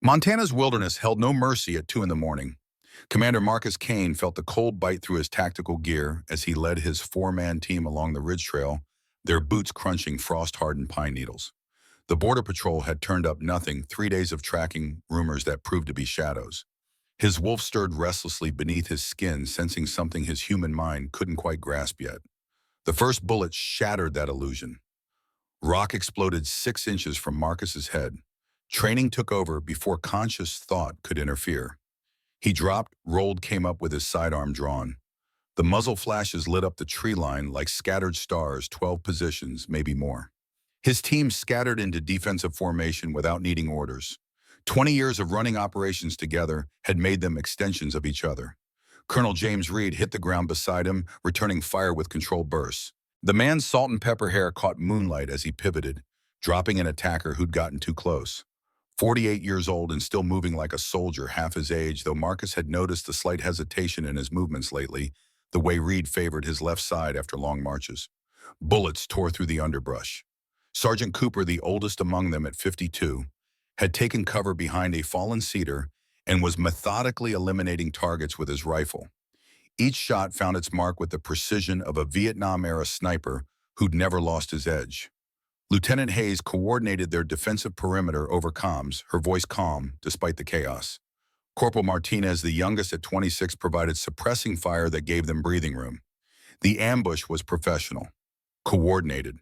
Montana's wilderness held no mercy at 2 in the morning. Commander Marcus Kane felt the cold bite through his tactical gear as he led his four-man team along the ridge trail, their boots crunching frost-hardened pine needles. The Border Patrol had turned up nothing, 3 days of tracking rumors that proved to be shadows. His wolf stirred restlessly beneath his skin, sensing something his human mind couldn't quite grasp yet. The first bullet shattered that illusion. Rock exploded 6 inches from Marcus's head. Training took over before conscious thought could interfere. He dropped, rolled, came up with his sidearm drawn. The muzzle flashes lit up the tree line like scattered stars, 12 positions, maybe more. His team scattered into defensive formation without needing orders. 20 years of running operations together had made them extensions of each other. Colonel James Reed hit the ground beside him, returning fire with controlled bursts. The man's salt and pepper hair caught moonlight as he pivoted, dropping an attacker who'd gotten too close. 48 years old and still moving like a soldier, half his age, though Marcus had noticed a slight hesitation in his movements lately, the way Reed favored his left side after long marches. Bullets tore through the underbrush. Sergeant Cooper, the oldest among them at 52, had taken cover behind a fallen cedar and was methodically eliminating targets with his rifle. Each shot found its mark with the precision of a Vietnam-era sniper who'd never lost his edge. Lieutenant Hayes coordinated their defensive perimeter over comms, her voice calm despite the chaos. Corporal Martinez, the youngest at 26, provided suppressing fire that gave them breathing room. The ambush was professional, coordinated.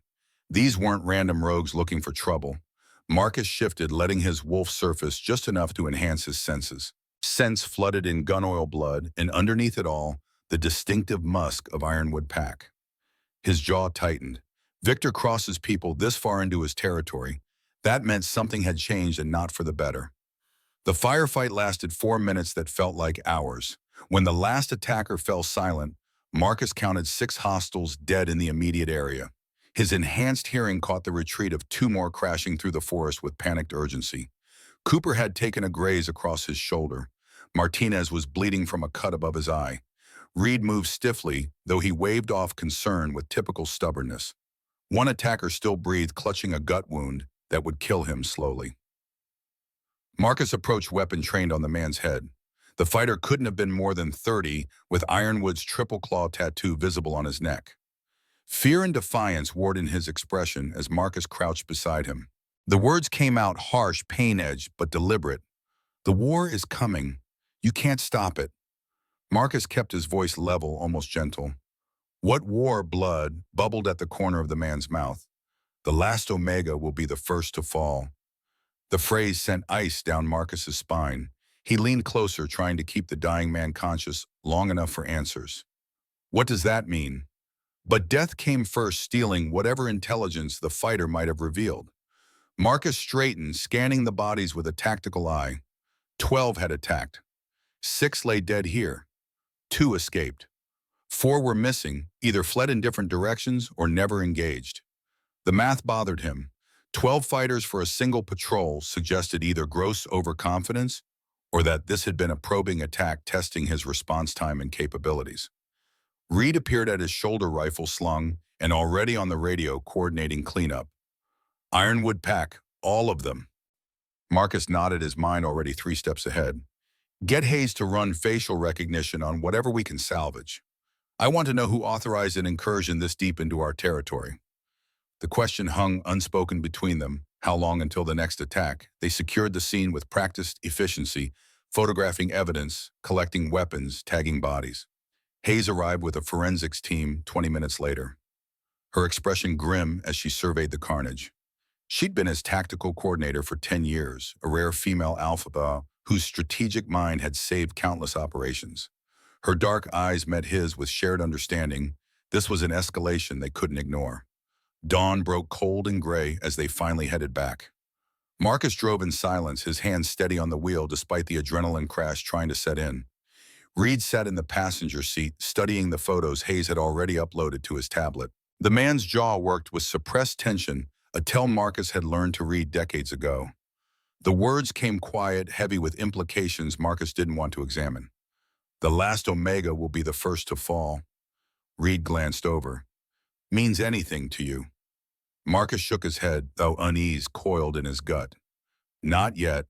These weren't random rogues looking for trouble. Marcus shifted, letting his wolf surface just enough to enhance his senses. Scents flooded in gun oil blood, and underneath it all, the distinctive musk of Ironwood Pack. His jaw tightened. Victor Cross's people this far into his territory. That meant something had changed and not for the better. The firefight lasted 4 minutes that felt like hours. When the last attacker fell silent, Marcus counted 6 hostiles dead in the immediate area. His enhanced hearing caught the retreat of 2 more crashing through the forest with panicked urgency. Cooper had taken a graze across his shoulder. Martinez was bleeding from a cut above his eye. Reed moved stiffly, though he waved off concern with typical stubbornness. One attacker still breathed, clutching a gut wound that would kill him slowly. Marcus approached, weapon trained on the man's head. The fighter couldn't have been more than 30, with Ironwood's triple claw tattoo visible on his neck. Fear and defiance warred in his expression as Marcus crouched beside him. The words came out harsh, pain-edged, but deliberate. "The war is coming. You can't stop it." Marcus kept his voice level, almost gentle. "What war?" Blood bubbled at the corner of the man's mouth. "The last Omega will be the first to fall." The phrase sent ice down Marcus's spine. He leaned closer, trying to keep the dying man conscious long enough for answers. "What does that mean?" But death came first, stealing whatever intelligence the fighter might have revealed. Marcus straightened, scanning the bodies with a tactical eye. 12 had attacked. 6 lay dead here. 2 escaped. 4 were missing, either fled in different directions or never engaged. The math bothered him. 12 fighters for a single patrol suggested either gross overconfidence or that this had been a probing attack testing his response time and capabilities. Reed appeared at his shoulder rifle slung and already on the radio coordinating cleanup. "Ironwood Pack, all of them." Marcus nodded, his mind already 3 steps ahead. "Get Hayes to run facial recognition on whatever we can salvage. I want to know who authorized an incursion this deep into our territory." The question hung unspoken between them. How long until the next attack? They secured the scene with practiced efficiency, photographing evidence, collecting weapons, tagging bodies. Hayes arrived with a forensics team 20 minutes later, her expression grim as she surveyed the carnage. She'd been his tactical coordinator for 10 years, a rare female alpha whose strategic mind had saved countless operations. Her dark eyes met his with shared understanding. This was an escalation they couldn't ignore. Dawn broke cold and gray as they finally headed back. Marcus drove in silence, his hands steady on the wheel despite the adrenaline crash trying to set in. Reed sat in the passenger seat, studying the photos Hayes had already uploaded to his tablet. The man's jaw worked with suppressed tension, a tell Marcus had learned to read decades ago. The words came quiet, heavy with implications Marcus didn't want to examine. "The last Omega will be the first to fall." Reed glanced over. "Means anything to you?" Marcus shook his head, though unease coiled in his gut. "Not yet.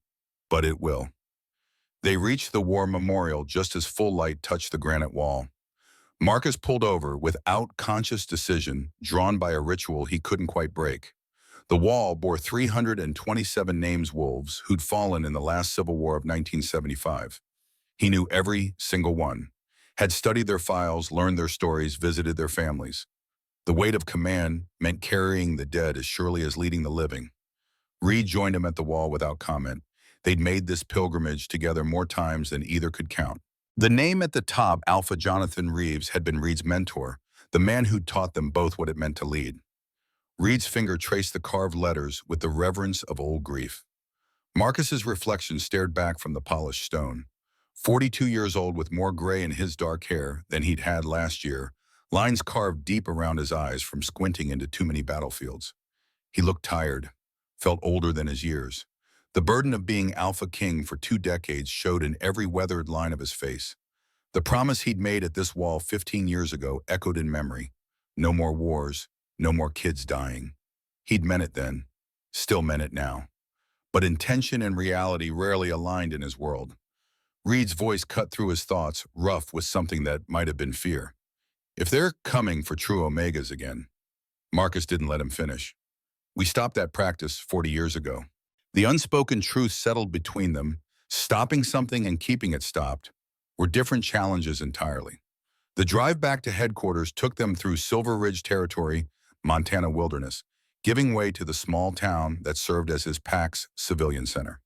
but it will. They reached the war memorial just as full light touched the granite wall. Marcus pulled over without conscious decision, drawn by a ritual he couldn't quite break. The wall bore 327 names wolves who'd fallen in the last Civil War of 1975. He knew every single one, had studied their files, learned their stories, visited their families. The weight of command meant carrying the dead as surely as leading the living. Reed joined him at the wall without comment. They'd made this pilgrimage together more times than either could count. The name at the top, Alpha Jonathan Reeves, had been Reed's mentor, the man who'd taught them both what it meant to lead. Reed's finger traced the carved letters with the reverence of old grief. Marcus's reflection stared back from the polished stone. 42 years old with more gray in his dark hair than he'd had last year, lines carved deep around his eyes from squinting into too many battlefields. He looked tired, felt older than his years. The burden of being AlphaKing for 2 decades showed in every weathered line of his face. The promise he'd made at this wall 15 years ago echoed in memory. No more wars, no more kids dying. He'd meant it then, still meant it now. But intention and reality rarely aligned in his world. Reed's voice cut through his thoughts, rough with something that might have been fear. If they're coming for true Omegas again. Marcus didn't let him finish. We stopped that practice 40 years ago. The unspoken truth settled between them. Stopping something and keeping it stopped were different challenges entirely. The drive back to headquarters took them through Silver Ridge territory, Montana wilderness, giving way to the small town that served as his PAC's civilian center.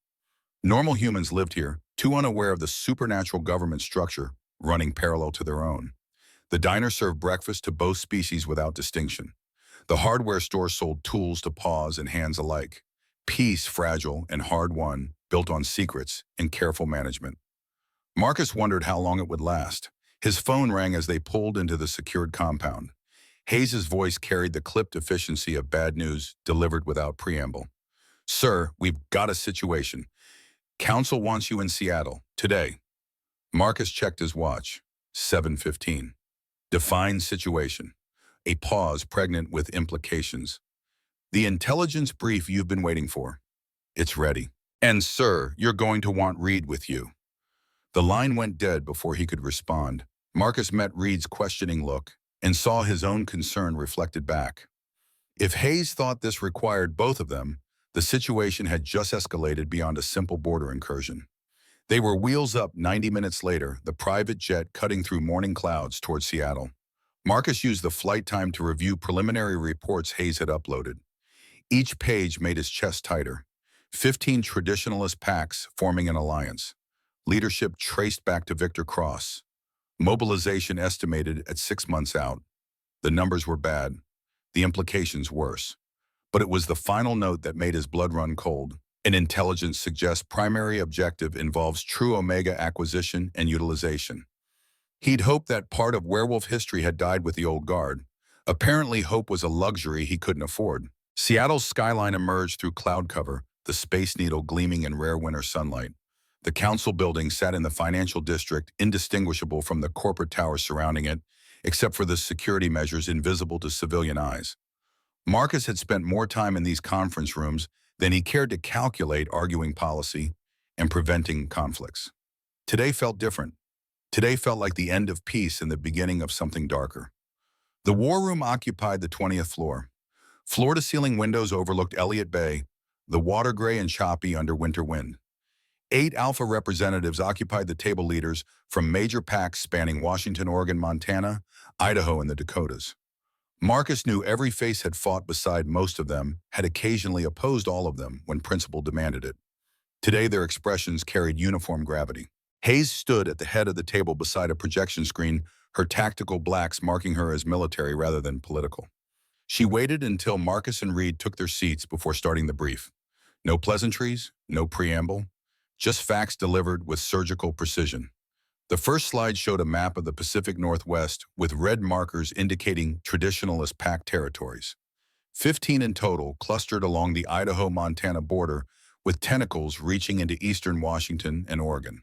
Normal humans lived here, too unaware of the supernatural government structure running parallel to their own. The diner served breakfast to both species without distinction. The hardware store sold tools to paws and hands alike. Peace, fragile and hard-won, built on secrets and careful management. Marcus wondered how long it would last. His phone rang as they pulled into the secured compound. Hayes's voice carried the clipped efficiency of bad news delivered without preamble. "Sir, we've got a situation. Council wants you in Seattle, today." Marcus checked his watch. 7:15. Define situation. A pause pregnant with implications. "The intelligence brief you've been waiting for. It's ready. And sir, you're going to want Reed with you." The line went dead before he could respond. Marcus met Reed's questioning look and saw his own concern reflected back. If Hayes thought this required both of them, the situation had just escalated beyond a simple border incursion. They were wheels up 90 minutes later, the private jet cutting through morning clouds toward Seattle. Marcus used the flight time to review preliminary reports Hayes had uploaded. Each page made his chest tighter. 15 traditionalist PACs forming an alliance. Leadership traced back to Victor Cross. Mobilization estimated at 6 months out. The numbers were bad. The implications worse. But it was the final note that made his blood run cold. An intelligence suggests primary objective involves true Omega acquisition and utilization. He'd hoped that part of werewolf history had died with the old guard. Apparently, hope was a luxury he couldn't afford. Seattle's skyline emerged through cloud cover, the Space Needle gleaming in rare winter sunlight. The council building sat in the financial district, indistinguishable from the corporate towers surrounding it, except for the security measures invisible to civilian eyes. Marcus had spent more time in these conference rooms than he cared to calculate, arguing policy and preventing conflicts. Today felt different. Today felt like the end of peace and the beginning of something darker. The war room occupied the 20th floor. Floor-to-ceiling windows overlooked Elliott Bay, the water gray and choppy under winter wind. 8 Alpha representatives occupied the table, leaders from major PACs spanning Washington, Oregon, Montana, Idaho, and the Dakotas. Marcus knew every face had fought beside most of them, had occasionally opposed all of them when principle demanded it. Today their expressions carried uniform gravity. Hayes stood at the head of the table beside a projection screen, her tactical blacks marking her as military rather than political. She waited until Marcus and Reed took their seats before starting the brief. No pleasantries, no preamble, just facts delivered with surgical precision. The first slide showed a map of the Pacific Northwest with red markers indicating traditionalist PAC territories. 15 in total clustered along the Idaho-Montana border with tentacles reaching into eastern Washington and Oregon.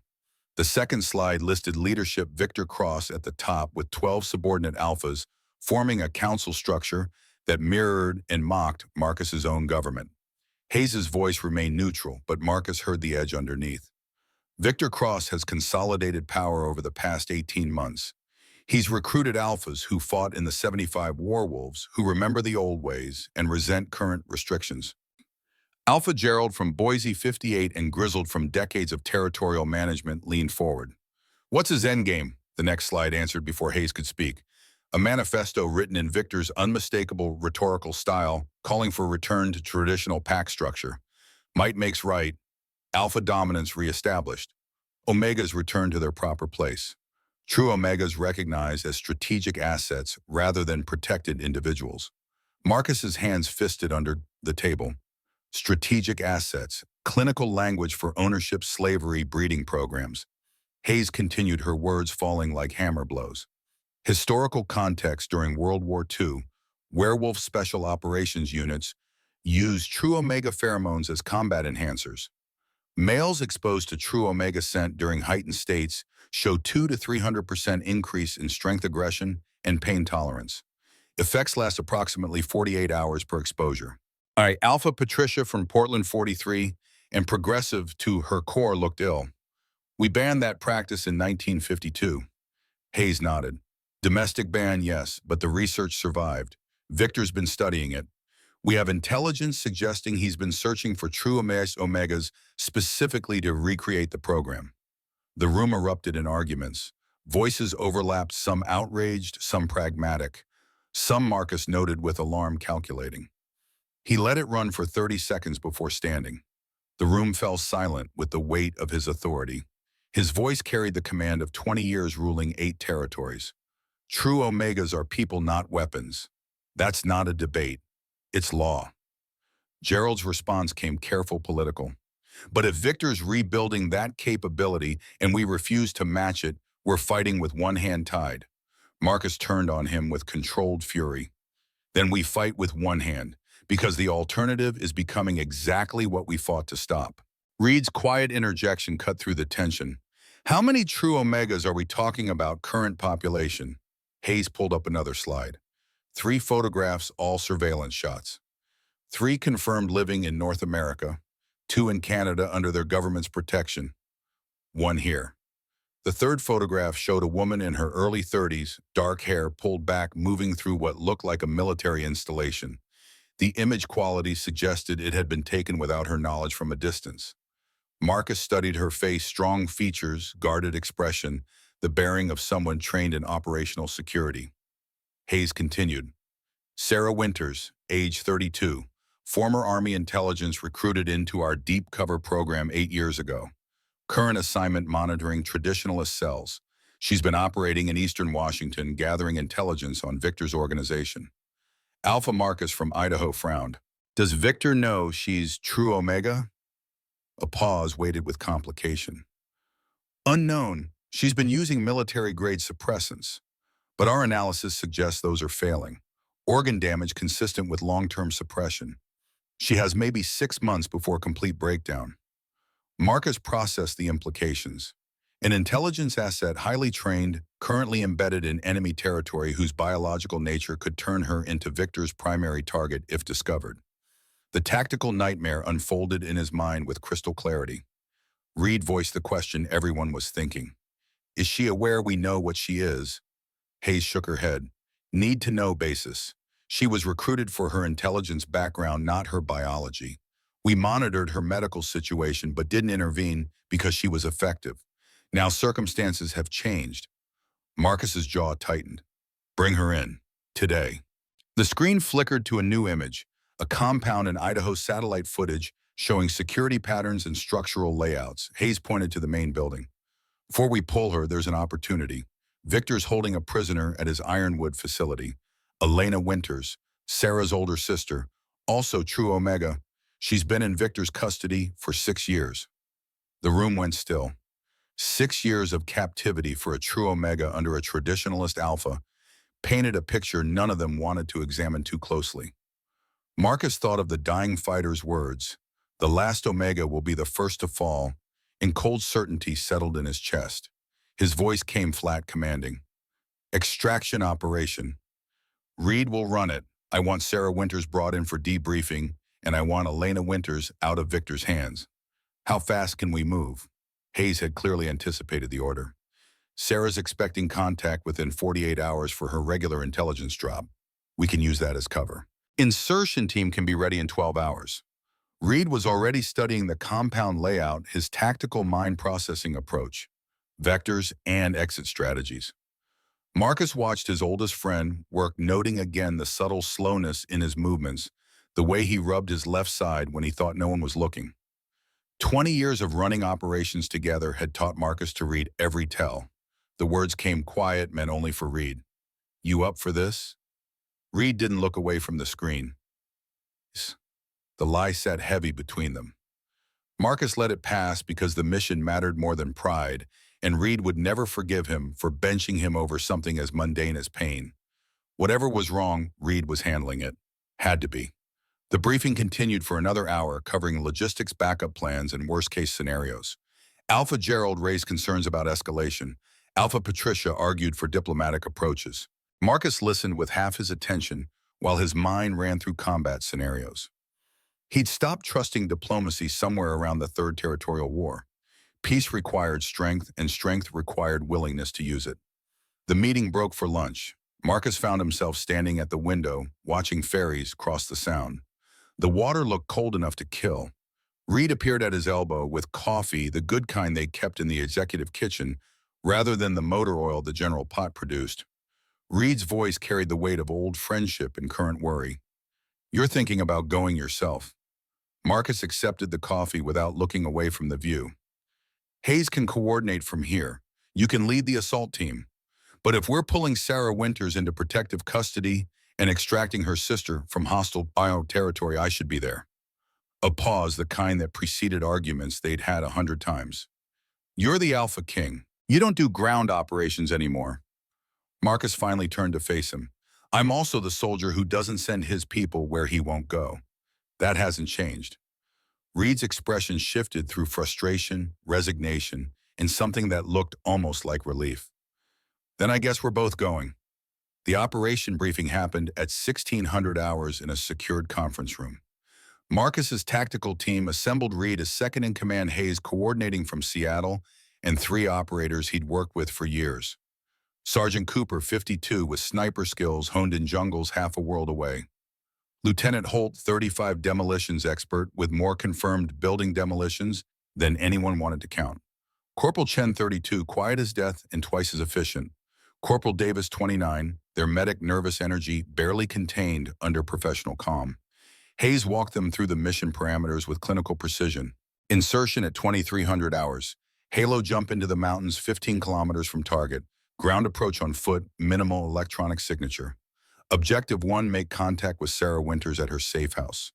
The second slide listed leadership Victor Cross at the top with 12 subordinate alphas forming a council structure that mirrored and mocked Marcus's own government. Hayes's voice remained neutral, but Marcus heard the edge underneath. Victor Cross has consolidated power over the past 18 months. He's recruited alphas who fought in the 75 Warwolves, who remember the old ways and resent current restrictions. Alpha Gerald from Boise 58 and Grizzled from decades of territorial management leaned forward. What's his endgame? The next slide answered before Hayes could speak. A manifesto written in Victor's unmistakable rhetorical style, calling for a return to traditional pack structure. Might makes right. Alpha dominance reestablished. Omegas return to their proper place. True Omegas recognized as strategic assets rather than protected individuals. Marcus's hands fisted under the table. Strategic assets, clinical language for ownership slavery breeding programs. Hayes continued, her words falling like hammer blows. Historical context: during World War II, werewolf special operations units used true omega pheromones as combat enhancers. Males exposed to true omega scent during heightened states show 2 to 300% increase in strength, aggression, and pain tolerance. Effects last approximately 48 hours per exposure. All right, Alpha Patricia from Portland 43 and progressive to her core looked ill. We banned that practice in 1952. Hayes nodded. Domestic ban, yes, but the research survived. Victor's been studying it. We have intelligence suggesting he's been searching for true omegas specifically to recreate the program. The room erupted in arguments. Voices overlapped, some outraged, some pragmatic. Some, Marcus noted with alarm, calculating. He let it run for 30 seconds before standing. The room fell silent with the weight of his authority. His voice carried the command of 20 years ruling 8 territories. True omegas are people, not weapons. That's not a debate. It's law. Gerald's response came careful, political. But if Victor's rebuilding that capability and we refuse to match it, we're fighting with one hand tied. Marcus turned on him with controlled fury. Then we fight with one hand, because the alternative is becoming exactly what we fought to stop. Reed's quiet interjection cut through the tension. How many true omegas are we talking about? Current population? Hayes pulled up another slide. 3 photographs, all surveillance shots. 3 confirmed living in North America, 2 in Canada under their government's protection. 1 here. The 3rd photograph showed a woman in her early 30s, dark hair pulled back, moving through what looked like a military installation. The image quality suggested it had been taken without her knowledge from a distance. Marcus studied her face, strong features, guarded expression, the bearing of someone trained in operational security. Hayes continued. Sarah Winters, age 32, former Army intelligence, recruited into our deep cover program 8 years ago. Current assignment monitoring traditionalist cells. She's been operating in Eastern Washington, gathering intelligence on Victor's organization. Alpha Marcus from Idaho frowned. Does Victor know she's true omega? A pause waited with complication. Unknown. She's been using military-grade suppressants, but our analysis suggests those are failing. Organ damage consistent with long-term suppression. She has maybe 6 months before complete breakdown. Marcus processed the implications. An intelligence asset, highly trained, currently embedded in enemy territory, whose biological nature could turn her into Victor's primary target if discovered. The tactical nightmare unfolded in his mind with crystal clarity. Reed voiced the question everyone was thinking. Is she aware we know what she is? Hayes shook her head. Need to know basis. She was recruited for her intelligence background, not her biology. We monitored her medical situation but didn't intervene because she was effective. Now circumstances have changed. Marcus's jaw tightened. Bring her in. Today. The screen flickered to a new image, a compound in Idaho, satellite footage showing security patterns and structural layouts. Hayes pointed to the main building. Before we pull her, there's an opportunity. Victor's holding a prisoner at his Ironwood facility. Elena Winters, Sarah's older sister, also true omega. She's been in Victor's custody for 6 years. The room went still. 6 years of captivity for a true omega under a traditionalist alpha painted a picture none of them wanted to examine too closely. Marcus thought of the dying fighter's words, "The last omega will be the first to fall," and cold certainty settled in his chest. His voice came flat, commanding. Extraction operation. Reed will run it. I want Sarah Winters brought in for debriefing and I want Elena Winters out of Victor's hands. How fast can we move? Hayes had clearly anticipated the order. Sarah's expecting contact within 48 hours for her regular intelligence drop. We can use that as cover. Insertion team can be ready in 12 hours. Reed was already studying the compound layout, his tactical mind processing approach, vectors, and exit strategies. Marcus watched his oldest friend work, noting again the subtle slowness in his movements, the way he rubbed his left side when he thought no one was looking. 20 years of running operations together had taught Marcus to read every tell. The words came quiet, meant only for Reed. You up for this? Reed didn't look away from the screen. The lie sat heavy between them. Marcus let it pass because the mission mattered more than pride, and Reed would never forgive him for benching him over something as mundane as pain. Whatever was wrong, Reed was handling it. Had to be. The briefing continued for another hour, covering logistics, backup plans, and worst-case scenarios. Alpha Gerald raised concerns about escalation. Alpha Patricia argued for diplomatic approaches. Marcus listened with half his attention while his mind ran through combat scenarios. He'd stopped trusting diplomacy somewhere around the Third Territorial War. Peace required strength, and strength required willingness to use it. The meeting broke for lunch. Marcus found himself standing at the window, watching ferries cross the Sound. The water looked cold enough to kill. Reed appeared at his elbow with coffee, the good kind they kept in the executive kitchen, rather than the motor oil the General Pot produced. Reed's voice carried the weight of old friendship and current worry. You're thinking about going yourself. Marcus accepted the coffee without looking away from the view. Hayes can coordinate from here. You can lead the assault team. But if we're pulling Sarah Winters into protective custody and extracting her sister from hostile bio territory, I should be there. A pause, the kind that preceded arguments they'd had 100 times. You're the Alpha King. You don't do ground operations anymore. Marcus finally turned to face him. I'm also the soldier who doesn't send his people where he won't go. That hasn't changed. Reed's expression shifted through frustration, resignation, and something that looked almost like relief. Then I guess we're both going. The operation briefing happened at 1600 hours in a secured conference room. Marcus's tactical team assembled Reed as second-in-command, Hayes coordinating from Seattle, and 3 operators he'd worked with for years. Sergeant Cooper, 52, with sniper skills honed in jungles half a world away. Lieutenant Holt, 35, demolitions expert with more confirmed building demolitions than anyone wanted to count. Corporal Chen, 32, quiet as death and twice as efficient. Corporal Davis, 29, their medic nervous energy barely contained under professional calm. Hayes walked them through the mission parameters with clinical precision. Insertion at 2300 hours. Halo jump into the mountains 15 kilometers from target. Ground approach on foot, minimal electronic signature. Objective 1, make contact with Sarah Winters at her safe house.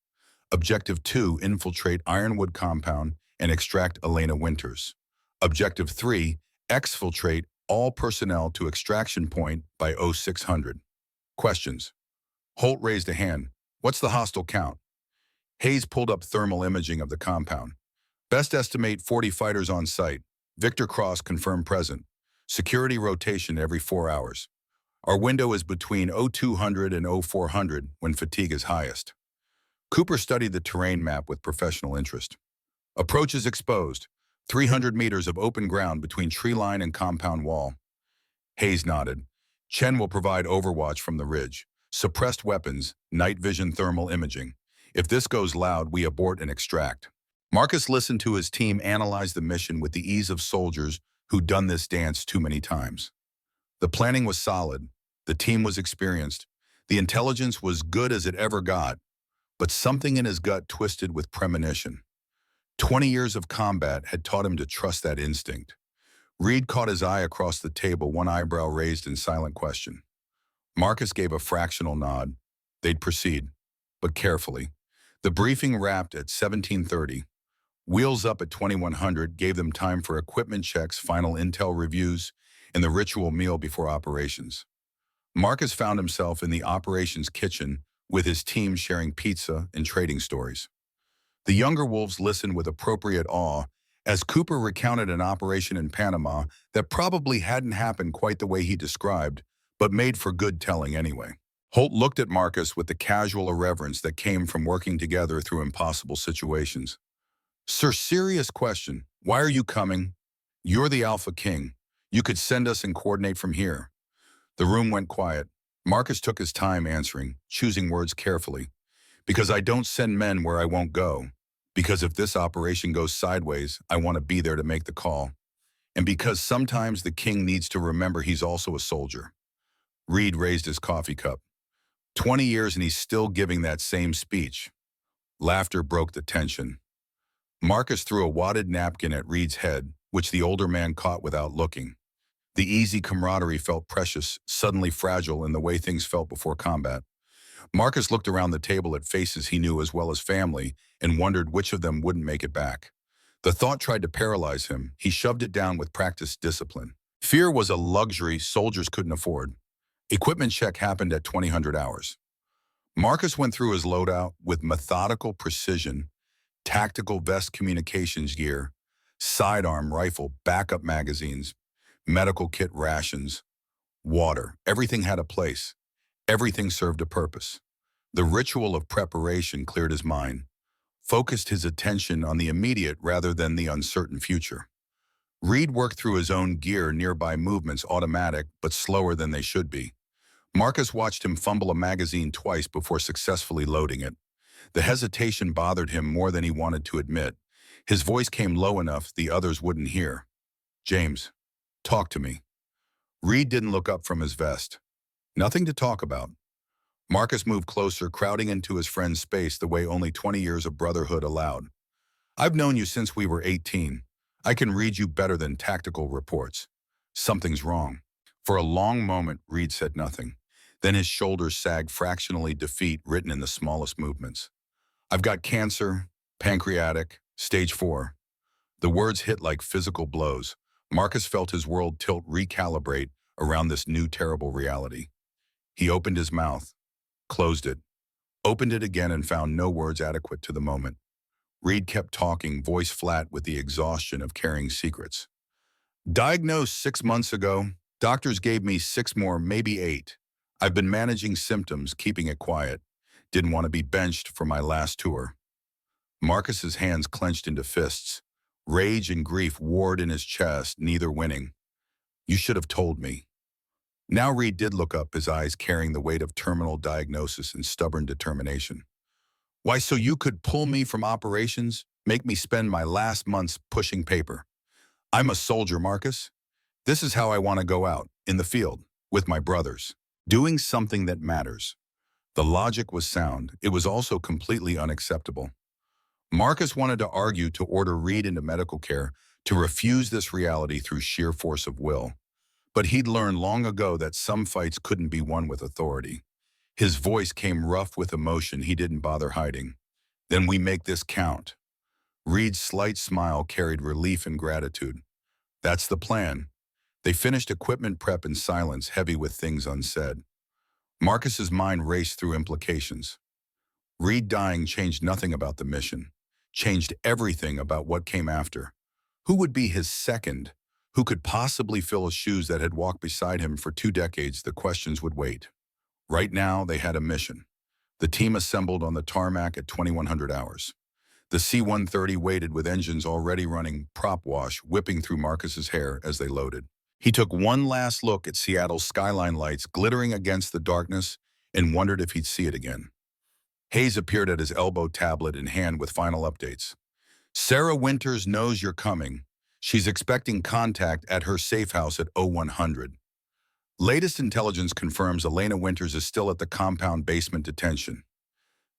Objective 2, infiltrate Ironwood compound and extract Elena Winters. Objective 3, exfiltrate all personnel to extraction point by 0600. Questions. Holt raised a hand. What's the hostile count? Hayes pulled up thermal imaging of the compound. Best estimate 40 fighters on site. Victor Cross confirmed present. Security rotation every 4 hours. Our window is between 0200 and 0400 when fatigue is highest. Cooper studied the terrain map with professional interest. Approach is exposed. 300 meters of open ground between tree line and compound wall. Hayes nodded. Chen will provide overwatch from the ridge. Suppressed weapons, night vision thermal imaging. If this goes loud, we abort and extract. Marcus listened to his team analyze the mission with the ease of soldiers who'd done this dance too many times. The planning was solid. The team was experienced. The intelligence was good as it ever got. But something in his gut twisted with premonition. 20 years of combat had taught him to trust that instinct. Reed caught his eye across the table, one eyebrow raised in silent question. Marcus gave a fractional nod. They'd proceed, but carefully. The briefing wrapped at 1730. Wheels up at 2100 gave them time for equipment checks, final intel reviews, and the ritual meal before operations. Marcus found himself in the operations kitchen with his team sharing pizza and trading stories. The younger wolves listened with appropriate awe as Cooper recounted an operation in Panama that probably hadn't happened quite the way he described, but made for good telling anyway. Holt looked at Marcus with the casual irreverence that came from working together through impossible situations. Sir, serious question. Why are you coming? You're the Alpha King. You could send us and coordinate from here. The room went quiet. Marcus took his time answering, choosing words carefully. Because I don't send men where I won't go. Because if this operation goes sideways, I want to be there to make the call. And because sometimes the king needs to remember he's also a soldier. Reed raised his coffee cup. 20 years and he's still giving that same speech. Laughter broke the tension. Marcus threw a wadded napkin at Reed's head, which the older man caught without looking. The easy camaraderie felt precious, suddenly fragile in the way things felt before combat. Marcus looked around the table at faces he knew as well as family and wondered which of them wouldn't make it back. The thought tried to paralyze him. He shoved it down with practiced discipline. Fear was a luxury soldiers couldn't afford. Equipment check happened at 2000 hours. Marcus went through his loadout with methodical precision: tactical vest communications gear, sidearm rifle, backup magazines, medical kit rations, water. Everything had a place. Everything served a purpose. The ritual of preparation cleared his mind, focused his attention on the immediate rather than the uncertain future. Reed worked through his own gear, nearby movements automatic but slower than they should be. Marcus watched him fumble a magazine twice before successfully loading it. The hesitation bothered him more than he wanted to admit. His voice came low enough the others wouldn't hear. James, talk to me. Reed didn't look up from his vest. Nothing to talk about. Marcus moved closer, crowding into his friend's space the way only 20 years of brotherhood allowed. I've known you since we were 18. I can read you better than tactical reports. Something's wrong. For a long moment, Reed said nothing. Then his shoulders sagged, fractionally defeat written in the smallest movements. I've got cancer, pancreatic, stage 4. The words hit like physical blows. Marcus felt his world tilt, recalibrate around this new terrible reality. He opened his mouth, closed it, opened it again and found no words adequate to the moment. Reed kept talking, voice flat with the exhaustion of carrying secrets. Diagnosed 6 months ago, doctors gave me 6 more, maybe 8. I've been managing symptoms, keeping it quiet. Didn't want to be benched for my last tour. Marcus's hands clenched into fists. Rage and grief warred in his chest, neither winning. You should have told me. Now Reed did look up, his eyes carrying the weight of terminal diagnosis and stubborn determination. Why, so you could pull me from operations, make me spend my last months pushing paper. I'm a soldier, Marcus. This is how I want to go out, in the field, with my brothers, doing something that matters. The logic was sound. It was also completely unacceptable. Marcus wanted to argue, to order Reed into medical care, to refuse this reality through sheer force of will. But he'd learned long ago that some fights couldn't be won with authority. His voice came rough with emotion he didn't bother hiding. Then we make this count. Reed's slight smile carried relief and gratitude. That's the plan. They finished equipment prep in silence, heavy with things unsaid. Marcus's mind raced through implications. Reed dying changed nothing about the mission, changed everything about what came after. Who would be his second? Who could possibly fill his shoes that had walked beside him for 2 decades? The questions would wait. Right now, they had a mission. The team assembled on the tarmac at 2100 hours. The C-130 waited with engines already running, prop wash whipping through Marcus's hair as they loaded. He took one last look at Seattle's skyline lights glittering against the darkness and wondered if he'd see it again. Hayes appeared at his elbow, tablet in hand with final updates. Sarah Winters knows you're coming. She's expecting contact at her safe house at 0100. Latest intelligence confirms Elena Winters is still at the compound basement detention.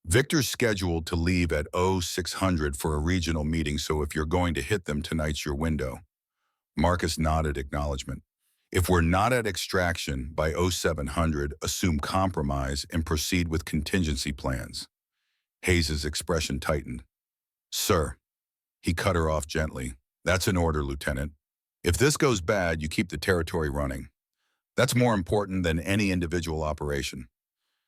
Victor's scheduled to leave at 0600 for a regional meeting, so if you're going to hit them, tonight's your window. Marcus nodded acknowledgement. If we're not at extraction by 0700, assume compromise and proceed with contingency plans. Hayes's expression tightened. Sir, he cut her off gently. That's an order, Lieutenant. If this goes bad, you keep the territory running. That's more important than any individual operation.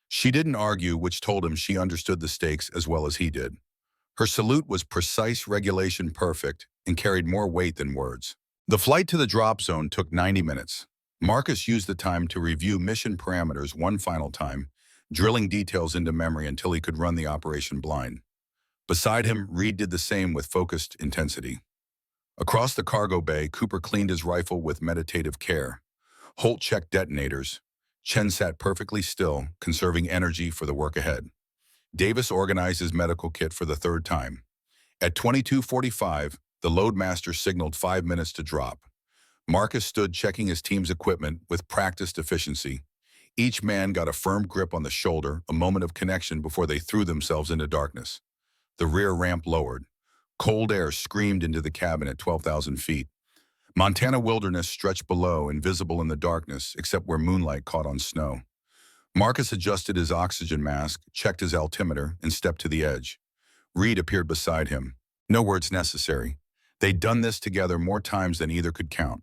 She didn't argue, which told him she understood the stakes as well as he did. Her salute was precise, regulation perfect, and carried more weight than words. The flight to the drop zone took 90 minutes. Marcus used the time to review mission parameters one final time, drilling details into memory until he could run the operation blind. Beside him, Reed did the same with focused intensity. Across the cargo bay, Cooper cleaned his rifle with meditative care. Holt checked detonators. Chen sat perfectly still, conserving energy for the work ahead. Davis organized his medical kit for the third time. At 22:45, the loadmaster signaled 5 minutes to drop. Marcus stood checking his team's equipment with practiced efficiency. Each man got a firm grip on the shoulder, a moment of connection before they threw themselves into darkness. The rear ramp lowered. Cold air screamed into the cabin at 12,000 feet. Montana wilderness stretched below, invisible in the darkness, except where moonlight caught on snow. Marcus adjusted his oxygen mask, checked his altimeter, and stepped to the edge. Reed appeared beside him. No words necessary. They'd done this together more times than either could count.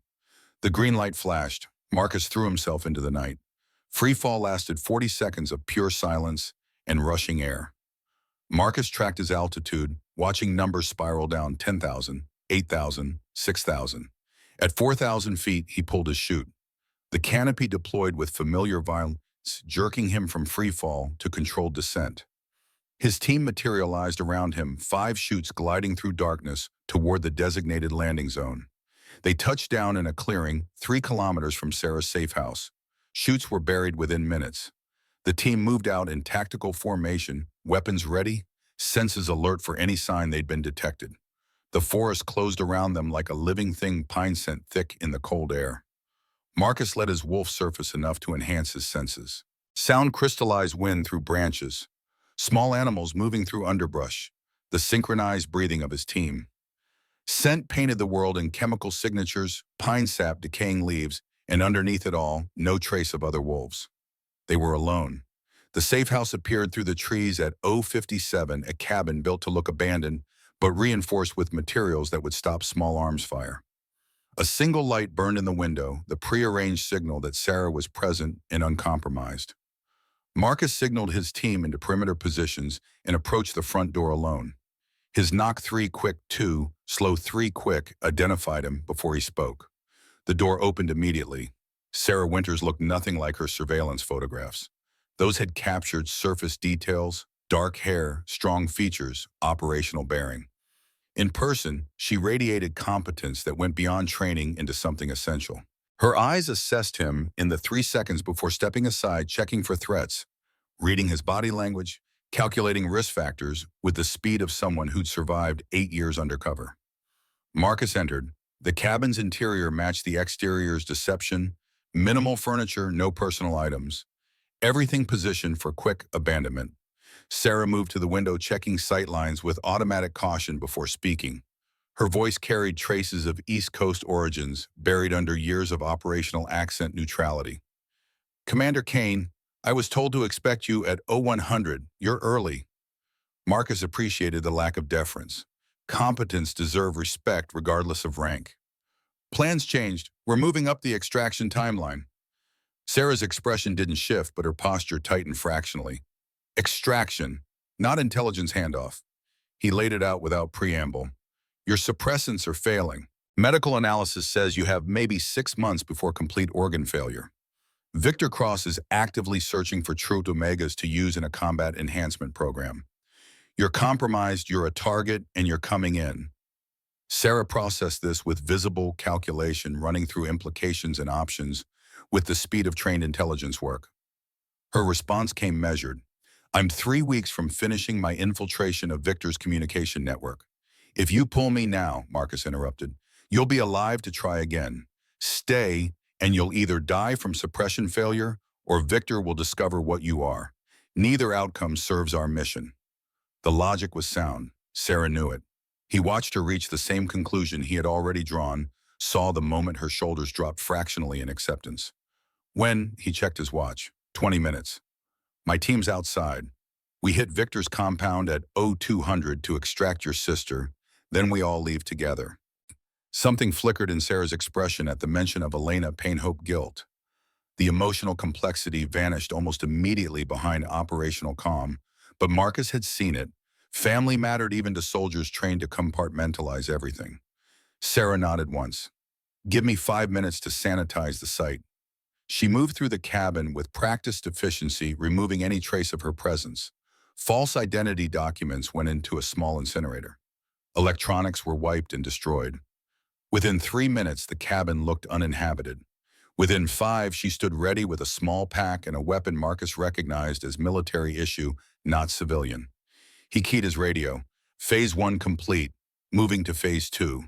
The green light flashed. Marcus threw himself into the night. Free fall lasted 40 seconds of pure silence and rushing air. Marcus tracked his altitude, watching numbers spiral down 10,000, 8,000, 6,000. At 4,000 feet, he pulled his chute. The canopy deployed with familiar violence, jerking him from free fall to controlled descent. His team materialized around him, 5 chutes gliding through darkness toward the designated landing zone. They touched down in a clearing 3 kilometers from Sarah's safe house. Chutes were buried within minutes. The team moved out in tactical formation, weapons ready, senses alert for any sign they'd been detected. The forest closed around them like a living thing, pine scent thick in the cold air. Marcus let his wolf surface enough to enhance his senses. Sound crystallized wind through branches, small animals moving through underbrush, the synchronized breathing of his team. Scent painted the world in chemical signatures, pine sap, decaying leaves, and underneath it all, no trace of other wolves. They were alone. The safe house appeared through the trees at 057, a cabin built to look abandoned, but reinforced with materials that would stop small arms fire. A single light burned in the window, the prearranged signal that Sarah was present and uncompromised. Marcus signaled his team into perimeter positions and approached the front door alone. His knock 3 quick 2, slow 3 quick identified him before he spoke. The door opened immediately. Sarah Winters looked nothing like her surveillance photographs. Those had captured surface details, dark hair, strong features, operational bearing. In person, she radiated competence that went beyond training into something essential. Her eyes assessed him in the 3 seconds before stepping aside, checking for threats, reading his body language, calculating risk factors with the speed of someone who'd survived 8 years undercover. Marcus entered. The cabin's interior matched the exterior's deception. Minimal furniture, no personal items. Everything positioned for quick abandonment. Sarah moved to the window, checking sightlines with automatic caution before speaking. Her voice carried traces of East Coast origins, buried under years of operational accent neutrality. "Commander Kane, I was told to expect you at 0100. You're early." Marcus appreciated the lack of deference. Competence deserved respect regardless of rank. "Plans changed. We're moving up the extraction timeline." Sarah's expression didn't shift, but her posture tightened fractionally. "Extraction, not intelligence handoff." He laid it out without preamble. "Your suppressants are failing. Medical analysis says you have maybe 6 months before complete organ failure. Victor Cross is actively searching for true omegas to use in a combat enhancement program. You're compromised, you're a target, and you're coming in." Sarah processed this with visible calculation, running through implications and options with the speed of trained intelligence work. Her response came measured. "I'm 3 weeks from finishing my infiltration of Victor's communication network. If you pull me now," Marcus interrupted, "you'll be alive to try again. Stay, and you'll either die from suppression failure or Victor will discover what you are. Neither outcome serves our mission." The logic was sound. Sarah knew it. He watched her reach the same conclusion he had already drawn, saw the moment her shoulders dropped fractionally in acceptance. "When?" He checked his watch. 20 minutes. "My team's outside. We hit Victor's compound at 0200 to extract your sister, then we all leave together." Something flickered in Sarah's expression at the mention of Elena, pain, hope, guilt. The emotional complexity vanished almost immediately behind operational calm, but Marcus had seen it. Family mattered even to soldiers trained to compartmentalize everything. Sarah nodded once. "Give me 5 minutes to sanitize the site." She moved through the cabin with practiced efficiency, removing any trace of her presence. False identity documents went into a small incinerator. Electronics were wiped and destroyed. Within 3 minutes, the cabin looked uninhabited. Within 5, she stood ready with a small pack and a weapon Marcus recognized as military issue, not civilian. He keyed his radio. Phase 1 complete. Moving to Phase 2.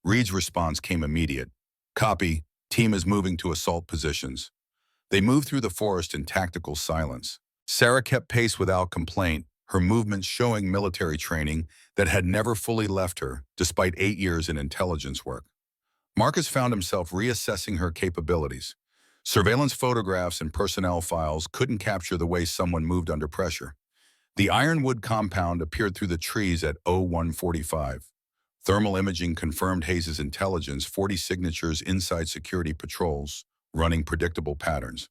Reed's response came immediate. Copy. Team is moving to assault positions. They moved through the forest in tactical silence. Sarah kept pace without complaint, her movements showing military training that had never fully left her, despite 8 years in intelligence work. Marcus found himself reassessing her capabilities. Surveillance photographs and personnel files couldn't capture the way someone moved under pressure. The Ironwood compound appeared through the trees at 0145. Thermal imaging confirmed Hayes' intelligence, 40 signatures inside security patrols, running predictable patterns.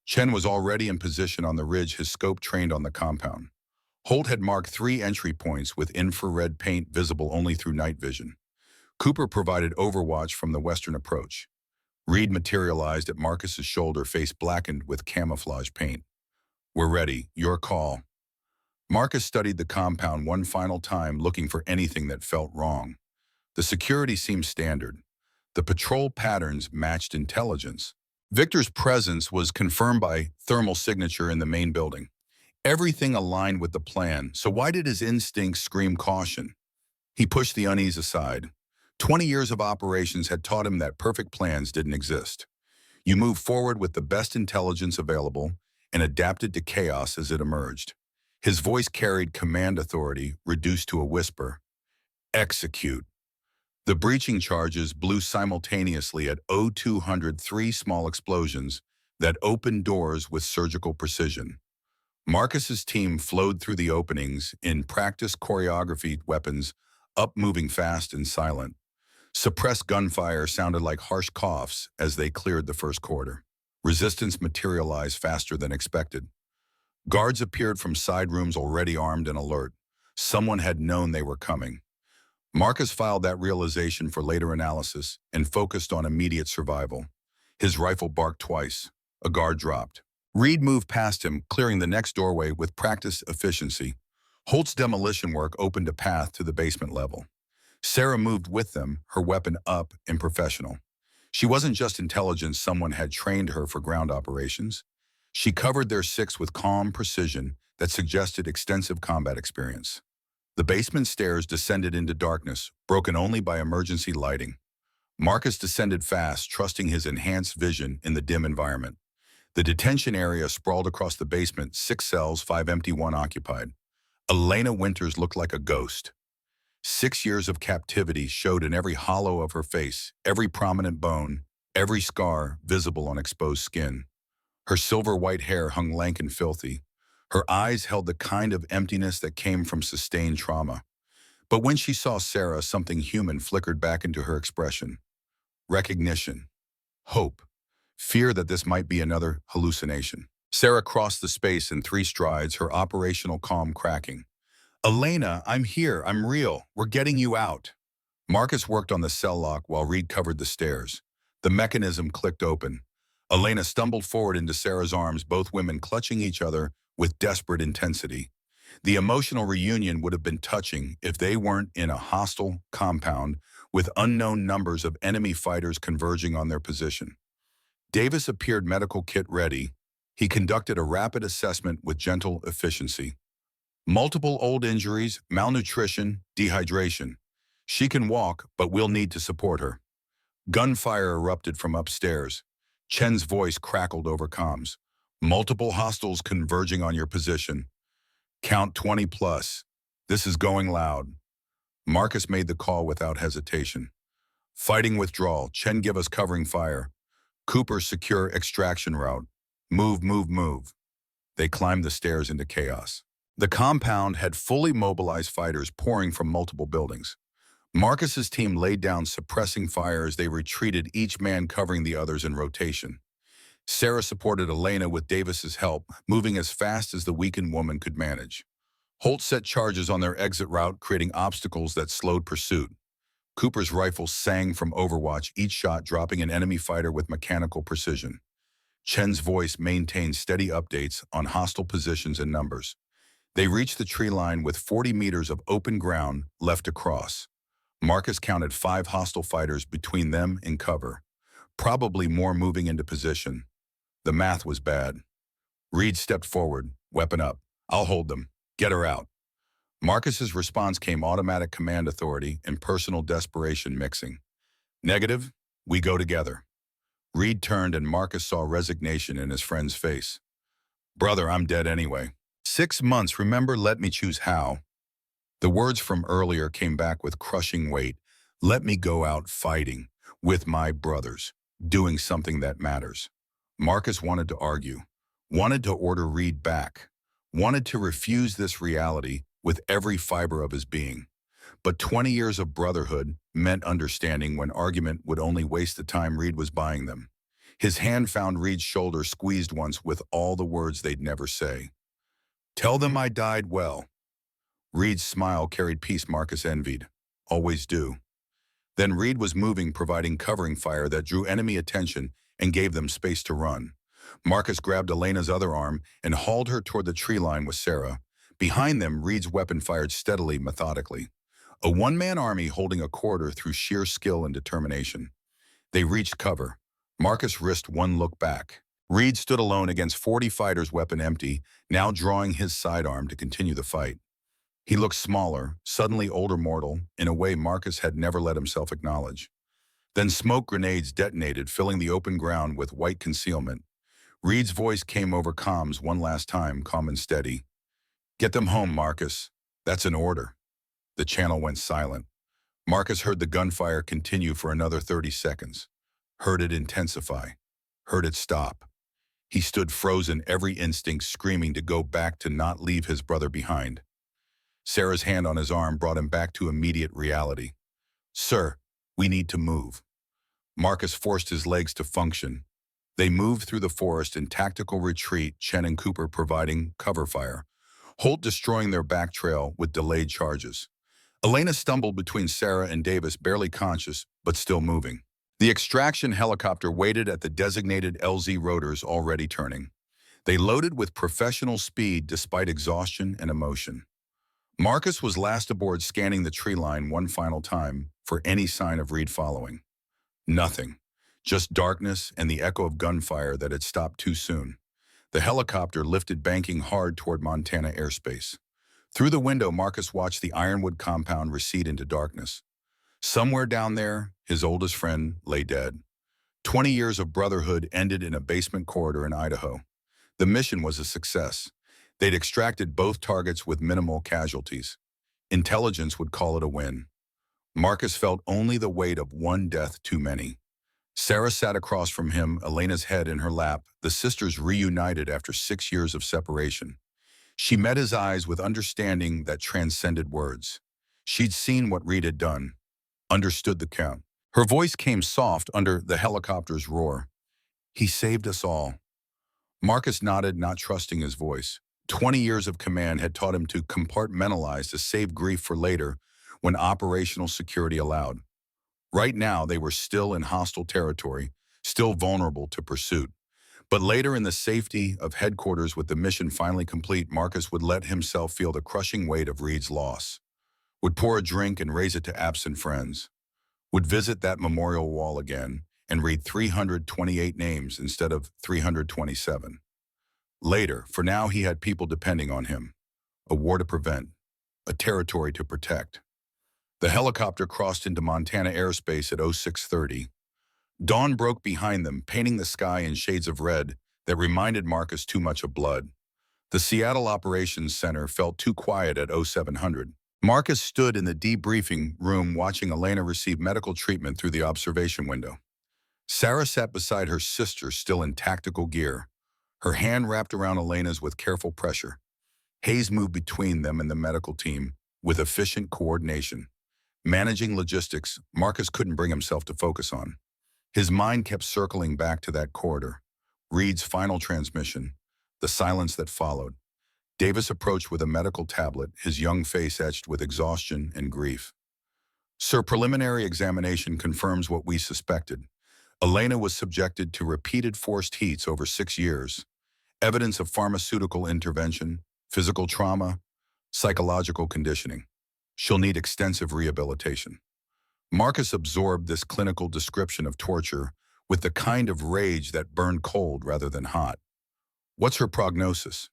Chen was already in position on the ridge, his scope trained on the compound. Holt had marked 3 entry points with infrared paint visible only through night vision. Cooper provided overwatch from the western approach. Reed materialized at Marcus's shoulder, face blackened with camouflage paint. We're ready. Your call. Marcus studied the compound one final time, looking for anything that felt wrong. The security seemed standard. The patrol patterns matched intelligence. Victor's presence was confirmed by thermal signature in the main building. Everything aligned with the plan, so why did his instincts scream caution? He pushed the unease aside. 20 years of operations had taught him that perfect plans didn't exist. You moved forward with the best intelligence available and adapted to chaos as it emerged. His voice carried command authority, reduced to a whisper. Execute. The breaching charges blew simultaneously at 0200, 3 small explosions that opened doors with surgical precision. Marcus's team flowed through the openings in practice choreography, weapons up, moving fast and silent. Suppressed gunfire sounded like harsh coughs as they cleared the first quarter. Resistance materialized faster than expected. Guards appeared from side rooms already armed and alert. Someone had known they were coming. Marcus filed that realization for later analysis and focused on immediate survival. His rifle barked twice. A guard dropped. Reed moved past him, clearing the next doorway with practiced efficiency. Holt's demolition work opened a path to the basement level. Sarah moved with them, her weapon up and professional. She wasn't just intelligence, someone had trained her for ground operations. She covered their 6 with calm precision that suggested extensive combat experience. The basement stairs descended into darkness, broken only by emergency lighting. Marcus descended fast, trusting his enhanced vision in the dim environment. The detention area sprawled across the basement, 6 cells, 5 empty, 1 occupied. Elena Winters looked like a ghost. 6 years of captivity showed in every hollow of her face, every prominent bone, every scar visible on exposed skin. Her silver-white hair hung lank and filthy. Her eyes held the kind of emptiness that came from sustained trauma. But when she saw Sarah, something human flickered back into her expression. Recognition. Hope. Fear that this might be another hallucination. Sarah crossed the space in 3 strides, her operational calm cracking. Elena, I'm here. I'm real. We're getting you out. Marcus worked on the cell lock while Reed covered the stairs. The mechanism clicked open. Elena stumbled forward into Sarah's arms, both women clutching each other with desperate intensity. The emotional reunion would have been touching if they weren't in a hostile compound with unknown numbers of enemy fighters converging on their position. Davis appeared, medical kit ready. He conducted a rapid assessment with gentle efficiency. Multiple old injuries, malnutrition, dehydration. She can walk, but we'll need to support her. Gunfire erupted from upstairs. Chen's voice crackled over comms. Multiple hostiles converging on your position. Count 20 plus. This is going loud. Marcus made the call without hesitation. Fighting withdrawal. Chen, give us covering fire. Cooper, secure extraction route. Move, move, move. They climbed the stairs into chaos. The compound had fully mobilized fighters pouring from multiple buildings. Marcus's team laid down suppressing fire as they retreated, each man covering the others in rotation. Sarah supported Elena with Davis's help, moving as fast as the weakened woman could manage. Holt set charges on their exit route, creating obstacles that slowed pursuit. Cooper's rifle sang from overwatch, each shot dropping an enemy fighter with mechanical precision. Chen's voice maintained steady updates on hostile positions and numbers. They reached the tree line with 40 meters of open ground left to cross. Marcus counted 5 hostile fighters between them and cover, probably more moving into position. The math was bad. Reed stepped forward, weapon up. I'll hold them. Get her out. Marcus's response came automatic command authority and personal desperation mixing. Negative, we go together. Reed turned and Marcus saw resignation in his friend's face. Brother, I'm dead anyway. 6 months, remember, let me choose how. The words from earlier came back with crushing weight. Let me go out fighting, with my brothers, doing something that matters. Marcus wanted to argue, wanted to order Reed back, wanted to refuse this reality with every fiber of his being. But 20 years of brotherhood meant understanding when argument would only waste the time Reed was buying them. His hand found Reed's shoulder squeezed once with all the words they'd never say. Tell them I died well. Reed's smile carried peace Marcus envied. Always do. Then Reed was moving, providing covering fire that drew enemy attention and gave them space to run. Marcus grabbed Elena's other arm and hauled her toward the tree line with Sarah. Behind them, Reed's weapon fired steadily, methodically. A one-man army holding a corridor through sheer skill and determination. They reached cover. Marcus risked one look back. Reed stood alone against 40 fighters, weapon empty, now drawing his sidearm to continue the fight. He looked smaller, suddenly older mortal, in a way Marcus had never let himself acknowledge. Then smoke grenades detonated, filling the open ground with white concealment. Reed's voice came over comms one last time, calm and steady. Get them home, Marcus. That's an order. The channel went silent. Marcus heard the gunfire continue for another 30 seconds. Heard it intensify. Heard it stop. He stood frozen, every instinct screaming to go back, to not leave his brother behind. Sarah's hand on his arm brought him back to immediate reality. Sir, we need to move. Marcus forced his legs to function. They moved through the forest in tactical retreat, Chen and Cooper providing cover fire, Holt destroying their back trail with delayed charges. Elena stumbled between Sarah and Davis, barely conscious, but still moving. The extraction helicopter waited at the designated LZ rotors, already turning. They loaded with professional speed despite exhaustion and emotion. Marcus was last aboard, scanning the tree line one final time for any sign of Reed following. Nothing. Just darkness and the echo of gunfire that had stopped too soon. The helicopter lifted, banking hard toward Montana airspace. Through the window, Marcus watched the Ironwood compound recede into darkness. Somewhere down there, his oldest friend lay dead. 20 years of brotherhood ended in a basement corridor in Idaho. The mission was a success. They'd extracted both targets with minimal casualties. Intelligence would call it a win. Marcus felt only the weight of one death too many. Sarah sat across from him, Elena's head in her lap, the sisters reunited after 6 years of separation. She met his eyes with understanding that transcended words. She'd seen what Reed had done, understood the count. Her voice came soft under the helicopter's roar. He saved us all. Marcus nodded, not trusting his voice. 20 years of command had taught him to compartmentalize, to save grief for later when operational security allowed. Right now, they were still in hostile territory, still vulnerable to pursuit. But later, in the safety of headquarters, with the mission finally complete, Marcus would let himself feel the crushing weight of Reed's loss, would pour a drink and raise it to absent friends, would visit that memorial wall again and read 328 names instead of 327. Later, for now, he had people depending on him, a war to prevent, a territory to protect. The helicopter crossed into Montana airspace at 0630. Dawn broke behind them, painting the sky in shades of red that reminded Marcus too much of blood. The Seattle Operations Center felt too quiet at 0700. Marcus stood in the debriefing room watching Elena receive medical treatment through the observation window. Sarah sat beside her sister, still in tactical gear, her hand wrapped around Elena's with careful pressure. Hayes moved between them and the medical team with efficient coordination. Managing logistics, Marcus couldn't bring himself to focus on. His mind kept circling back to that corridor, Reed's final transmission, the silence that followed. Davis approached with a medical tablet, his young face etched with exhaustion and grief. Sir, preliminary examination confirms what we suspected. Elena was subjected to repeated forced heats over 6 years, evidence of pharmaceutical intervention, physical trauma, psychological conditioning. She'll need extensive rehabilitation. Marcus absorbed this clinical description of torture with the kind of rage that burned cold rather than hot. What's her prognosis?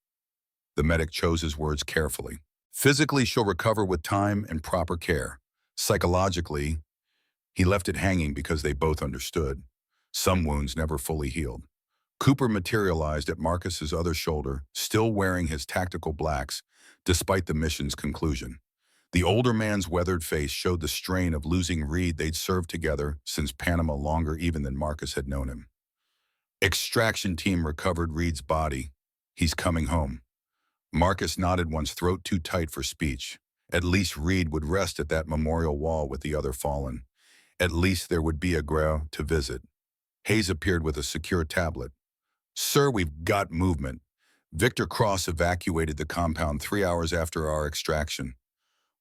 The medic chose his words carefully. Physically, she'll recover with time and proper care. Psychologically, he left it hanging because they both understood. Some wounds never fully healed. Cooper materialized at Marcus's other shoulder, still wearing his tactical blacks, despite the mission's conclusion. The older man's weathered face showed the strain of losing Reed they'd served together since Panama longer even than Marcus had known him. Extraction team recovered Reed's body. He's coming home. Marcus nodded once, throat too tight for speech. At least Reed would rest at that memorial wall with the other fallen. At least there would be a grau to visit. Hayes appeared with a secure tablet. Sir, we've got movement. Victor Cross evacuated the compound 3 hours after our extraction.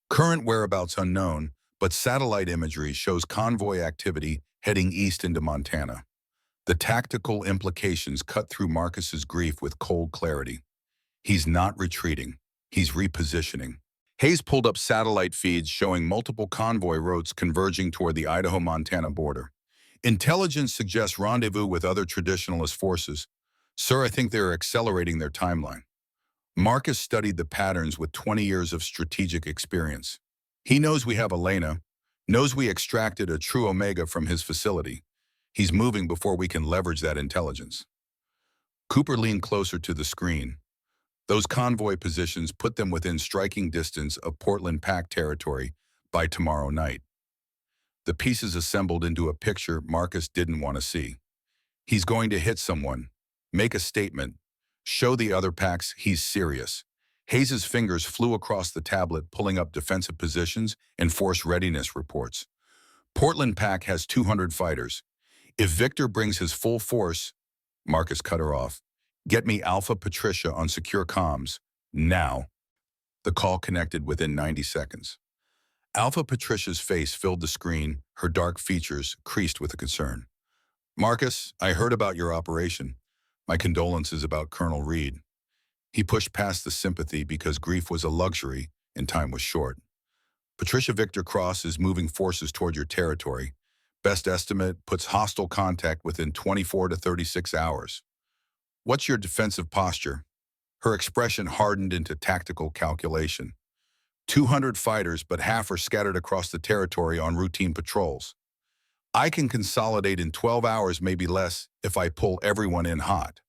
Current whereabouts unknown, but satellite imagery shows convoy activity heading east into Montana. The tactical implications cut through Marcus's grief with cold clarity. He's not retreating. He's repositioning. Hayes pulled up satellite feeds showing multiple convoy routes converging toward the Idaho-Montana border. Intelligence suggests rendezvous with other traditionalist forces. Sir, I think they're accelerating their timeline. Marcus studied the patterns with 20 years of strategic experience. He knows we have Elena, knows we extracted a true Omega from his facility. He's moving before we can leverage that intelligence. Cooper leaned closer to the screen. Those convoy positions put them within striking distance of Portland Pack territory by tomorrow night. The pieces assembled into a picture Marcus didn't want to see. He's going to hit someone, make a statement, show the other packs he's serious. Hayes's fingers flew across the tablet, pulling up defensive positions and force readiness reports. Portland Pack has 200 fighters. If Victor brings his full force, Marcus cut her off. Get me Alpha Patricia on secure comms, now. The call connected within 90 seconds. Alpha Patricia's face filled the screen, her dark features creased with concern. Marcus, I heard about your operation. My condolences about Colonel Reed. He pushed past the sympathy because grief was a luxury and time was short. Patricia Victor Cross is moving forces toward your territory. Best estimate puts hostile contact within 24 to 36 hours. What's your defensive posture? Her expression hardened into tactical calculation. 200 fighters, but half are scattered across the territory on routine patrols. I can consolidate in 12 hours, maybe less, if I pull everyone in hot.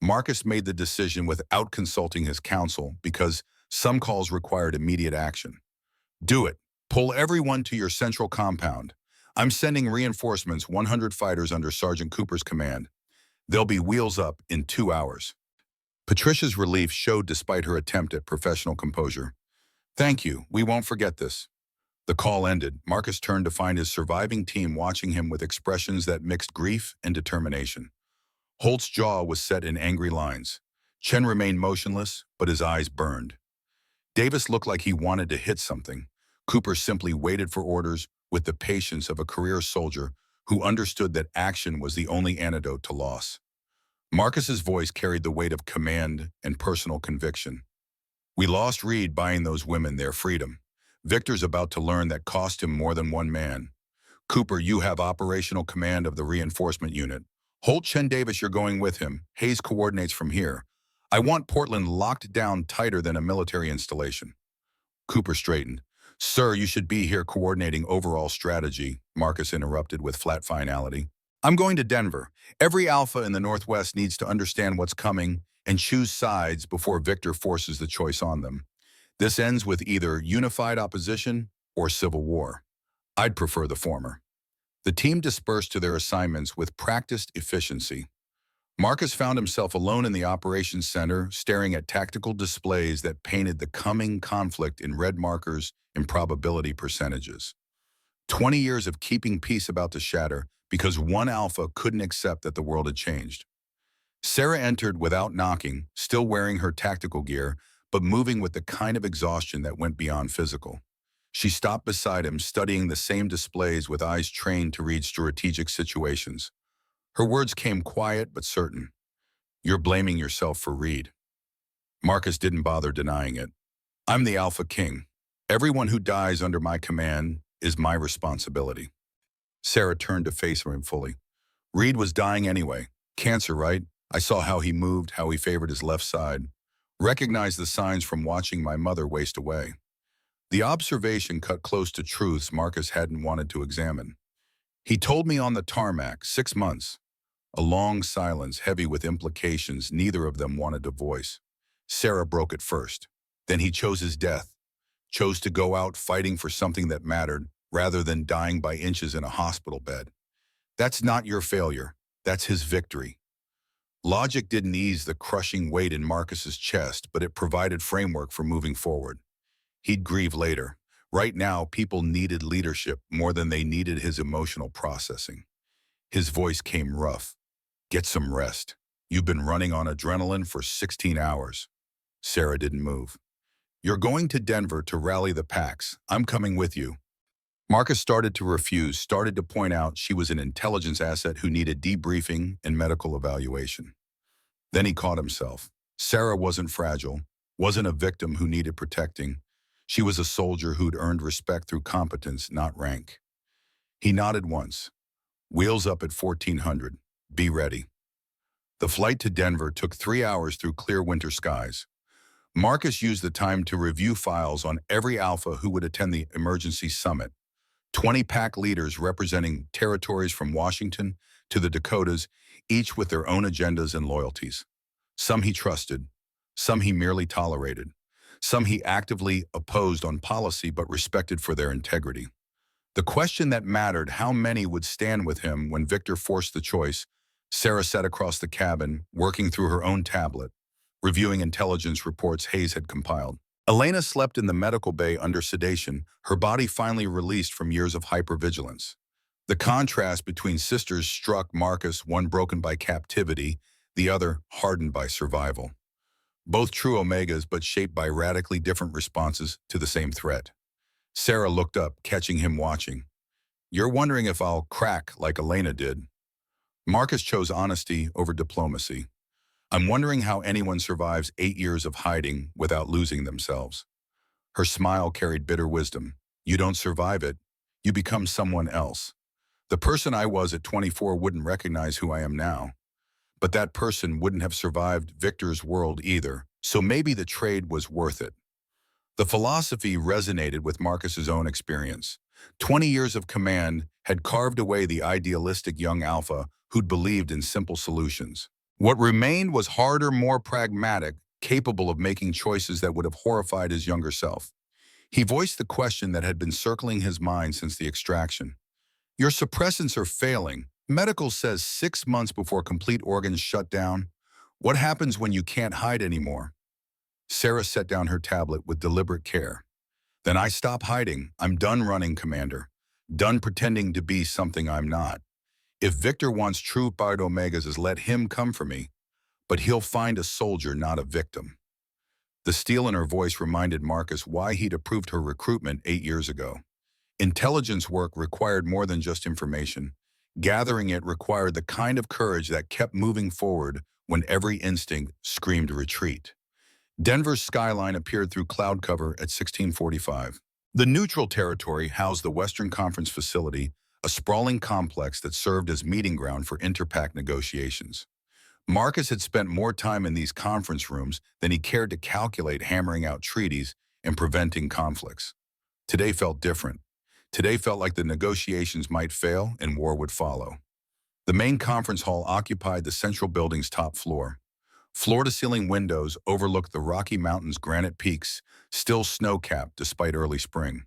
Marcus made the decision without consulting his counsel because some calls required immediate action. Do it. Pull everyone to your central compound. I'm sending reinforcements, 100 fighters under Sergeant Cooper's command. They'll be wheels up in 2 hours. Patricia's relief showed despite her attempt at professional composure. Thank you. We won't forget this. The call ended. Marcus turned to find his surviving team watching him with expressions that mixed grief and determination. Holt's jaw was set in angry lines. Chen remained motionless, but his eyes burned. Davis looked like he wanted to hit something. Cooper simply waited for orders with the patience of a career soldier who understood that action was the only antidote to loss. Marcus's voice carried the weight of command and personal conviction. We lost Reed buying those women their freedom. Victor's about to learn that cost him more than one man. Cooper, you have operational command of the reinforcement unit. Holt, Chen, Davis, you're going with him. Hayes coordinates from here. I want Portland locked down tighter than a military installation. Cooper straightened. Sir, you should be here coordinating overall strategy, Marcus interrupted with flat finality. I'm going to Denver. Every Alpha in the Northwest needs to understand what's coming and choose sides before Victor forces the choice on them. This ends with either unified opposition or civil war. I'd prefer the former. The team dispersed to their assignments with practiced efficiency. Marcus found himself alone in the operations center, staring at tactical displays that painted the coming conflict in red markers and probability percentages. 20 years of keeping peace about to shatter because one Alpha couldn't accept that the world had changed. Sarah entered without knocking, still wearing her tactical gear, but moving with the kind of exhaustion that went beyond physical. She stopped beside him, studying the same displays with eyes trained to read strategic situations. Her words came quiet but certain. "You're blaming yourself for Reed." Marcus didn't bother denying it. "I'm the Alpha King. Everyone who dies under my command is my responsibility." Sarah turned to face him fully. "Reed was dying anyway. Cancer, right? I saw how he moved, how he favored his left side. Recognized the signs from watching my mother waste away." The observation cut close to truths Marcus hadn't wanted to examine. "He told me on the tarmac, 6 months." A long silence, heavy with implications neither of them wanted to voice. Sarah broke it first. "Then he chose his death. Chose to go out fighting for something that mattered, rather than dying by inches in a hospital bed. That's not your failure. That's his victory." Logic didn't ease the crushing weight in Marcus's chest, but it provided framework for moving forward. He'd grieve later. Right now, people needed leadership more than they needed his emotional processing. His voice came rough. "Get some rest. You've been running on adrenaline for 16 hours. Sarah didn't move. "You're going to Denver to rally the packs. I'm coming with you." Marcus started to refuse, started to point out she was an intelligence asset who needed debriefing and medical evaluation. Then he caught himself. Sarah wasn't fragile, wasn't a victim who needed protecting. She was a soldier who'd earned respect through competence, not rank. He nodded once. "Wheels up at 1400. Be ready." The flight to Denver took 3 hours through clear winter skies. Marcus used the time to review files on every Alpha who would attend the emergency summit. 20 pack leaders representing territories from Washington to the Dakotas, each with their own agendas and loyalties. Some he trusted, some he merely tolerated, some he actively opposed on policy but respected for their integrity. The question that mattered, how many would stand with him when Victor forced the choice. Sarah sat across the cabin, working through her own tablet, reviewing intelligence reports Hayes had compiled. Elena slept in the medical bay under sedation, her body finally released from years of hypervigilance. The contrast between sisters struck Marcus, one broken by captivity, the other hardened by survival. Both true Omegas, but shaped by radically different responses to the same threat. Sarah looked up, catching him watching. "You're wondering if I'll crack like Elena did." Marcus chose honesty over diplomacy. "I'm wondering how anyone survives 8 years of hiding without losing themselves." Her smile carried bitter wisdom. "You don't survive it. You become someone else. The person I was at 24 wouldn't recognize who I am now. But that person wouldn't have survived Victor's world either, so maybe the trade was worth it." The philosophy resonated with Marcus's own experience. 20 years of command had carved away the idealistic young Alpha who'd believed in simple solutions. What remained was harder, more pragmatic, capable of making choices that would have horrified his younger self. He voiced the question that had been circling his mind since the extraction. "Your suppressants are failing. Medical says 6 months before complete organs shut down. What happens when you can't hide anymore?" Sarah set down her tablet with deliberate care. "Then I stop hiding. I'm done running, Commander. Done pretending to be something I'm not. If Victor wants true Bard Omegas, let him come for me. But he'll find a soldier, not a victim." The steel in her voice reminded Marcus why he'd approved her recruitment 8 years ago. Intelligence work required more than just information. Gathering it required the kind of courage that kept moving forward when every instinct screamed retreat. Denver's skyline appeared through cloud cover at 1645. The neutral territory housed the Western Conference facility, a sprawling complex that served as meeting ground for interpact negotiations. Marcus had spent more time in these conference rooms than he cared to calculate, hammering out treaties and preventing conflicts. Today felt different. Today felt like the negotiations might fail and war would follow. The main conference hall occupied the central building's top floor. Floor-to-ceiling windows overlooked the Rocky Mountains' granite peaks, still snow-capped despite early spring.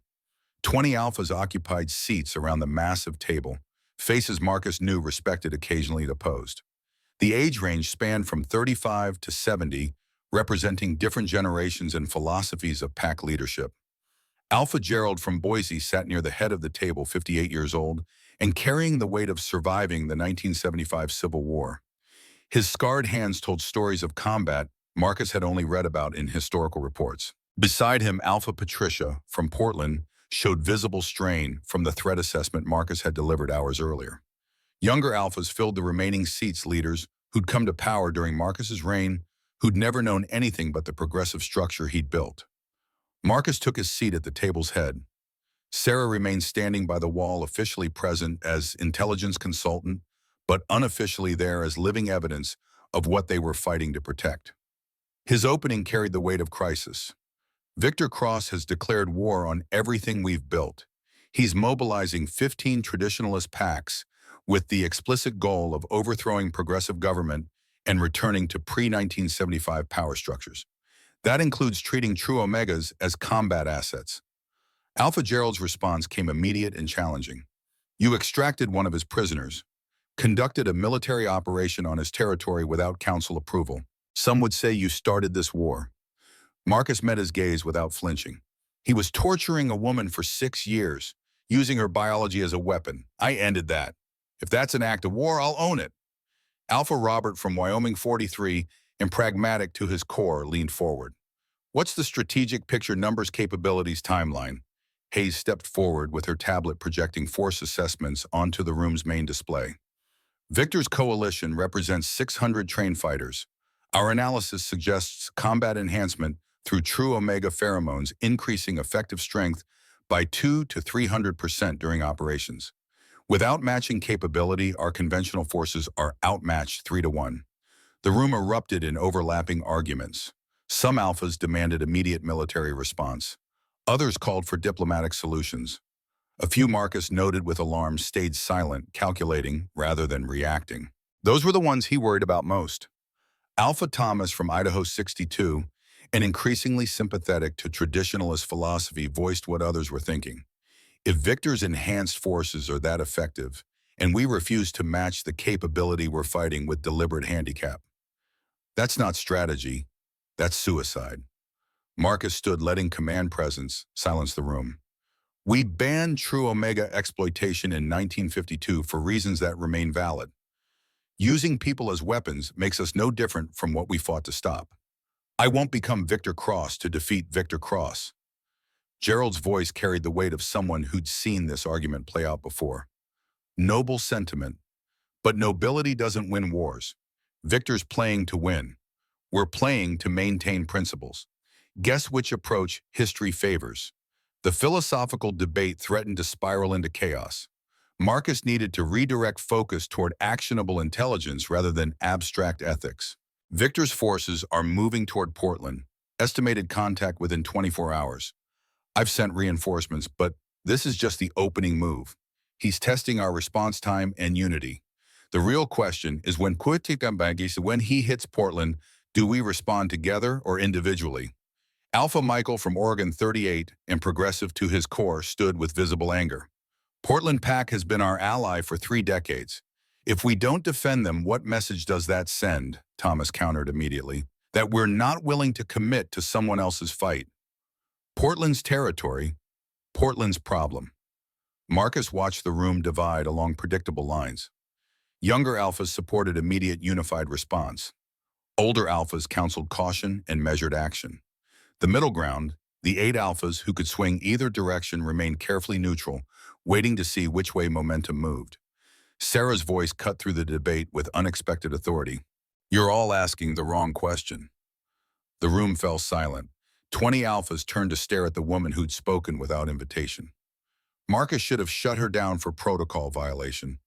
20 Alphas occupied seats around the massive table, faces Marcus knew, respected, occasionally opposed. The age range spanned from 35 to 70, representing different generations and philosophies of pack leadership. Alpha Gerald from Boise sat near the head of the table, 58 years old, and carrying the weight of surviving the 1975 Civil War. His scarred hands told stories of combat Marcus had only read about in historical reports. Beside him, Alpha Patricia from Portland showed visible strain from the threat assessment Marcus had delivered hours earlier. Younger alphas filled the remaining seats, leaders who'd come to power during Marcus's reign, who'd never known anything but the progressive structure he'd built. Marcus took his seat at the table's head. Sarah remained standing by the wall, officially present as intelligence consultant, but unofficially there as living evidence of what they were fighting to protect. His opening carried the weight of crisis. Victor Cross has declared war on everything we've built. He's mobilizing 15 traditionalist packs with the explicit goal of overthrowing progressive government and returning to pre-1975 power structures. That includes treating true Omegas as combat assets. Alpha Gerald's response came immediate and challenging. You extracted one of his prisoners, conducted a military operation on his territory without council approval. Some would say you started this war. Marcus met his gaze without flinching. He was torturing a woman for 6 years, using her biology as a weapon. I ended that. If that's an act of war, I'll own it. Alpha Robert from Wyoming 43, and pragmatic to his core, leaned forward. What's the strategic picture numbers capabilities timeline? Hayes stepped forward with her tablet projecting force assessments onto the room's main display. Victor's coalition represents 600 trained fighters. Our analysis suggests combat enhancement through true Omega pheromones, increasing effective strength by 200 to 300% during operations. Without matching capability, our conventional forces are outmatched 3 to 1. The room erupted in overlapping arguments. Some alphas demanded immediate military response. Others called for diplomatic solutions. A few, Marcus noted with alarm, stayed silent, calculating rather than reacting. Those were the ones he worried about most. Alpha Thomas from Idaho 62, and increasingly sympathetic to traditionalist philosophy, voiced what others were thinking. If Victor's enhanced forces are that effective, and we refuse to match the capability we're fighting with deliberate handicap, that's not strategy, that's suicide. Marcus stood, letting command presence silence the room. We banned true Omega exploitation in 1952 for reasons that remain valid. Using people as weapons makes us no different from what we fought to stop. I won't become Victor Cross to defeat Victor Cross. Gerald's voice carried the weight of someone who'd seen this argument play out before. Noble sentiment, but nobility doesn't win wars. Victor's playing to win. We're playing to maintain principles. Guess which approach history favors? The philosophical debate threatened to spiral into chaos. Marcus needed to redirect focus toward actionable intelligence rather than abstract ethics. Victor's forces are moving toward Portland, estimated contact within 24 hours. I've sent reinforcements, but this is just the opening move. He's testing our response time and unity. The real question is when he hits Portland, do we respond together or individually? Alpha Michael from Oregon 38, and progressive to his core, stood with visible anger. Portland Pack has been our ally for 3 decades. If we don't defend them, what message does that send? Thomas countered immediately. That we're not willing to commit to someone else's fight. Portland's territory, Portland's problem. Marcus watched the room divide along predictable lines. Younger alphas supported immediate unified response. Older alphas counseled caution and measured action. The middle ground, the 8 alphas who could swing either direction, remained carefully neutral, waiting to see which way momentum moved. Sarah's voice cut through the debate with unexpected authority. You're all asking the wrong question. The room fell silent. 20 alphas turned to stare at the woman who'd spoken without invitation. Marcus should have shut her down for protocol violation.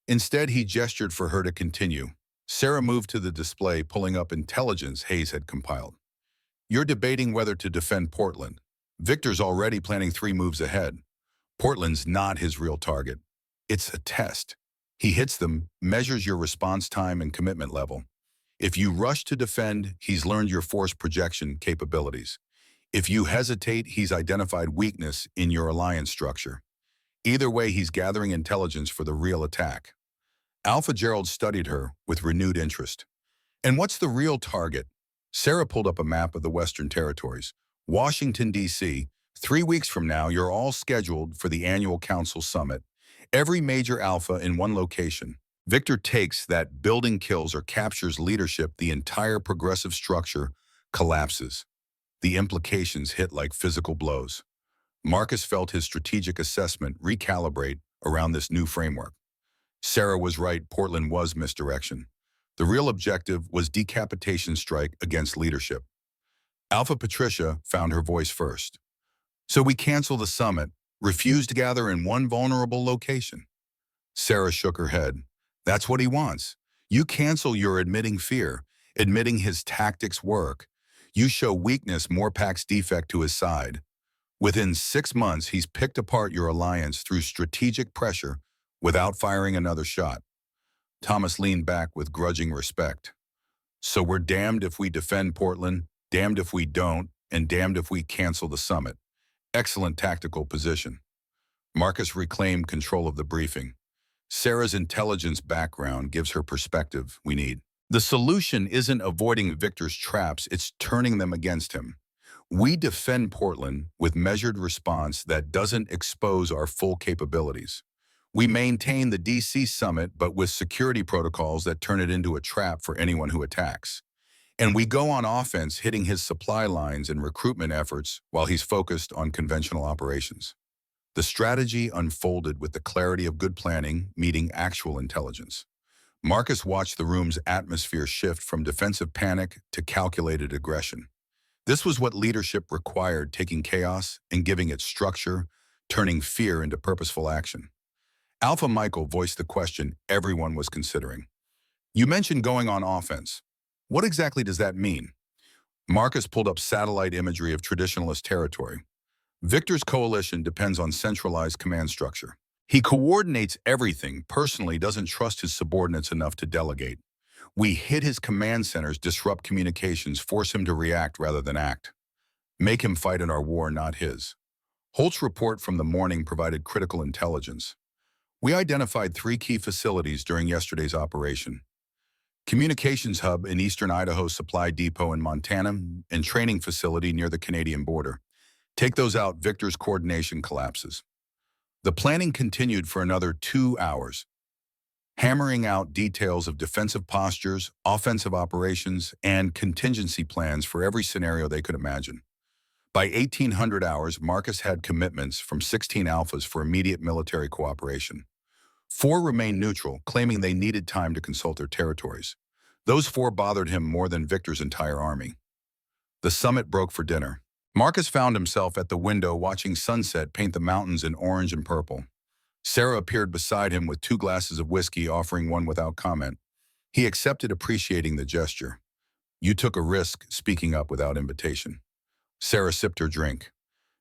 Instead, he gestured for her to continue. Sarah moved to the display, pulling up intelligence Hayes had compiled. You're debating whether to defend Portland. Victor's already planning 3 moves ahead. Portland's not his real target. It's a test. He hits them, measures your response time and commitment level. If you rush to defend, he's learned your force projection capabilities. If you hesitate, he's identified weakness in your alliance structure. Either way, he's gathering intelligence for the real attack. Alpha Gerald studied her with renewed interest. And what's the real target? Sarah pulled up a map of the Western Territories. Washington, D.C. 3 weeks from now, you're all scheduled for the annual council summit. Every major alpha in one location. Victor takes that, building kills or captures leadership, the entire progressive structure collapses. The implications hit like physical blows. Marcus felt his strategic assessment recalibrate around this new framework. Sarah was right, Portland was misdirection. The real objective was decapitation strike against leadership. Alpha Patricia found her voice first. So we cancel the summit, refuse to gather in one vulnerable location. Sarah shook her head. That's what he wants. You cancel, you're admitting fear, admitting his tactics work. You show weakness, Morpak's defect to his side. Within 6 months, he's picked apart your alliance through strategic pressure without firing another shot. Thomas leaned back with grudging respect. So we're damned if we defend Portland, damned if we don't, and damned if we cancel the summit. Excellent tactical position. Marcus reclaimed control of the briefing. Sarah's intelligence background gives her perspective we need. The solution isn't avoiding Victor's traps, it's turning them against him. We defend Portland with measured response that doesn't expose our full capabilities. We maintain the DC summit, but with security protocols that turn it into a trap for anyone who attacks. And we go on offense, hitting his supply lines and recruitment efforts while he's focused on conventional operations. The strategy unfolded with the clarity of good planning meeting actual intelligence. Marcus watched the room's atmosphere shift from defensive panic to calculated aggression. This was what leadership required, taking chaos and giving it structure, turning fear into purposeful action. Alpha Michael voiced the question everyone was considering. You mentioned going on offense. What exactly does that mean? Marcus pulled up satellite imagery of traditionalist territory. Victor's coalition depends on centralized command structure. He coordinates everything, personally doesn't trust his subordinates enough to delegate. We hit his command centers, disrupt communications, force him to react rather than act. Make him fight in our war, not his. Holt's report from the morning provided critical intelligence. We identified 3 key facilities during yesterday's operation. Communications hub in eastern Idaho, supply depot in Montana, and training facility near the Canadian border. Take those out, Victor's coordination collapses. The planning continued for another 2 hours, hammering out details of defensive postures, offensive operations, and contingency plans for every scenario they could imagine. By 1800 hours, Marcus had commitments from 16 alphas for immediate military cooperation. 4 remained neutral, claiming they needed time to consult their territories. Those 4 bothered him more than Victor's entire army. The summit broke for dinner. Marcus found himself at the window watching sunset paint the mountains in orange and purple. Sarah appeared beside him with 2 glasses of whiskey, offering one without comment. He accepted, appreciating the gesture. You took a risk, speaking up without invitation. Sarah sipped her drink.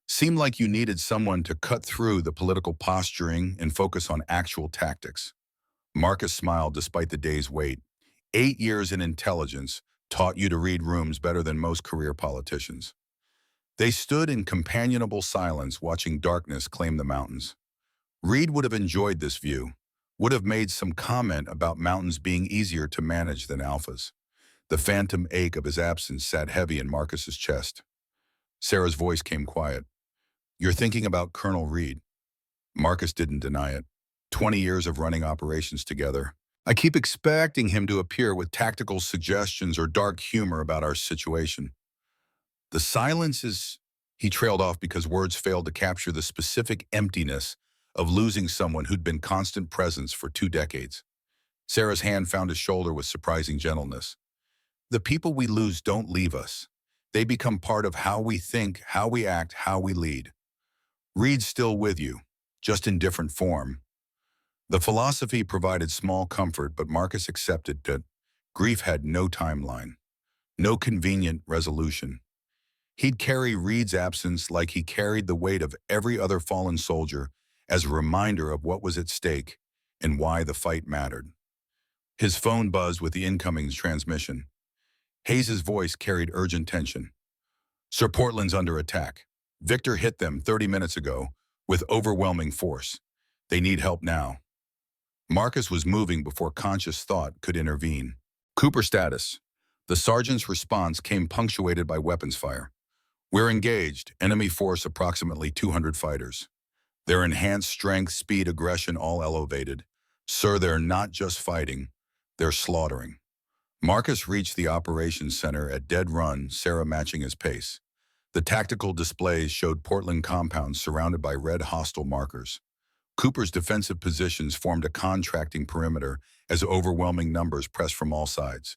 Seemed like you needed someone to cut through the political posturing and focus on actual tactics. Marcus smiled despite the day's wait. 8 years in intelligence taught you to read rooms better than most career politicians. They stood in companionable silence, watching darkness claim the mountains. Reed would have enjoyed this view, would have made some comment about mountains being easier to manage than alphas. The phantom ache of his absence sat heavy in Marcus's chest. Sarah's voice came quiet. You're thinking about Colonel Reed. Marcus didn't deny it. 20 years of running operations together. I keep expecting him to appear with tactical suggestions or dark humor about our situation. The silence is... He trailed off because words failed to capture the specific emptiness of losing someone who'd been constant presence for 2 decades. Sarah's hand found his shoulder with surprising gentleness. The people we lose don't leave us. They become part of how we think, how we act, how we lead. Reed's still with you, just in different form. The philosophy provided small comfort, but Marcus accepted that grief had no timeline, no convenient resolution. He'd carry Reed's absence like he carried the weight of every other fallen soldier as a reminder of what was at stake and why the fight mattered. His phone buzzed with the incoming transmission. Hayes's voice carried urgent tension. Sir, Portland's under attack. Victor hit them 30 minutes ago with overwhelming force. They need help now. Marcus was moving before conscious thought could intervene. Cooper status. The sergeant's response came punctuated by weapons fire. We're engaged. Enemy force approximately 200 fighters. Their enhanced strength, speed, aggression all elevated. Sir, they're not just fighting, they're slaughtering. Marcus reached the operations center at dead run, Sarah matching his pace. The tactical displays showed Portland compounds surrounded by red hostile markers. Cooper's defensive positions formed a contracting perimeter as overwhelming numbers pressed from all sides.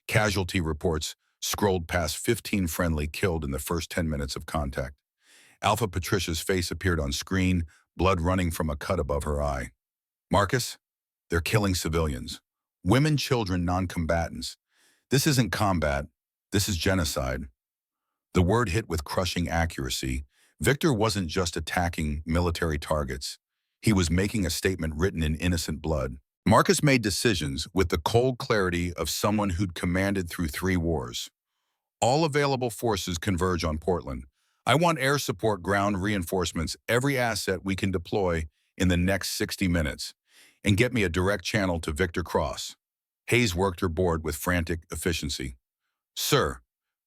Casualty reports scrolled past 15 friendly killed in the first 10 minutes of contact. Alpha Patricia's face appeared on screen, blood running from a cut above her eye. Marcus, they're killing civilians. Women, children, non-combatants. This isn't combat. This is genocide. The word hit with crushing accuracy. Victor wasn't just attacking military targets. He was making a statement written in innocent blood. Marcus made decisions with the cold clarity of someone who'd commanded through 3 wars. All available forces converge on Portland. I want air support, ground reinforcements, every asset we can deploy in the next 60 minutes, and get me a direct channel to Victor Cross. Hayes worked her board with frantic efficiency. Sir,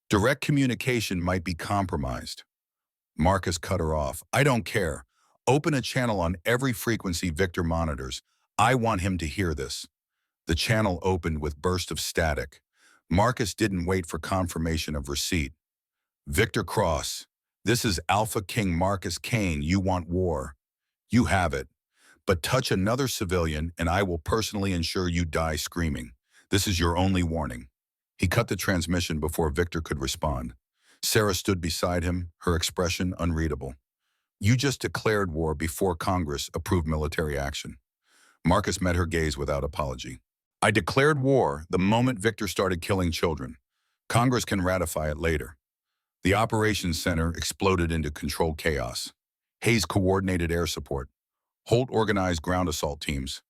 direct communication might be compromised. Marcus cut her off. I don't care. Open a channel on every frequency Victor monitors. I want him to hear this. The channel opened with burst of static. Marcus didn't wait for confirmation of receipt. Victor Cross, this is AlphaKing Marcus Kane. You want war. You have it. But touch another civilian and I will personally ensure you die screaming. This is your only warning. He cut the transmission before Victor could respond. Sarah stood beside him, her expression unreadable. You just declared war before Congress approved military action. Marcus met her gaze without apology. I declared war the moment Victor started killing children. Congress can ratify it later. The operations center exploded into controlled chaos. Hayes coordinated air support. Holt organized ground assault teams.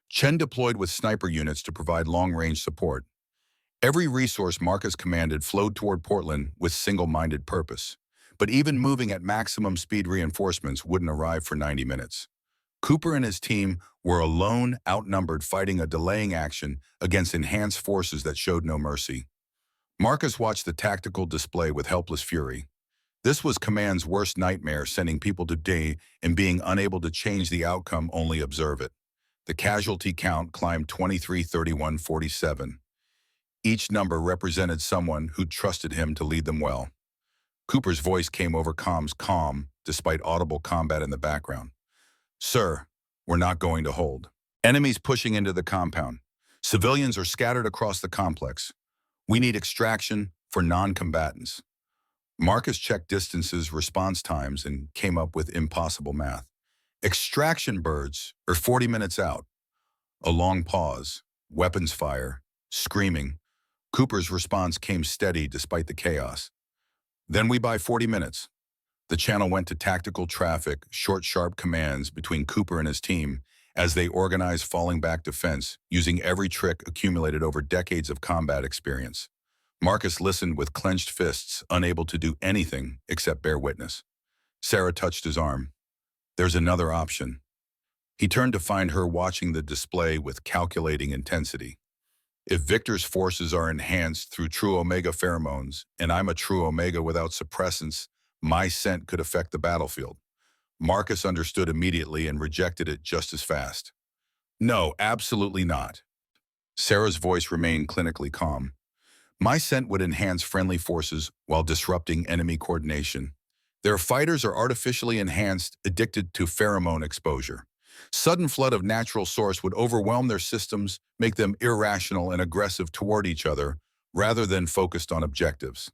Chen deployed with sniper units to provide long-range support. Every resource Marcus commanded flowed toward Portland with single-minded purpose. But even moving at maximum speed, reinforcements wouldn't arrive for 90 minutes. Cooper and his team were alone, outnumbered, fighting a delaying action against enhanced forces that showed no mercy. Marcus watched the tactical display with helpless fury. This was command's worst nightmare, sending people to day and being unable to change the outcome, only observe it. The casualty count climbed 23, 31, 47. Each number represented someone who trusted him to lead them well. Cooper's voice came over comms, calm, despite audible combat in the background. Sir, we're not going to hold. Enemies pushing into the compound. Civilians are scattered across the complex. We need extraction for non-combatants. Marcus checked distances, response times, and came up with impossible math. Extraction birds are 40 minutes out. A long pause, weapons fire, screaming. Cooper's response came steady despite the chaos. Then we buy 40 minutes. The channel went to tactical traffic, short, sharp commands between Cooper and his team as they organized falling back defense, using every trick accumulated over decades of combat experience. Marcus listened with clenched fists, unable to do anything except bear witness. Sarah touched his arm. There's another option. He turned to find her watching the display with calculating intensity. If Victor's forces are enhanced through true Omega pheromones, and I'm a true Omega without suppressants, my scent could affect the battlefield. Marcus understood immediately and rejected it just as fast. No, absolutely not. Sarah's voice remained clinically calm. My scent would enhance friendly forces while disrupting enemy coordination. Their fighters are artificially enhanced, addicted to pheromone exposure. Sudden flood of natural source would overwhelm their systems, make them irrational and aggressive toward each other, rather than focused on objectives.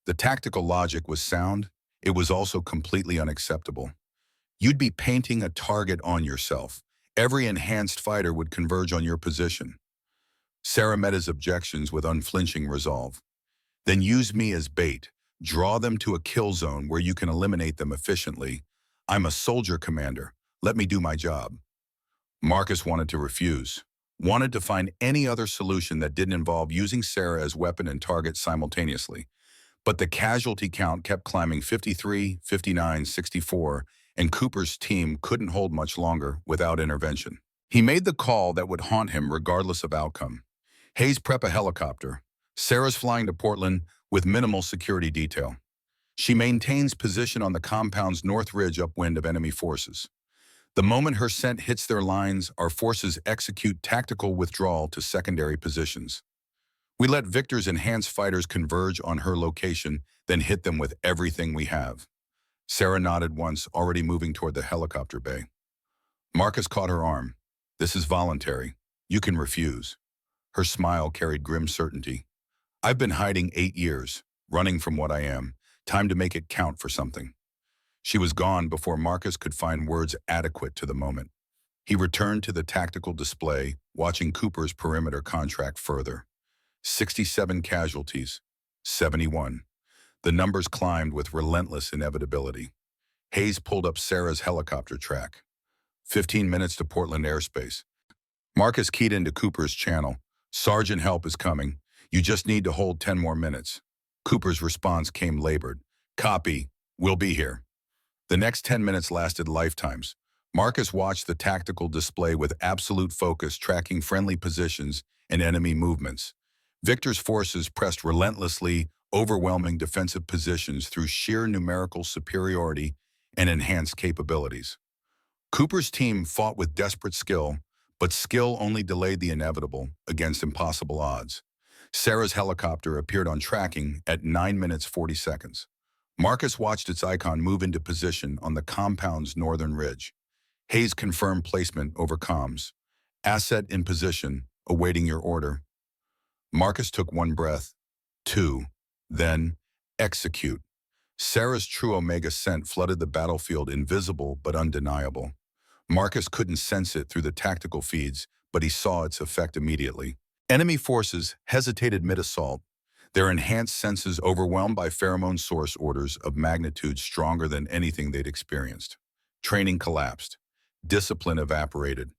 The tactical logic was sound. It was also completely unacceptable. You'd be painting a target on yourself. Every enhanced fighter would converge on your position. Sarah met his objections with unflinching resolve. Then use me as bait. Draw them to a kill zone where you can eliminate them efficiently. I'm a soldier commander. Let me do my job. Marcus wanted to refuse, wanted to find any other solution that didn't involve using Sarah as weapon and target simultaneously. But the casualty count kept climbing 53, 59, 64, and Cooper's team couldn't hold much longer without intervention. He made the call that would haunt him regardless of outcome. Hayes prep a helicopter. Sarah's flying to Portland with minimal security detail. She maintains position on the compound's north ridge upwind of enemy forces. The moment her scent hits their lines, our forces execute tactical withdrawal to secondary positions. We let Victor's enhanced fighters converge on her location, then hit them with everything we have. Sarah nodded once, already moving toward the helicopter bay. Marcus caught her arm. This is voluntary. You can refuse. Her smile carried grim certainty. I've been hiding 8 years, running from what I am. Time to make it count for something. She was gone before Marcus could find words adequate to the moment. He returned to the tactical display, watching Cooper's perimeter contract further. 67 casualties. 71. The numbers climbed with relentless inevitability. Hayes pulled up Sarah's helicopter track. 15 minutes to Portland airspace. Marcus keyed into Cooper's channel. Sergeant help is coming. You just need to hold 10 more minutes. Cooper's response came labored. Copy. We'll be here. The next 10 minutes lasted lifetimes. Marcus watched the tactical display with absolute focus, tracking friendly positions and enemy movements. Victor's forces pressed relentlessly, overwhelming defensive positions through sheer numerical superiority and enhanced capabilities. Cooper's team fought with desperate skill, but skill only delayed the inevitable against impossible odds. Sarah's helicopter appeared on tracking at 9 minutes 40 seconds. Marcus watched its icon move into position on the compound's northern ridge. Hayes confirmed placement over comms. Asset in position, awaiting your order. Marcus took one breath, two, then execute. Sarah's true Omega scent flooded the battlefield, invisible but undeniable. Marcus couldn't sense it through the tactical feeds, but he saw its effect immediately. Enemy forces hesitated mid-assault, their enhanced senses overwhelmed by pheromone source orders of magnitude stronger than anything they'd experienced. Training collapsed. Discipline evaporated.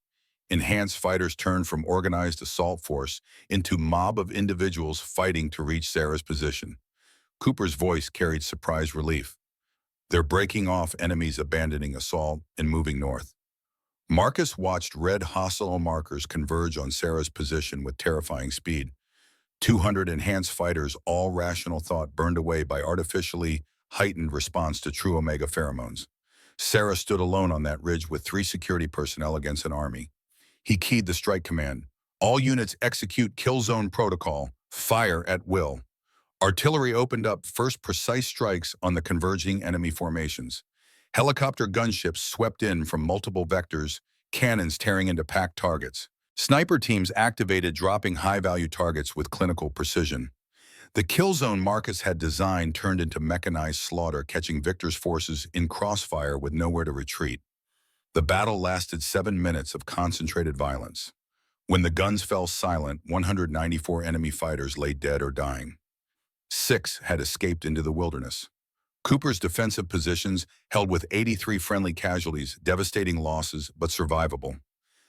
Enhanced fighters turned from organized assault force into mob of individuals fighting to reach Sarah's position. Cooper's voice carried surprise relief. They're breaking off enemies abandoning assault and moving north. Marcus watched red hostile markers converge on Sarah's position with terrifying speed. 200 enhanced fighters, all rational thought burned away by artificially heightened response to true Omega pheromones. Sarah stood alone on that ridge with 3 security personnel against an army. He keyed the strike command. All units execute kill zone protocol. Fire at will. Artillery opened up first precise strikes on the converging enemy formations. Helicopter gunships swept in from multiple vectors, cannons tearing into packed targets. Sniper teams activated, dropping high-value targets with clinical precision. The kill zone Marcus had designed turned into mechanized slaughter, catching Victor's forces in crossfire with nowhere to retreat. The battle lasted 7 minutes of concentrated violence. When the guns fell silent, 194 enemy fighters lay dead or dying. 6 had escaped into the wilderness. Cooper's defensive positions held with 83 friendly casualties, devastating losses, but survivable.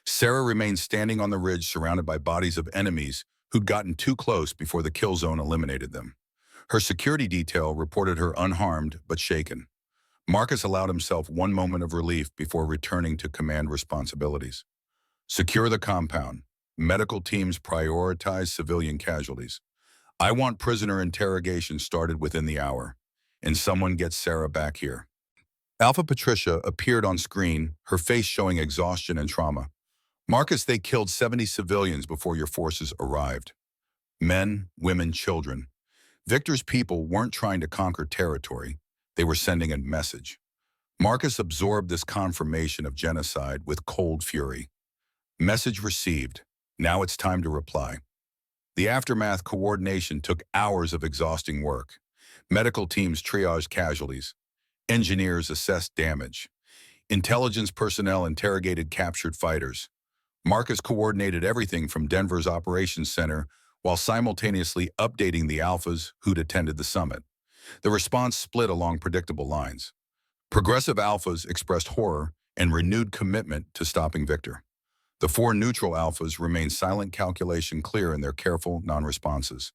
Sarah remained standing on the ridge, surrounded by bodies of enemies who'd gotten too close before the kill zone eliminated them. Her security detail reported her unharmed but shaken. Marcus allowed himself one moment of relief before returning to command responsibilities. Secure the compound. Medical teams prioritize civilian casualties. I want prisoner interrogation started within the hour. And someone gets Sarah back here. Alpha Patricia appeared on screen, her face showing exhaustion and trauma. Marcus, they killed 70 civilians before your forces arrived. Men, women, children. Victor's people weren't trying to conquer territory. They were sending a message. Marcus absorbed this confirmation of genocide with cold fury. Message received. Now it's time to reply. The aftermath coordination took hours of exhausting work. Medical teams triaged casualties. Engineers assessed damage. Intelligence personnel interrogated captured fighters. Marcus coordinated everything from Denver's operations center while simultaneously updating the Alphas who'd attended the summit. The response split along predictable lines. Progressive Alphas expressed horror and renewed commitment to stopping Victor. The 4 neutral Alphas remained silent, calculation clear in their careful non-responses.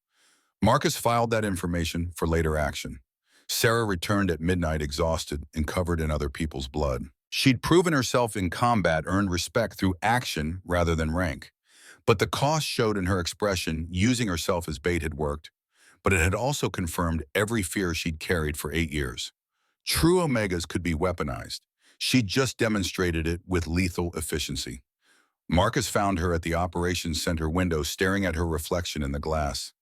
Marcus filed that information for later action. Sarah returned at midnight exhausted and covered in other people's blood. She'd proven herself in combat, earned respect through action rather than rank. But the cost showed in her expression. Using herself as bait had worked, but it had also confirmed every fear she'd carried for 8 years. True Omegas could be weaponized. She'd just demonstrated it with lethal efficiency. Marcus found her at the operations center window, staring at her reflection in the glass.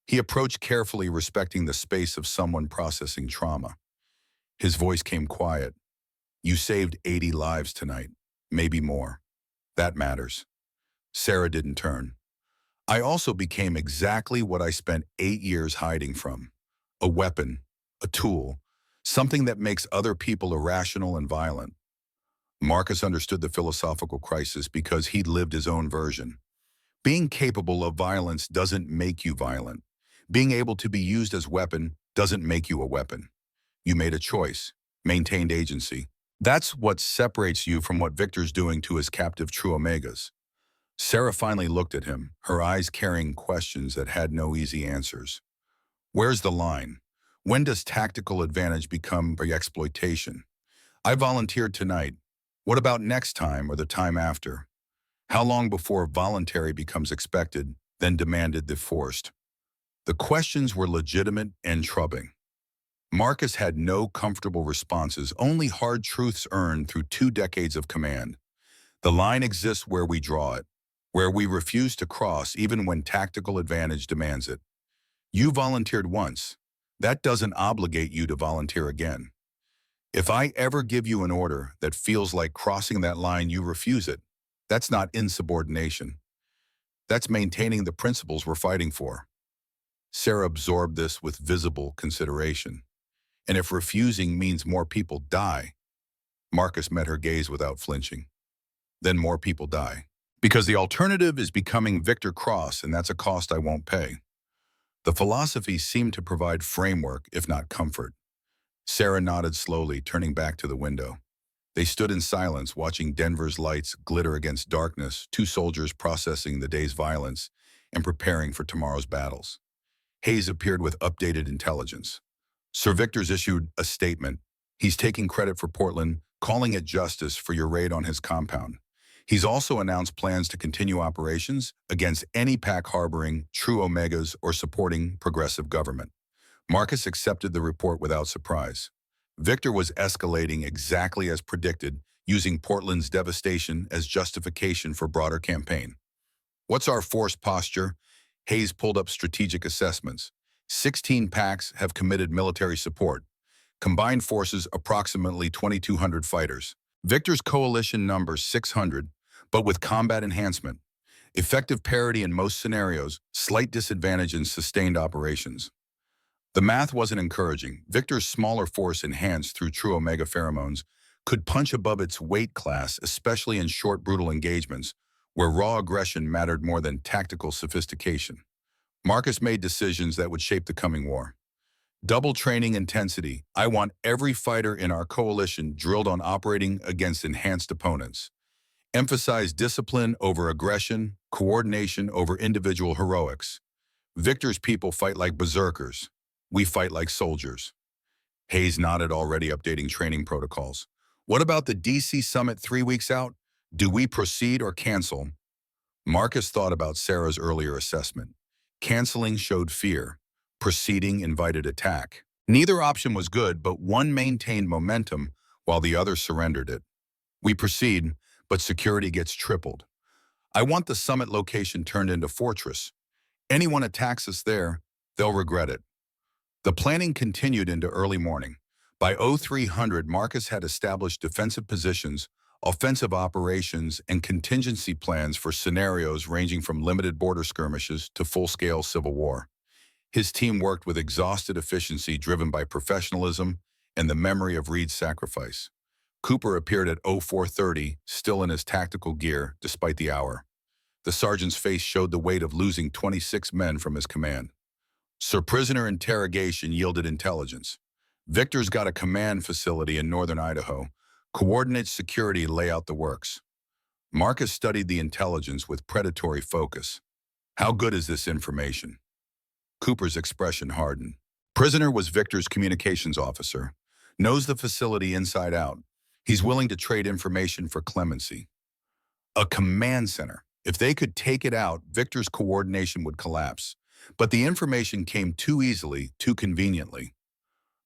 He approached carefully, respecting the space of someone processing trauma. His voice came quiet. You saved 80 lives tonight, maybe more. That matters. Sarah didn't turn. I also became exactly what I spent 8 years hiding from. A weapon, a tool, something that makes other people irrational and violent. Marcus understood the philosophical crisis because he'd lived his own version. Being capable of violence doesn't make you violent. Being able to be used as weapon doesn't make you a weapon. You made a choice, maintained agency. That's what separates you from what Victor's doing to his captive true Omegas. Sarah finally looked at him, her eyes carrying questions that had no easy answers. Where's the line? When does tactical advantage become exploitation? I volunteered tonight. What about next time or the time after? How long before voluntary becomes expected, then demanded the forced? The questions were legitimate and troubling. Marcus had no comfortable responses, only hard truths earned through 2 decades of command. The line exists where we draw it, where we refuse to cross even when tactical advantage demands it. You volunteered once. That doesn't obligate you to volunteer again. If I ever give you an order that feels like crossing that line, you refuse it. That's not insubordination. That's maintaining the principles we're fighting for. Sarah absorbed this with visible consideration. And if refusing means more people die, Marcus met her gaze without flinching. Then more people die. Because the alternative is becoming Victor Cross, and that's a cost I won't pay. The philosophy seemed to provide framework, if not comfort. Sarah nodded slowly, turning back to the window. They stood in silence, watching Denver's lights glitter against darkness, 2 soldiers processing the day's violence and preparing for tomorrow's battles. Hayes appeared with updated intelligence. Sir Victor's issued a statement. He's taking credit for Portland, calling it justice for your raid on his compound. He's also announced plans to continue operations against any pack harboring true Omegas or supporting progressive government. Marcus accepted the report without surprise. Victor was escalating exactly as predicted, using Portland's devastation as justification for broader campaign. What's our force posture? Hayes pulled up strategic assessments. 16 packs have committed military support. Combined forces approximately 2,200 fighters. Victor's coalition numbers 600, but with combat enhancement. Effective parity in most scenarios, slight disadvantage in sustained operations. The math wasn't encouraging. Victor's smaller force, enhanced through true Omega pheromones, could punch above its weight class, especially in short, brutal engagements, where raw aggression mattered more than tactical sophistication. Marcus made decisions that would shape the coming war. Double training intensity. I want every fighter in our coalition drilled on operating against enhanced opponents. Emphasize discipline over aggression, coordination over individual heroics. Victor's people fight like berserkers. We fight like soldiers. Hayes nodded, already updating training protocols. What about the DC summit 3 weeks out? Do we proceed or cancel? Marcus thought about Sarah's earlier assessment. Canceling showed fear. Proceeding invited attack. Neither option was good, but one maintained momentum while the other surrendered it. We proceed, but security gets tripled. I want the summit location turned into fortress. Anyone attacks us there, they'll regret it. The planning continued into early morning. By 0300, Marcus had established defensive positions, offensive operations, and contingency plans for scenarios ranging from limited border skirmishes to full-scale civil war. His team worked with exhausted efficiency driven by professionalism and the memory of Reed's sacrifice. Cooper appeared at 0430, still in his tactical gear, despite the hour. The sergeant's face showed the weight of losing 26 men from his command. Sir Prisoner interrogation yielded intelligence. Victor's got a command facility in northern Idaho. Coordinate security, lay out the works. Marcus studied the intelligence with predatory focus. How good is this information? Cooper's expression hardened. Prisoner was Victor's communications officer. Knows the facility inside out. He's willing to trade information for clemency. A command center. If they could take it out, Victor's coordination would collapse. But the information came too easily, too conveniently.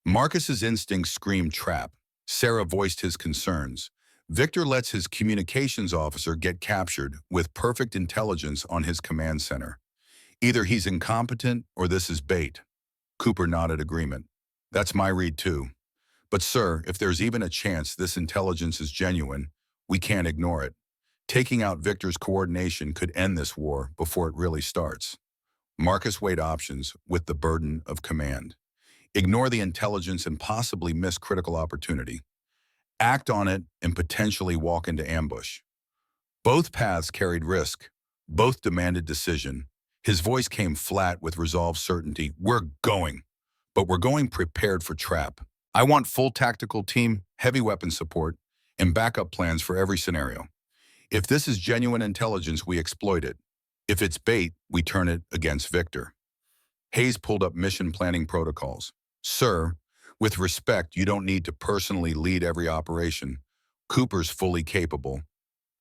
Marcus's instincts screamed trap. Sarah voiced his concerns. Victor lets his communications officer get captured with perfect intelligence on his command center. Either he's incompetent or this is bait. Cooper nodded agreement. That's my read too. But sir, if there's even a chance this intelligence is genuine, we can't ignore it. Taking out Victor's coordination could end this war before it really starts. Marcus weighed options with the burden of command. Ignore the intelligence and possibly miss critical opportunity. Act on it and potentially walk into ambush. Both paths carried risk. Both demanded decision. His voice came flat with resolved certainty. We're going, but we're going prepared for trap. I want full tactical team, heavy weapon support, and backup plans for every scenario. If this is genuine intelligence, we exploit it. If it's bait, we turn it against Victor. Hayes pulled up mission planning protocols. Sir, with respect, you don't need to personally lead every operation. Cooper's fully capable.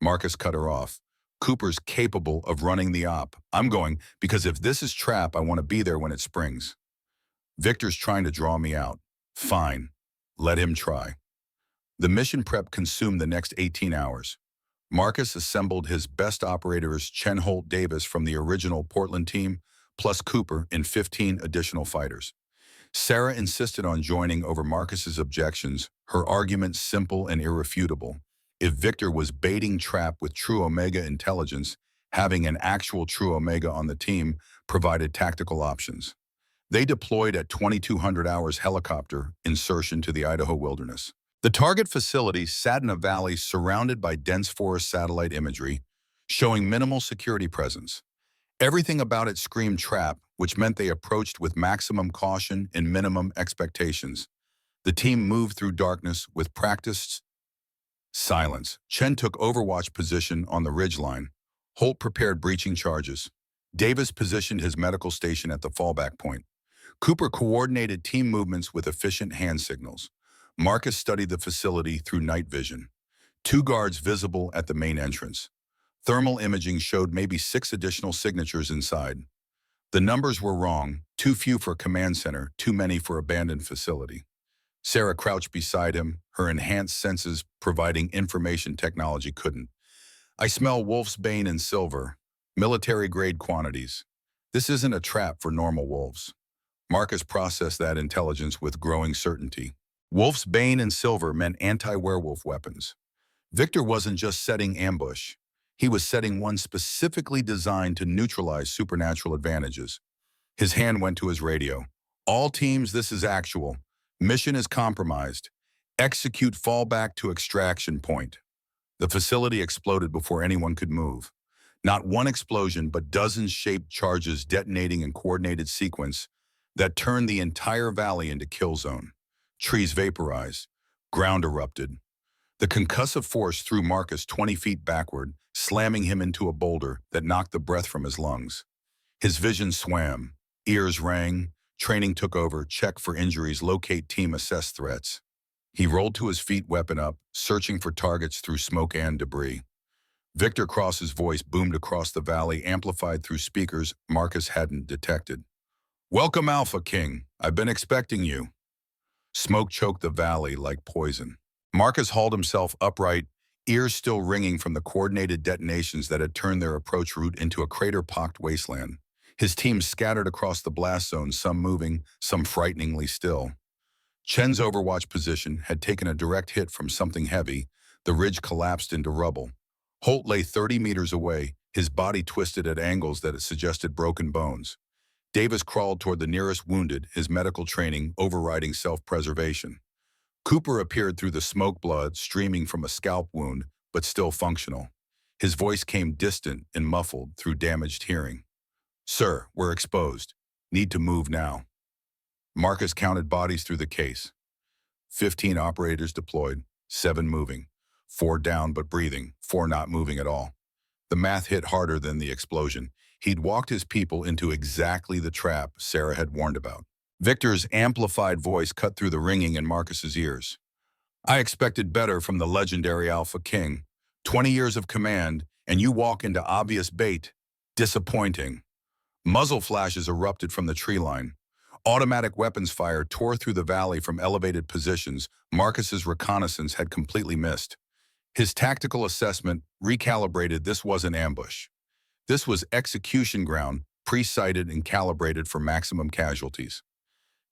Marcus cut her off. Cooper's capable of running the op. I'm going because if this is trap, I want to be there when it springs. Victor's trying to draw me out. Fine. Let him try. The mission prep consumed the next 18 hours. Marcus assembled his best operators, Chen Holt Davis from the original Portland team, plus Cooper and 15 additional fighters. Sarah insisted on joining over Marcus's objections, her argument simple and irrefutable. If Victor was baiting trap with true Omega intelligence, having an actual true Omega on the team provided tactical options. They deployed at 2200 hours helicopter insertion to the Idaho wilderness. The target facility sat in a valley surrounded by dense forest satellite imagery, showing minimal security presence. Everything about it screamed trap, which meant they approached with maximum caution and minimum expectations. The team moved through darkness with practiced silence. Chen took overwatch position on the ridgeline. Holt prepared breaching charges. Davis positioned his medical station at the fallback point. Cooper coordinated team movements with efficient hand signals. Marcus studied the facility through night vision. 2 guards visible at the main entrance. Thermal imaging showed maybe 6 additional signatures inside. The numbers were wrong, too few for command center, too many for abandoned facility. Sarah crouched beside him, her enhanced senses providing information technology couldn't. I smell wolf's bane and silver, military-grade quantities. This isn't a trap for normal wolves. Marcus processed that intelligence with growing certainty. Wolf's bane and silver meant anti-werewolf weapons. Victor wasn't just setting ambush. He was setting one specifically designed to neutralize supernatural advantages. His hand went to his radio. All teams, this is actual. Mission is compromised. Execute fallback to extraction point. The facility exploded before anyone could move. Not one explosion, but dozens shaped charges detonating in coordinated sequence that turned the entire valley into kill zone. Trees vaporized. Ground erupted. The concussive force threw Marcus 20 feet backward, slamming him into a boulder that knocked the breath from his lungs. His vision swam. Ears rang. Training took over. Check for injuries. Locate team. Assess threats. He rolled to his feet, weapon up, searching for targets through smoke and debris. Victor Cross's voice boomed across the valley, amplified through speakers Marcus hadn't detected. Welcome, AlphaKing. I've been expecting you. Smoke choked the valley like poison. Marcus hauled himself upright, ears still ringing from the coordinated detonations that had turned their approach route into a crater-pocked wasteland. His team scattered across the blast zone, some moving, some frighteningly still. Chen's overwatch position had taken a direct hit from something heavy. The ridge collapsed into rubble. Holt lay 30 meters away, his body twisted at angles that suggested broken bones. Davis crawled toward the nearest wounded, his medical training overriding self-preservation. Cooper appeared through the smoke, blood streaming from a scalp wound, but still functional. His voice came distant and muffled through damaged hearing. Sir, we're exposed. Need to move now. Marcus counted bodies through the case. 15 operators deployed, 7 moving, 4 down but breathing, 4 not moving at all. The math hit harder than the explosion. He'd walked his people into exactly the trap Sarah had warned about. Victor's amplified voice cut through the ringing in Marcus's ears. I expected better from the legendary AlphaKing. 20 years of command, and you walk into obvious bait. Disappointing. Muzzle flashes erupted from the tree line. Automatic weapons fire tore through the valley from elevated positions Marcus's reconnaissance had completely missed. His tactical assessment recalibrated. This wasn't ambush. This was execution ground, pre-sighted and calibrated for maximum casualties.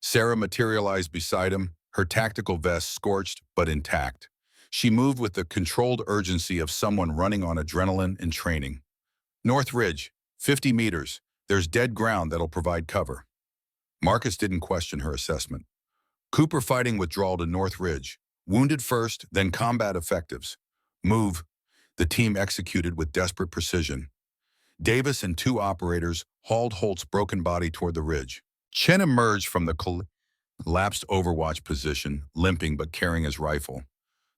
Sarah materialized beside him, her tactical vest scorched but intact. She moved with the controlled urgency of someone running on adrenaline and training. North Ridge, 50 meters. There's dead ground that'll provide cover. Marcus didn't question her assessment. Cooper fighting withdrawal to North Ridge. Wounded first, then combat effectives. Move. The team executed with desperate precision. Davis and two operators hauled Holt's broken body toward the ridge. Chen emerged from the collapsed overwatch position, limping but carrying his rifle.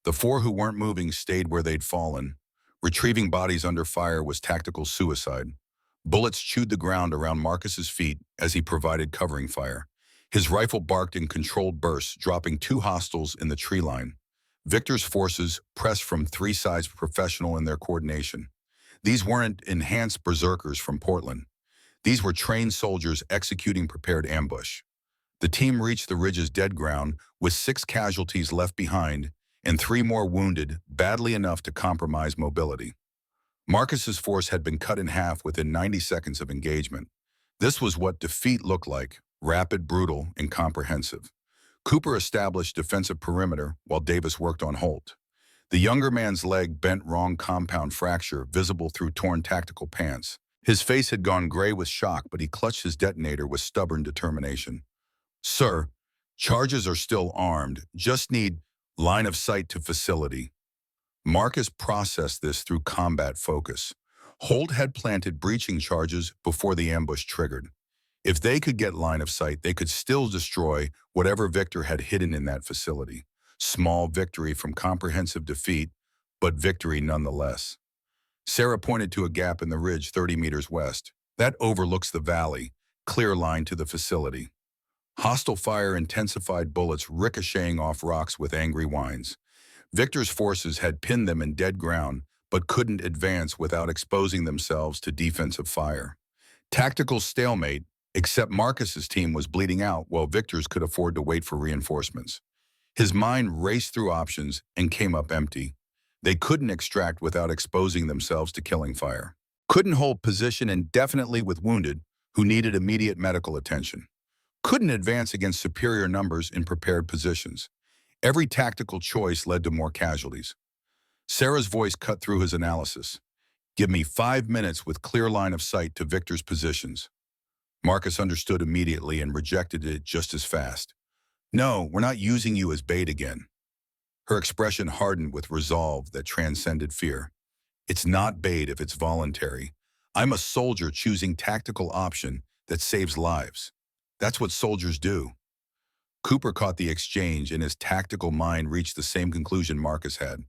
The four who weren't moving stayed where they'd fallen. Retrieving bodies under fire was tactical suicide. Bullets chewed the ground around Marcus's feet as he provided covering fire. His rifle barked in controlled bursts, dropping two hostiles in the tree line. Victor's forces pressed from three sides, professional in their coordination. These weren't enhanced berserkers from Portland. These were trained soldiers executing prepared ambush. The team reached the ridge's dead ground with 6 casualties left behind and 3 more wounded, badly enough to compromise mobility. Marcus's force had been cut in half within 90 seconds of engagement. This was what defeat looked like: rapid, brutal, and comprehensive. Cooper established defensive perimeter while Davis worked on Holt. The younger man's leg bent wrong, compound fracture visible through torn tactical pants. His face had gone gray with shock, but he clutched his detonator with stubborn determination. "Sir, charges are still armed. Just need line of sight to facility." Marcus processed this through combat focus. Holt had planted breaching charges before the ambush triggered. If they could get line of sight, they could still destroy whatever Victor had hidden in that facility. Small victory from comprehensive defeat, but victory nonetheless. Sarah pointed to a gap in the ridge 30 meters west. That overlooks the valley, clear line to the facility. Hostile fire intensified, bullets ricocheting off rocks with angry whines. Victor's forces had pinned them in dead ground, but couldn't advance without exposing themselves to defensive fire. Tactical stalemate, except Marcus's team was bleeding out while Victor's could afford to wait for reinforcements. His mind raced through options and came up empty. They couldn't extract without exposing themselves to killing fire. Couldn't hold position indefinitely with wounded who needed immediate medical attention. Couldn't advance against superior numbers in prepared positions. Every tactical choice led to more casualties. Sarah's voice cut through his analysis. "Give me 5 minutes with clear line of sight to Victor's positions." Marcus understood immediately and rejected it just as fast. "No, we're not using you as bait again." Her expression hardened with resolve that transcended fear. "It's not bait if it's voluntary. I'm a soldier choosing tactical option that saves lives. That's what soldiers do." Cooper caught the exchange, and his tactical mind reached the same conclusion Marcus had.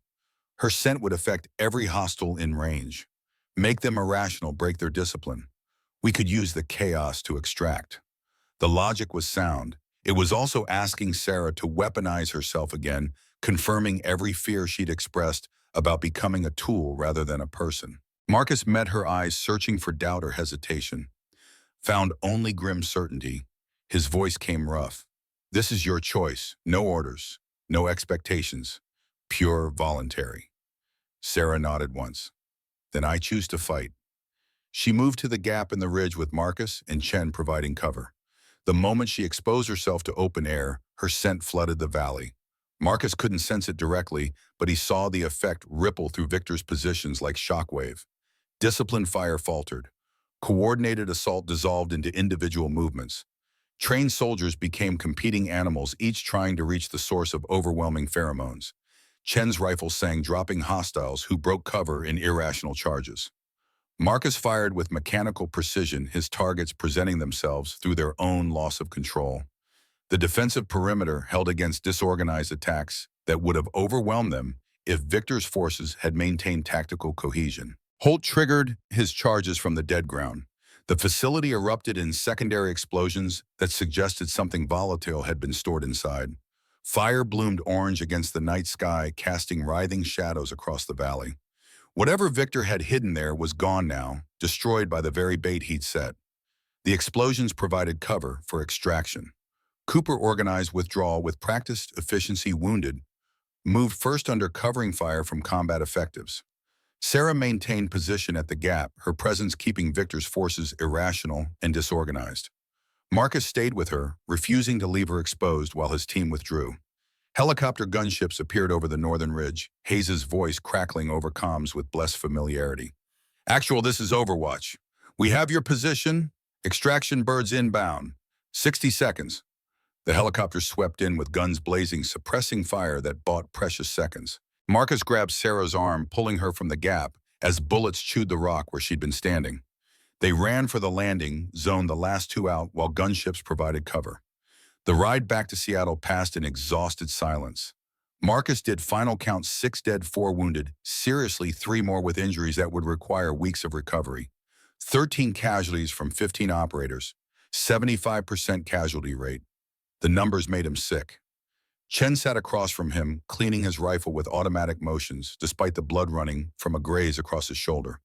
Her scent would affect every hostile in range. Make them irrational, break their discipline. We could use the chaos to extract. The logic was sound. It was also asking Sarah to weaponize herself again, confirming every fear she'd expressed about becoming a tool rather than a person. Marcus met her eyes, searching for doubt or hesitation. Found only grim certainty. His voice came rough. "This is your choice. No orders. No expectations. Pure voluntary." Sarah nodded once. "Then I choose to fight." She moved to the gap in the ridge with Marcus and Chen providing cover. The moment she exposed herself to open air, her scent flooded the valley. Marcus couldn't sense it directly, but he saw the effect ripple through Victor's positions like shockwave. Disciplined fire faltered. Coordinated assault dissolved into individual movements. Trained soldiers became competing animals, each trying to reach the source of overwhelming pheromones. Chen's rifle sang, dropping hostiles who broke cover in irrational charges. Marcus fired with mechanical precision, his targets presenting themselves through their own loss of control. The defensive perimeter held against disorganized attacks that would have overwhelmed them if Victor's forces had maintained tactical cohesion. Holt triggered his charges from the dead ground. The facility erupted in secondary explosions that suggested something volatile had been stored inside. Fire bloomed orange against the night sky, casting writhing shadows across the valley. Whatever Victor had hidden there was gone now, destroyed by the very bait he'd set. The explosions provided cover for extraction. Cooper organized withdrawal with practiced efficiency. Wounded moved first under covering fire from combat effectives. Sarah maintained position at the gap, her presence keeping Victor's forces irrational and disorganized. Marcus stayed with her, refusing to leave her exposed while his team withdrew. Helicopter gunships appeared over the northern ridge, Hayes's voice crackling over comms with blessed familiarity. Actual, this is Overwatch. We have your position. Extraction birds inbound. 60 seconds. The helicopter swept in with guns blazing, suppressing fire that bought precious seconds. Marcus grabbed Sarah's arm, pulling her from the gap as bullets chewed the rock where she'd been standing. They ran for the landing zone, the last two out, while gunships provided cover. The ride back to Seattle passed in exhausted silence. Marcus did final count: 6 dead, 4 wounded, seriously 3 more with injuries that would require weeks of recovery. 13 casualties from 15 operators, 75% casualty rate. The numbers made him sick. Chen sat across from him, cleaning his rifle with automatic motions, despite the blood running from a graze across his shoulder.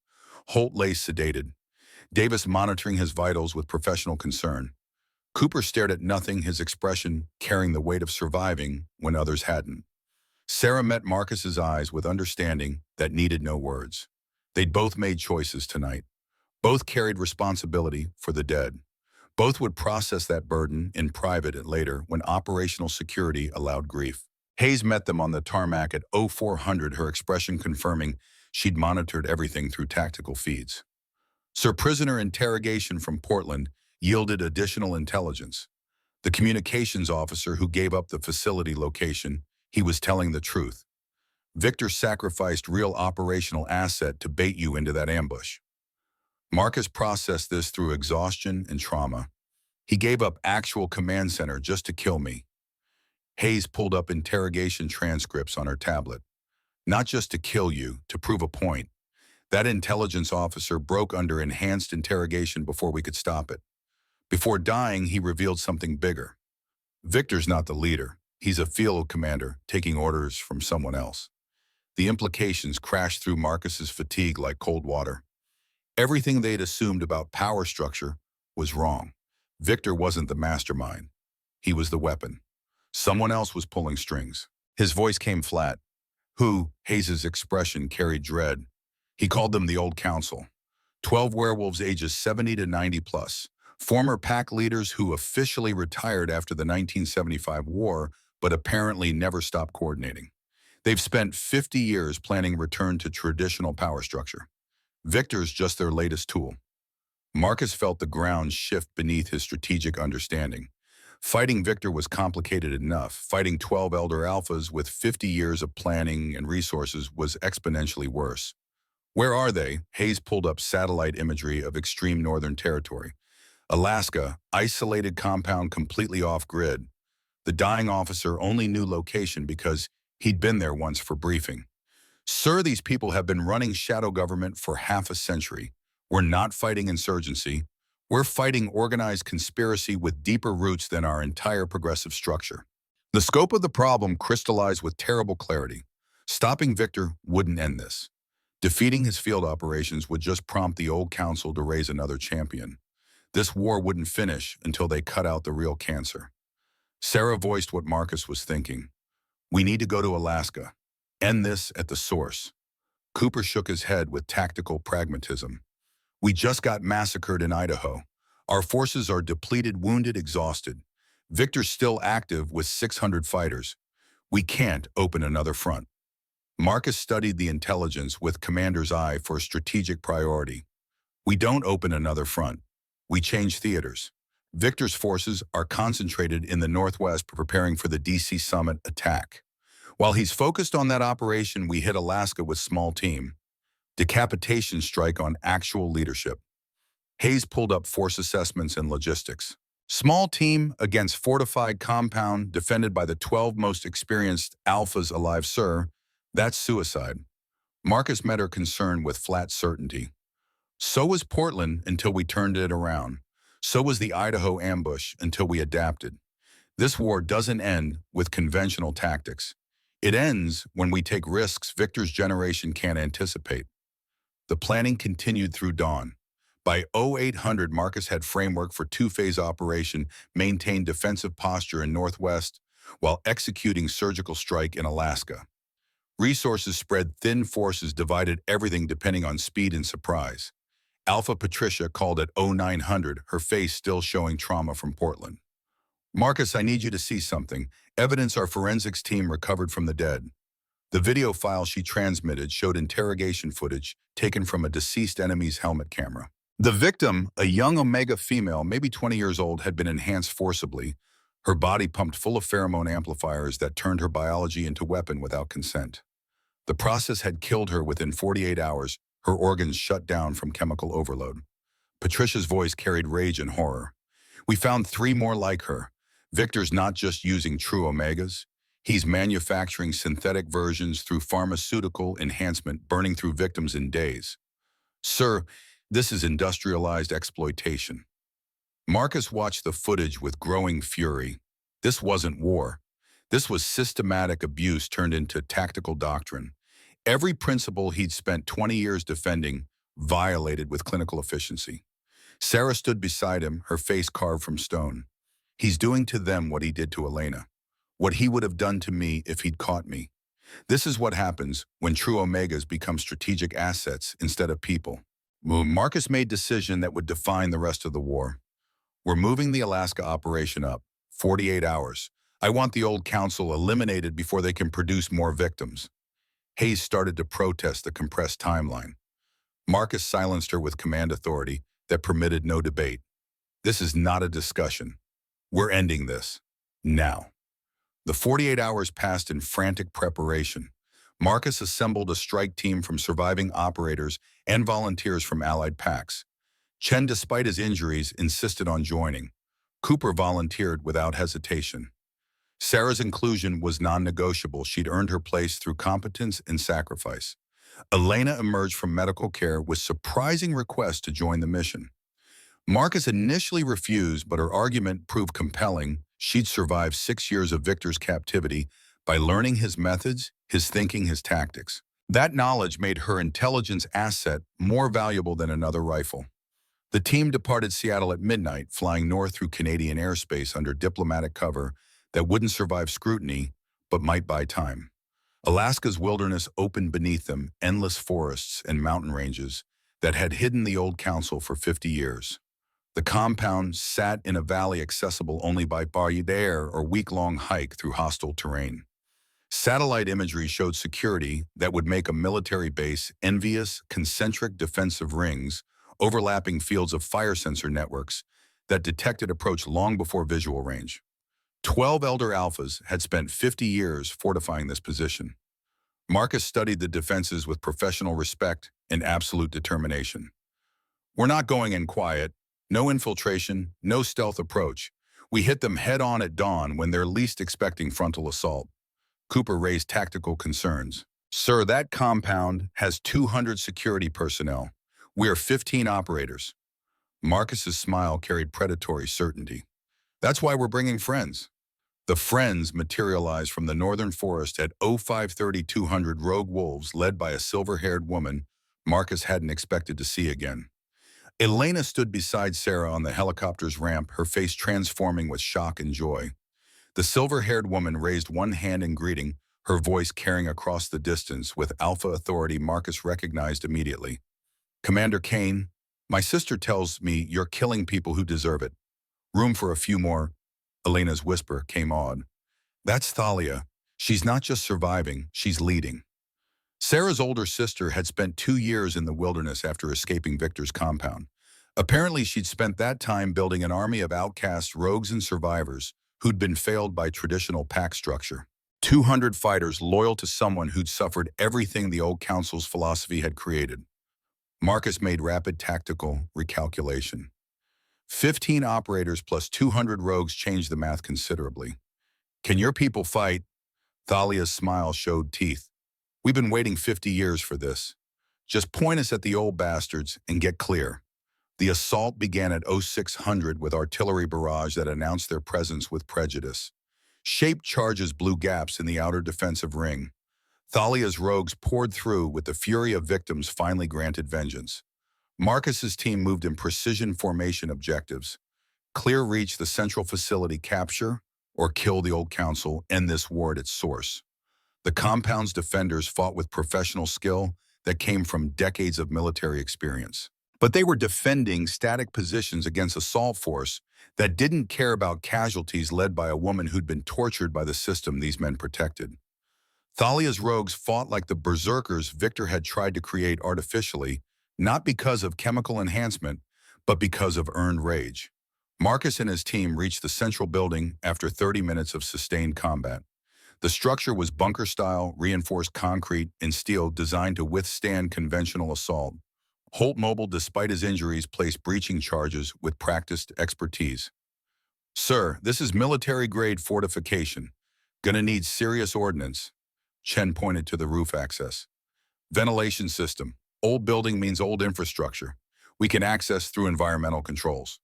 Holt lay sedated, Davis monitoring his vitals with professional concern. Cooper stared at nothing, his expression carrying the weight of surviving when others hadn't. Sarah met Marcus's eyes with understanding that needed no words. They'd both made choices tonight. Both carried responsibility for the dead. Both would process that burden in private later when operational security allowed grief. Hayes met them on the tarmac at 0400, her expression confirming she'd monitored everything through tactical feeds. Sir Prisoner interrogation from Portland yielded additional intelligence. The communications officer who gave up the facility location, he was telling the truth. Victor sacrificed real operational asset to bait you into that ambush. Marcus processed this through exhaustion and trauma. He gave up actual command center just to kill me. Hayes pulled up interrogation transcripts on her tablet. Not just to kill you, to prove a point. That intelligence officer broke under enhanced interrogation before we could stop it. Before dying, he revealed something bigger. Victor's not the leader. He's a field commander, taking orders from someone else. The implications crashed through Marcus's fatigue like cold water. Everything they'd assumed about power structure was wrong. Victor wasn't the mastermind. He was the weapon. Someone else was pulling strings. His voice came flat. Who? Hayes's expression carried dread. He called them the Old Council. 12 werewolves ages 70 to 90 plus. Former pack leaders who officially retired after the 1975 war, but apparently never stopped coordinating. They've spent 50 years planning return to traditional power structure. Victor's just their latest tool. Marcus felt the ground shift beneath his strategic understanding. Fighting Victor was complicated enough. Fighting 12 elder alphas with 50 years of planning and resources was exponentially worse. Where are they? Hayes pulled up satellite imagery of extreme northern territory. Alaska, isolated compound completely off-grid. The dying officer only knew location because he'd been there once for briefing. Sir, these people have been running shadow government for half a century. We're not fighting insurgency. We're fighting organized conspiracy with deeper roots than our entire progressive structure. The scope of the problem crystallized with terrible clarity. Stopping Victor wouldn't end this. Defeating his field operations would just prompt the Old Council to raise another champion. This war wouldn't finish until they cut out the real cancer. Sarah voiced what Marcus was thinking. We need to go to Alaska. End this at the source. Cooper shook his head with tactical pragmatism. We just got massacred in Idaho. Our forces are depleted, wounded, exhausted. Victor's still active with 600 fighters. We can't open another front. Marcus studied the intelligence with commander's eye for strategic priority. We don't open another front. We change theaters. Victor's forces are concentrated in the Northwest preparing for the DC Summit attack. While he's focused on that operation, we hit Alaska with small team. Decapitation strike on actual leadership. Hayes pulled up force assessments and logistics. Small team against fortified compound defended by the 12 most experienced alphas alive, sir. That's suicide. Marcus met her concern with flat certainty. So was Portland until we turned it around. So was the Idaho ambush until we adapted. This war doesn't end with conventional tactics. It ends when we take risks Victor's generation can't anticipate. The planning continued through dawn. By 0800, Marcus had framework for two-phase operation, maintained defensive posture in Northwest, while executing surgical strike in Alaska. Resources spread thin, forces divided everything depending on speed and surprise. Alpha Patricia called at 0900, her face still showing trauma from Portland. Marcus, I need you to see something. Evidence our forensics team recovered from the dead. The video file she transmitted showed interrogation footage taken from a deceased enemy's helmet camera. The victim, a young Omega female, maybe 20 years old, had been enhanced forcibly, her body pumped full of pheromone amplifiers that turned her biology into weapon without consent. The process had killed her within 48 hours, her organs shut down from chemical overload. Patricia's voice carried rage and horror. We found 3 more like her. Victor's not just using true Omegas. He's manufacturing synthetic versions through pharmaceutical enhancement, burning through victims in days. Sir, this is industrialized exploitation. Marcus watched the footage with growing fury. This wasn't war. This was systematic abuse turned into tactical doctrine. Every principle he'd spent 20 years defending violated with clinical efficiency. Sarah stood beside him, her face carved from stone. He's doing to them what he did to Elena, what he would have done to me if he'd caught me. This is what happens when true Omegas become strategic assets instead of people. Marcus made a decision that would define the rest of the war. We're moving the Alaska operation up, 48 hours. I want the old council eliminated before they can produce more victims. Hayes started to protest the compressed timeline. Marcus silenced her with command authority that permitted no debate. This is not a discussion. We're ending this. Now. The 48 hours passed in frantic preparation. Marcus assembled a strike team from surviving operators and volunteers from allied packs. Chen, despite his injuries, insisted on joining. Cooper volunteered without hesitation. Sarah's inclusion was non-negotiable. She'd earned her place through competence and sacrifice. Elena emerged from medical care with surprising requests to join the mission. Marcus initially refused, but her argument proved compelling. She'd survived 6 years of Victor's captivity by learning his methods, his thinking, his tactics. That knowledge made her intelligence asset more valuable than another rifle. The team departed Seattle at midnight, flying north through Canadian airspace under diplomatic cover that wouldn't survive scrutiny, but might buy time. Alaska's wilderness opened beneath them, endless forests and mountain ranges that had hidden the old council for 50 years. The compound sat in a valley accessible only by air or week-long hike through hostile terrain. Satellite imagery showed security that would make a military base envious, concentric defensive rings, overlapping fields of fire sensor networks that detected approach long before visual range. 12 elder alphas had spent 50 years fortifying this position. Marcus studied the defenses with professional respect and absolute determination. We're not going in quiet. No infiltration, no stealth approach. We hit them head-on at dawn when they're least expecting frontal assault. Cooper raised tactical concerns. Sir, that compound has 200 security personnel. We are 15 operators. Marcus's smile carried predatory certainty. That's why we're bringing friends. The friends materialized from the northern forest at 0530 200 rogue wolves led by a silver-haired woman Marcus hadn't expected to see again. Elena stood beside Sarah on the helicopter's ramp, her face transforming with shock and joy. The silver-haired woman raised one hand in greeting, her voice carrying across the distance with alpha authority Marcus recognized immediately. Commander Kane, my sister tells me you're killing people who deserve it. Room for a few more. Elena's whisper came awed. That's Thalia. She's not just surviving, she's leading. Sarah's older sister had spent 2 years in the wilderness after escaping Victor's compound. Apparently, she'd spent that time building an army of outcast rogues and survivors who'd been failed by traditional pack structure. 200 fighters loyal to someone who'd suffered everything the old council's philosophy had created. Marcus made rapid tactical recalculation. 15 operators plus 200 rogues changed the math considerably. Can your people fight? Thalia's smile showed teeth. We've been waiting 50 years for this. Just point us at the old bastards and get clear. The assault began at 0600 with artillery barrage that announced their presence with prejudice. Shaped charges blew gaps in the outer defensive ring. Thalia's rogues poured through with the fury of victims finally granted vengeance. Marcus's team moved in precision formation objectives. Clear reach the central facility, capture or kill the old council, end this war at its source. The compound's defenders fought with professional skill that came from decades of military experience. But they were defending static positions against assault force that didn't care about casualties led by a woman who'd been tortured by the system these men protected. Thalia's rogues fought like the berserkers Victor had tried to create artificially, not because of chemical enhancement, but because of earned rage. Marcus and his team reached the central building after 30 minutes of sustained combat. The structure was bunker-style, reinforced concrete and steel designed to withstand conventional assault. Holt Mobile, despite his injuries, placed breaching charges with practiced expertise. "Sir, this is military-grade fortification. Gonna need serious ordnance." Chen pointed to the roof access. "Ventilation system. Old building means old infrastructure. We can access through environmental controls."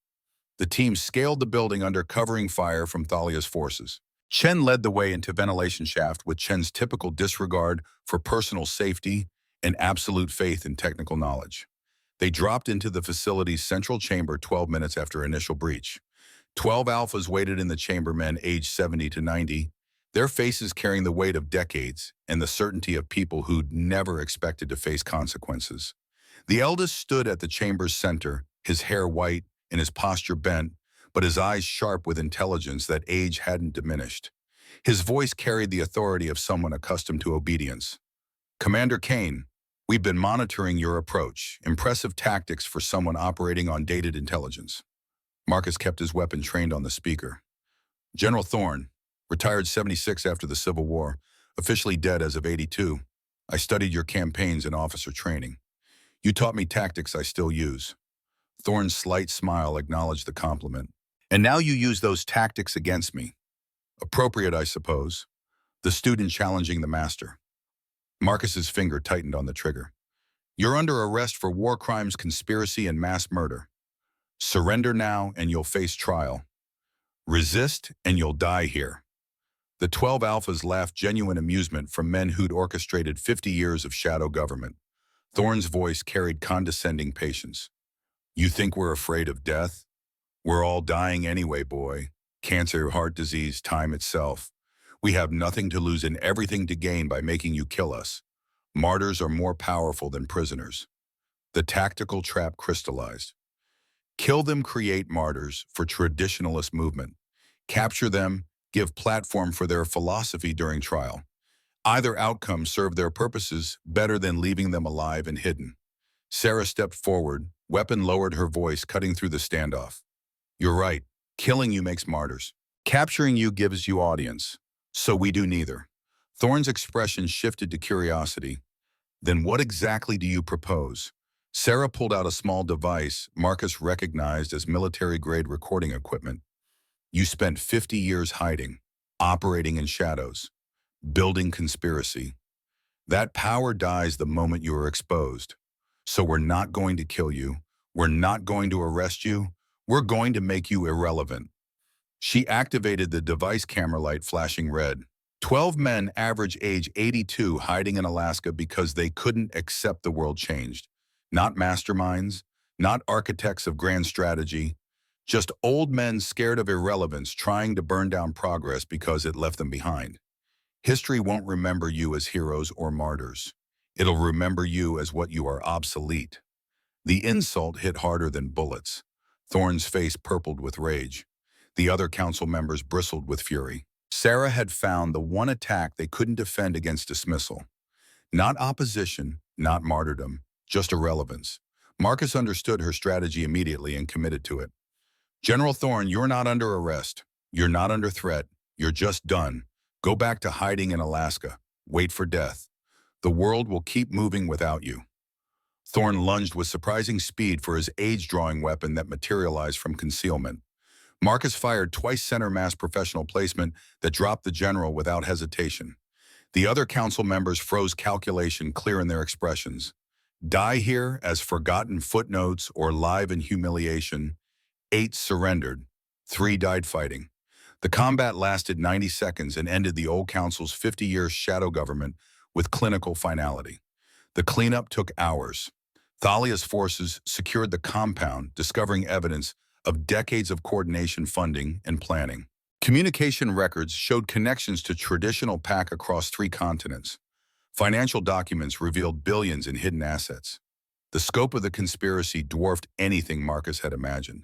The team scaled the building under covering fire from Thalia's forces. Chen led the way into ventilation shaft with Chen's typical disregard for personal safety and absolute faith in technical knowledge. They dropped into the facility's central chamber 12 minutes after initial breach. 12 alphas waited in the chamber, men aged 70 to 90, their faces carrying the weight of decades and the certainty of people who'd never expected to face consequences. The eldest stood at the chamber's center, his hair white and his posture bent, but his eyes sharp with intelligence that age hadn't diminished. His voice carried the authority of someone accustomed to obedience. "Commander Kane, we've been monitoring your approach. Impressive tactics for someone operating on dated intelligence." Marcus kept his weapon trained on the speaker. "General Thorne, retired 76 after the Civil War, officially dead as of 82. I studied your campaigns and officer training. You taught me tactics I still use." Thorne's slight smile acknowledged the compliment. "And now you use those tactics against me. Appropriate, I suppose." The student challenging the master. Marcus's finger tightened on the trigger. "You're under arrest for war crimes, conspiracy, and mass murder. Surrender now and you'll face trial. Resist and you'll die here." The 12 alphas laughed genuine amusement from men who'd orchestrated 50 years of shadow government. Thorne's voice carried condescending patience. "You think we're afraid of death? We're all dying anyway, boy. Cancer, heart disease, time itself. We have nothing to lose and everything to gain by making you kill us. Martyrs are more powerful than prisoners." The tactical trap crystallized. Kill them, create martyrs for traditionalist movement. Capture them, give platform for their philosophy during trial. Either outcome served their purposes better than leaving them alive and hidden. Sarah stepped forward, weapon lowered, her voice cutting through the standoff. "You're right. Killing you makes martyrs. Capturing you gives you audience. So we do neither." Thorne's expression shifted to curiosity. "Then what exactly do you propose?" Sarah pulled out a small device Marcus recognized as military-grade recording equipment. "You spent 50 years hiding, operating in shadows, building conspiracy. That power dies the moment you are exposed. So we're not going to kill you. We're not going to arrest you. We're going to make you irrelevant." She activated the device, camera light flashing red. 12 men, average age 82, hiding in Alaska because they couldn't accept the world changed. Not masterminds, not architects of grand strategy, just old men scared of irrelevance trying to burn down progress because it left them behind. History won't remember you as heroes or martyrs. It'll remember you as what you are: obsolete. The insult hit harder than bullets. Thorne's face purpled with rage. The other council members bristled with fury. Sarah had found the one attack they couldn't defend against dismissal. Not opposition, not martyrdom, just irrelevance. Marcus understood her strategy immediately and committed to it. "General Thorne, you're not under arrest. You're not under threat. You're just done. Go back to hiding in Alaska. Wait for death. The world will keep moving without you." Thorne lunged with surprising speed for his age-drawing weapon that materialized from concealment. Marcus fired twice center mass professional placement that dropped the general without hesitation. The other council members froze, calculation clear in their expressions. Die here as forgotten footnotes or live in humiliation. 8 surrendered. 3 died fighting. The combat lasted 90 seconds and ended the old council's 50-year shadow government with clinical finality. The cleanup took hours. Thalia's forces secured the compound, discovering evidence of decades of coordination, funding, and planning. Communication records showed connections to traditional PAC across 3 continents. Financial documents revealed billions in hidden assets. The scope of the conspiracy dwarfed anything Marcus had imagined.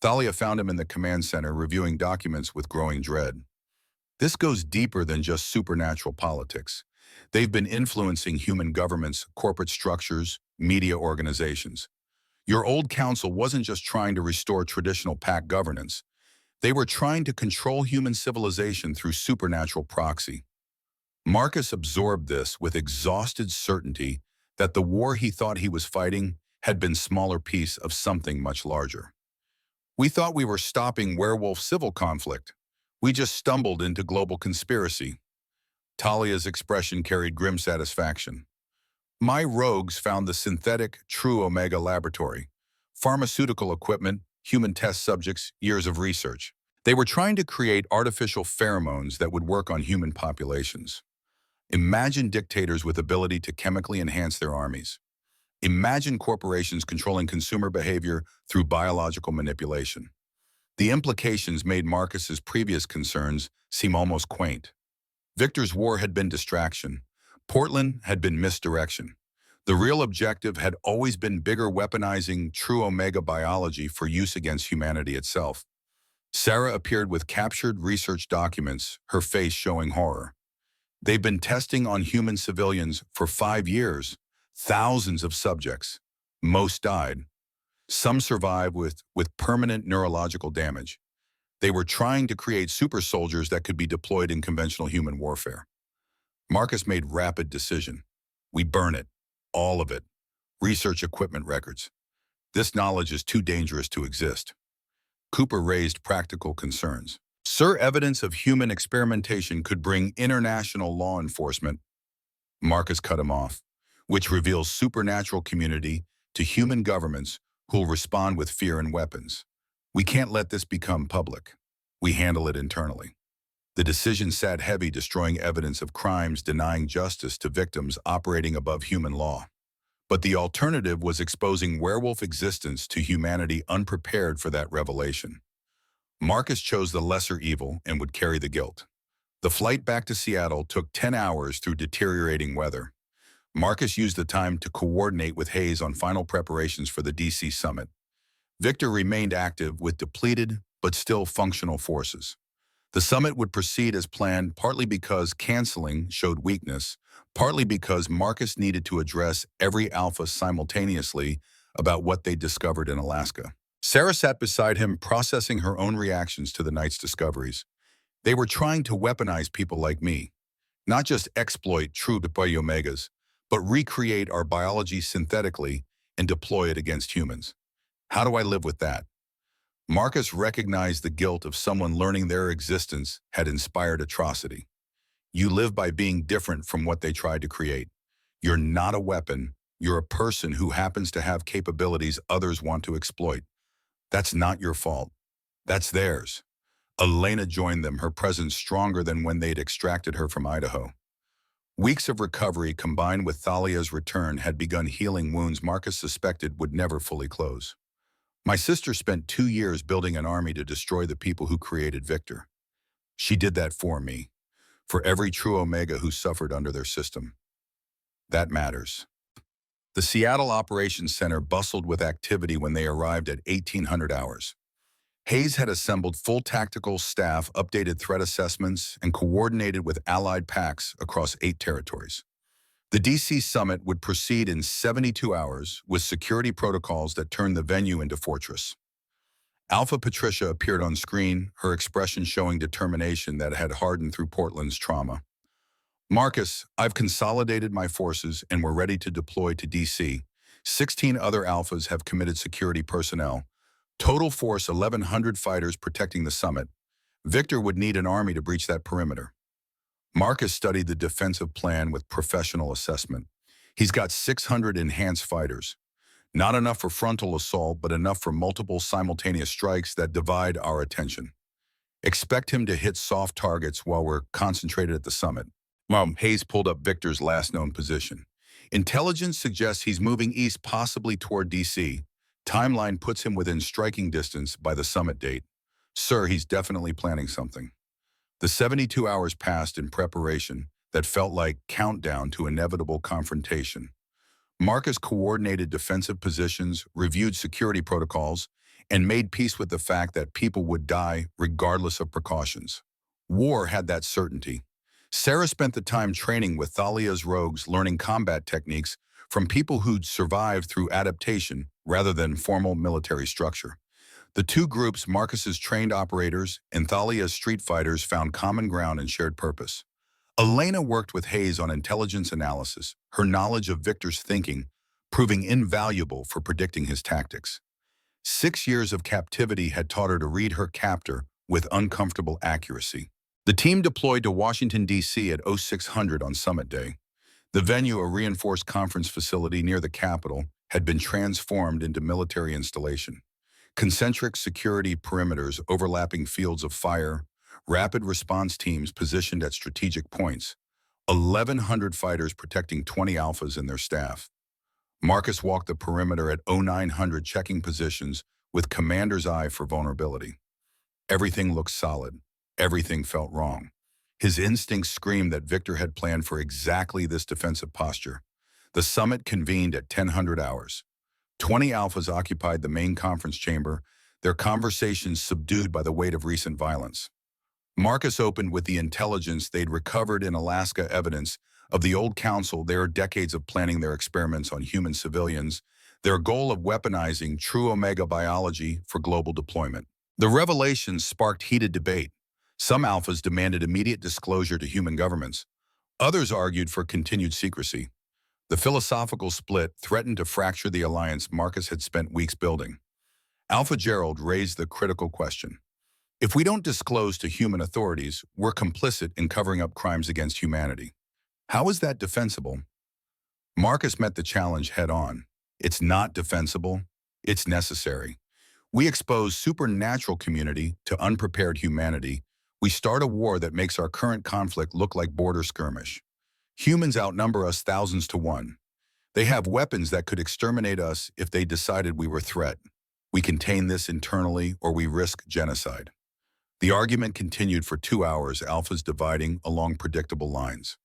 Thalia found him in the command center reviewing documents with growing dread. This goes deeper than just supernatural politics. They've been influencing human governments, corporate structures, media organizations. Your old council wasn't just trying to restore traditional PAC governance. They were trying to control human civilization through supernatural proxy. Marcus absorbed this with exhausted certainty that the war he thought he was fighting had been a smaller piece of something much larger. We thought we were stopping werewolf civil conflict. We just stumbled into global conspiracy. Talia's expression carried grim satisfaction. My rogues found the synthetic True Omega laboratory. Pharmaceutical equipment, human test subjects, years of research. They were trying to create artificial pheromones that would work on human populations. Imagine dictators with ability to chemically enhance their armies. Imagine corporations controlling consumer behavior through biological manipulation. The implications made Marcus's previous concerns seem almost quaint. Victor's war had been distraction. Portland had been misdirection. The real objective had always been bigger, weaponizing True Omega biology for use against humanity itself. Sarah appeared with captured research documents, her face showing horror. They've been testing on human civilians for 5 years, thousands of subjects. Most died. Some survived with permanent neurological damage. They were trying to create super soldiers that could be deployed in conventional human warfare. Marcus made rapid decision. We burn it. All of it. Research equipment records. This knowledge is too dangerous to exist. Cooper raised practical concerns. Sir, evidence of human experimentation could bring international law enforcement. Marcus cut him off, which reveals supernatural community to human governments who'll respond with fear and weapons. We can't let this become public. We handle it internally. The decision sat heavy, destroying evidence of crimes, denying justice to victims operating above human law. But the alternative was exposing werewolf existence to humanity unprepared for that revelation. Marcus chose the lesser evil and would carry the guilt. The flight back to Seattle took 10 hours through deteriorating weather. Marcus used the time to coordinate with Hayes on final preparations for the DC summit. Victor remained active with depleted but still functional forces. The summit would proceed as planned, partly because canceling showed weakness, partly because Marcus needed to address every alpha simultaneously about what they discovered in Alaska. Sarah sat beside him, processing her own reactions to the night's discoveries. They were trying to weaponize people like me, not just exploit true omegas, but recreate our biology synthetically and deploy it against humans. How do I live with that? Marcus recognized the guilt of someone learning their existence had inspired atrocity. You live by being different from what they tried to create. You're not a weapon. You're a person who happens to have capabilities others want to exploit. That's not your fault. That's theirs. Elena joined them, her presence stronger than when they'd extracted her from Idaho. Weeks of recovery combined with Thalia's return had begun healing wounds Marcus suspected would never fully close. My sister spent 2 years building an army to destroy the people who created Victor. She did that for me, for every true Omega who suffered under their system. That matters. The Seattle Operations Center bustled with activity when they arrived at 1800 hours. Hayes had assembled full tactical staff, updated threat assessments, and coordinated with allied PACs across 8 territories. The DC summit would proceed in 72 hours with security protocols that turned the venue into fortress. Alpha Patricia appeared on screen, her expression showing determination that had hardened through Portland's trauma. Marcus, I've consolidated my forces and we're ready to deploy to DC. 16 other Alphas have committed security personnel. Total force 1,100 fighters protecting the summit. Victor would need an army to breach that perimeter. Marcus studied the defensive plan with professional assessment. He's got 600 enhanced fighters. Not enough for frontal assault, but enough for multiple simultaneous strikes that divide our attention. Expect him to hit soft targets while we're concentrated at the summit. Hayes pulled up Victor's last known position. Intelligence suggests he's moving east, possibly toward DC. Timeline puts him within striking distance by the summit date. Sir, he's definitely planning something. The 72 hours passed in preparation that felt like countdown to inevitable confrontation. Marcus coordinated defensive positions, reviewed security protocols, and made peace with the fact that people would die regardless of precautions. War had that certainty. Sarah spent the time training with Thalia's rogues, learning combat techniques from people who'd survived through adaptation rather than formal military structure. The two groups, Marcus's trained operators and Thalia's street fighters, found common ground and shared purpose. Elena worked with Hayes on intelligence analysis, her knowledge of Victor's thinking proving invaluable for predicting his tactics. 6 years of captivity had taught her to read her captor with uncomfortable accuracy. The team deployed to Washington, D.C. at 0600 on Summit Day. The venue, a reinforced conference facility near the Capitol, had been transformed into military installation. Concentric security perimeters overlapping fields of fire, rapid response teams positioned at strategic points, 1,100 fighters protecting 20 alphas and their staff. Marcus walked the perimeter at 0900 checking positions with commander's eye for vulnerability. Everything looked solid. Everything felt wrong. His instincts screamed that Victor had planned for exactly this defensive posture. The summit convened at 1000 hours. 20 alphas occupied the main conference chamber, their conversations subdued by the weight of recent violence. Marcus opened with the intelligence they'd recovered in Alaska, evidence of the old council, their decades of planning their experiments on human civilians, their goal of weaponizing true omega biology for global deployment. The revelations sparked heated debate. Some alphas demanded immediate disclosure to human governments. Others argued for continued secrecy. The philosophical split threatened to fracture the alliance Marcus had spent weeks building. Alpha Gerald raised the critical question. If we don't disclose to human authorities, we're complicit in covering up crimes against humanity. How is that defensible? Marcus met the challenge head-on. It's not defensible. It's necessary. We expose supernatural community to unprepared humanity. We start a war that makes our current conflict look like border skirmish. Humans outnumber us thousands to one. They have weapons that could exterminate us if they decided we were a threat. We contain this internally or we risk genocide. The argument continued for 2 hours, alphas dividing along predictable lines.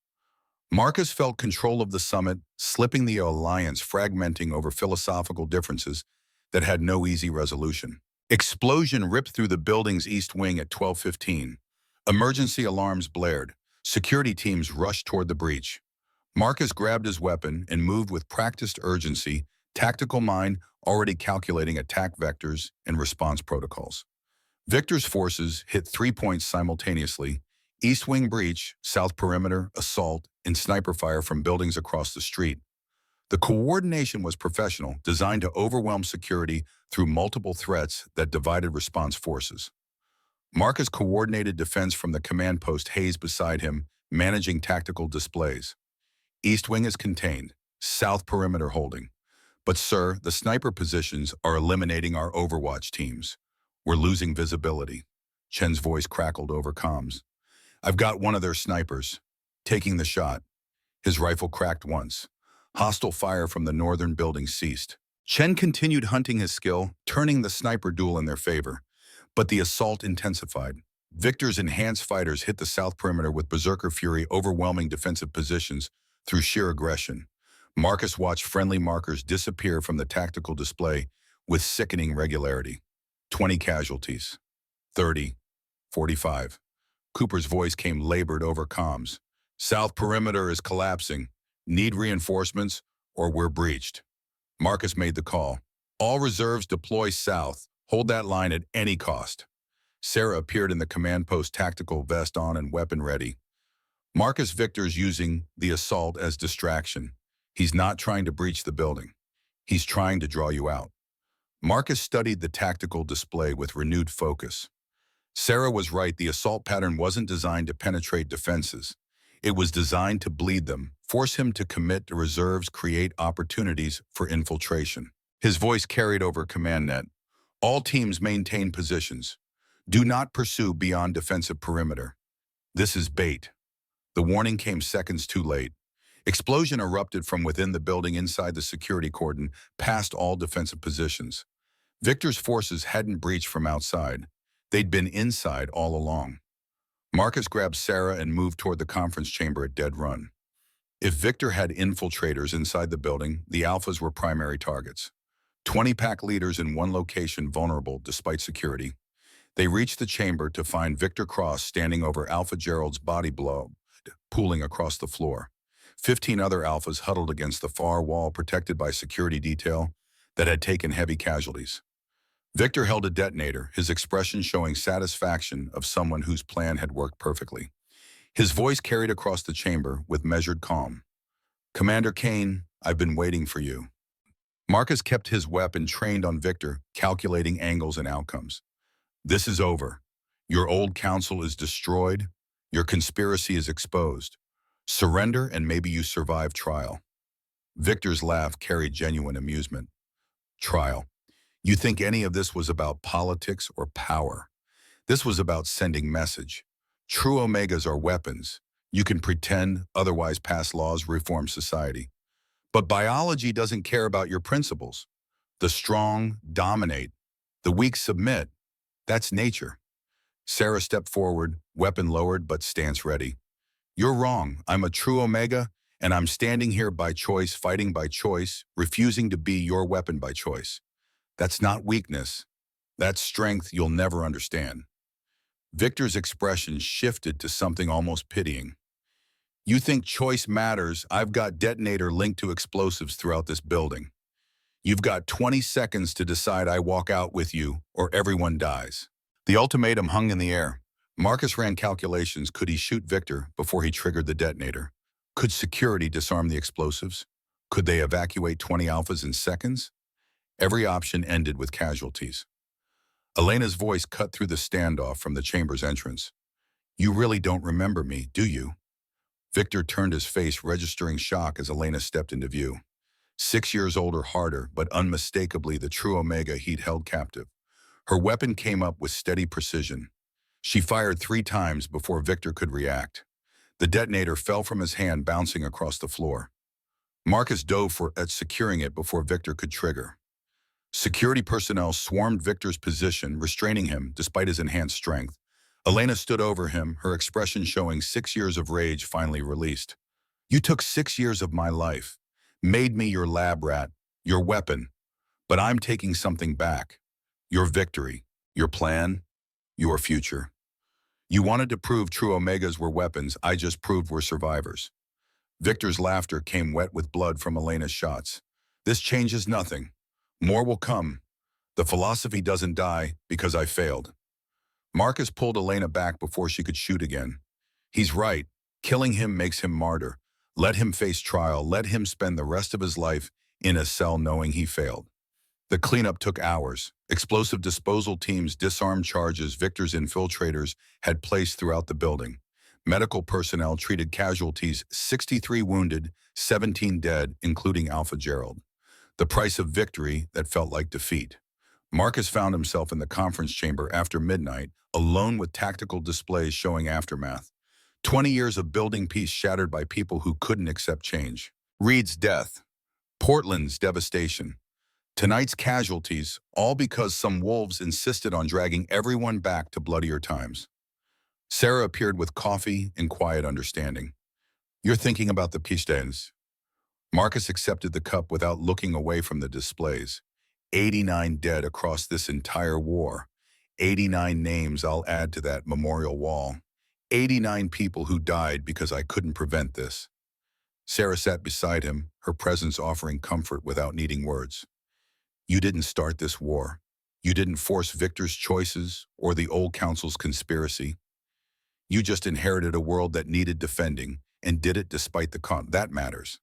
Marcus felt control of the summit, slipping the alliance, fragmenting over philosophical differences that had no easy resolution. Explosion ripped through the building's east wing at 12:15. Emergency alarms blared. Security teams rushed toward the breach. Marcus grabbed his weapon and moved with practiced urgency, tactical mind already calculating attack vectors and response protocols. Victor's forces hit 3 points simultaneously: east wing breach, south perimeter, assault, and sniper fire from buildings across the street. The coordination was professional, designed to overwhelm security through multiple threats that divided response forces. Marcus coordinated defense from the command post, Hayes beside him, managing tactical displays. East wing is contained, south perimeter holding. But sir, the sniper positions are eliminating our overwatch teams. We're losing visibility. Chen's voice crackled over comms. I've got one of their snipers. Taking the shot. His rifle cracked once. Hostile fire from the northern building ceased. Chen continued hunting his skill, turning the sniper duel in their favor. But the assault intensified. Victor's enhanced fighters hit the south perimeter with berserker fury, overwhelming defensive positions through sheer aggression. Marcus watched friendly markers disappear from the tactical display with sickening regularity. 20 casualties. 30. 45. Cooper's voice came labored over comms. South perimeter is collapsing. Need reinforcements or we're breached. Marcus made the call. All reserves deploy south. Hold that line at any cost. Sarah appeared in the command post, tactical vest on and weapon ready. Marcus, Victor's using the assault as distraction. He's not trying to breach the building. He's trying to draw you out. Marcus studied the tactical display with renewed focus. Sarah was right. The assault pattern wasn't designed to penetrate defenses. It was designed to bleed them, force him to commit to reserves, create opportunities for infiltration. His voice carried over command net. All teams maintain positions. Do not pursue beyond defensive perimeter. This is bait. The warning came seconds too late. Explosion erupted from within the building inside the security cordon, past all defensive positions. Victor's forces hadn't breached from outside. They'd been inside all along. Marcus grabbed Sarah and moved toward the conference chamber at dead run. If Victor had infiltrators inside the building, the Alphas were primary targets. 20-pack leaders in one location vulnerable despite security. They reached the chamber to find Victor Cross standing over Alpha Gerald's body blood, pooling across the floor. 15 other Alphas huddled against the far wall protected by security detail that had taken heavy casualties. Victor held a detonator, his expression showing satisfaction of someone whose plan had worked perfectly. His voice carried across the chamber with measured calm. "Commander Kane, I've been waiting for you." Marcus kept his weapon trained on Victor, calculating angles and outcomes. "This is over. Your old council is destroyed. Your conspiracy is exposed. Surrender and maybe you survive trial." Victor's laugh carried genuine amusement. "Trial. You think any of this was about politics or power? This was about sending message. True Omegas are weapons. You can pretend, otherwise pass laws, reform society. But biology doesn't care about your principles. The strong dominate. The weak submit. That's nature." Sarah stepped forward, weapon lowered but stance ready. "You're wrong. I'm a true Omega, and I'm standing here by choice, fighting by choice, refusing to be your weapon by choice. That's not weakness. That's strength you'll never understand." Victor's expression shifted to something almost pitying. "You think choice matters? I've got detonator linked to explosives throughout this building. You've got 20 seconds to decide I walk out with you or everyone dies." The ultimatum hung in the air. Marcus ran calculations. Could he shoot Victor before he triggered the detonator? Could security disarm the explosives? Could they evacuate 20 Alphas in seconds? Every option ended with casualties. Elena's voice cut through the standoff from the chamber's entrance. "You really don't remember me, do you?" Victor turned his face, registering shock as Elena stepped into view. 6 years older, harder, but unmistakably the true Omega he'd held captive. Her weapon came up with steady precision. She fired 3 times before Victor could react. The detonator fell from his hand, bouncing across the floor. Marcus dove at securing it before Victor could trigger. Security personnel swarmed Victor's position, restraining him despite his enhanced strength. Elena stood over him, her expression showing 6 years of rage finally released. "You took 6 years of my life, made me your lab rat, your weapon, but I'm taking something back. Your victory, your plan, your future. You wanted to prove true Omegas were weapons. I just proved we're survivors." Victor's laughter came wet with blood from Elena's shots. "This changes nothing. More will come. The philosophy doesn't die because I failed." Marcus pulled Elena back before she could shoot again. "He's right. Killing him makes him martyr. Let him face trial. Let him spend the rest of his life in a cell knowing he failed." The cleanup took hours. Explosive disposal teams disarmed charges Victor's infiltrators had placed throughout the building. Medical personnel treated casualties, 63 wounded, 17 dead, including Alpha Gerald. The price of victory that felt like defeat. Marcus found himself in the conference chamber after midnight, alone with tactical displays showing aftermath. 20 years of building peace shattered by people who couldn't accept change. Reed's death. Portland's devastation. Tonight's casualties, all because some wolves insisted on dragging everyone back to bloodier times. Sarah appeared with coffee and quiet understanding. "You're thinking about the peace days." Marcus accepted the cup without looking away from the displays. 89 dead across this entire war. 89 names I'll add to that memorial wall. 89 people who died because I couldn't prevent this. Sarah sat beside him, her presence offering comfort without needing words. "You didn't start this war. You didn't force Victor's choices or the old council's conspiracy. You just inherited a world that needed defending and did it despite the cost. That matters.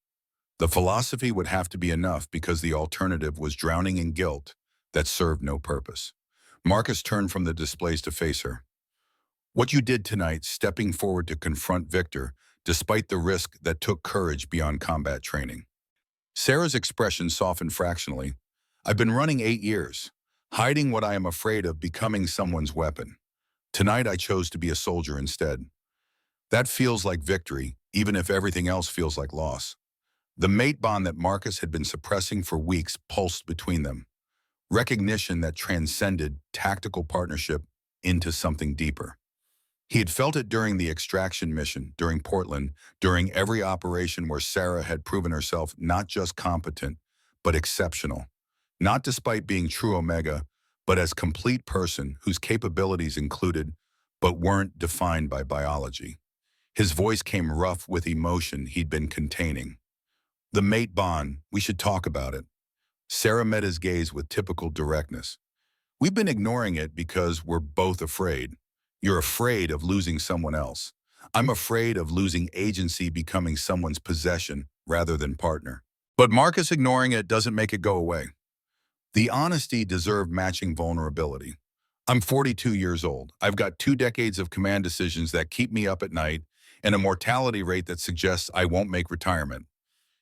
The philosophy would have to be enough because the alternative was drowning in guilt that served no purpose." Marcus turned from the displays to face her. "What you did tonight, stepping forward to confront Victor, despite the risk that took courage beyond combat training." Sarah's expression softened fractionally. "I've been running 8 years, hiding what I am afraid of becoming someone's weapon. Tonight I chose to be a soldier instead. That feels like victory, even if everything else feels like loss." The mate bond that Marcus had been suppressing for weeks pulsed between them. Recognition that transcended tactical partnership, into something deeper. He had felt it during the extraction mission, during Portland, during every operation where Sarah had proven herself not just competent, but exceptional. Not despite being true Omega, but as complete person whose capabilities included, but weren't defined by biology. His voice came rough with emotion he'd been containing. The mate bond, we should talk about it. Sarah met his gaze with typical directness. We've been ignoring it because we're both afraid. You're afraid of losing someone else. I'm afraid of losing agency, becoming someone's possession rather than partner. But Marcus ignoring it doesn't make it go away. The honesty deserved matching vulnerability. I'm 42 years old. I've got 2 decades of command decisions that keep me up at night and a mortality rate that suggests I won't make retirement.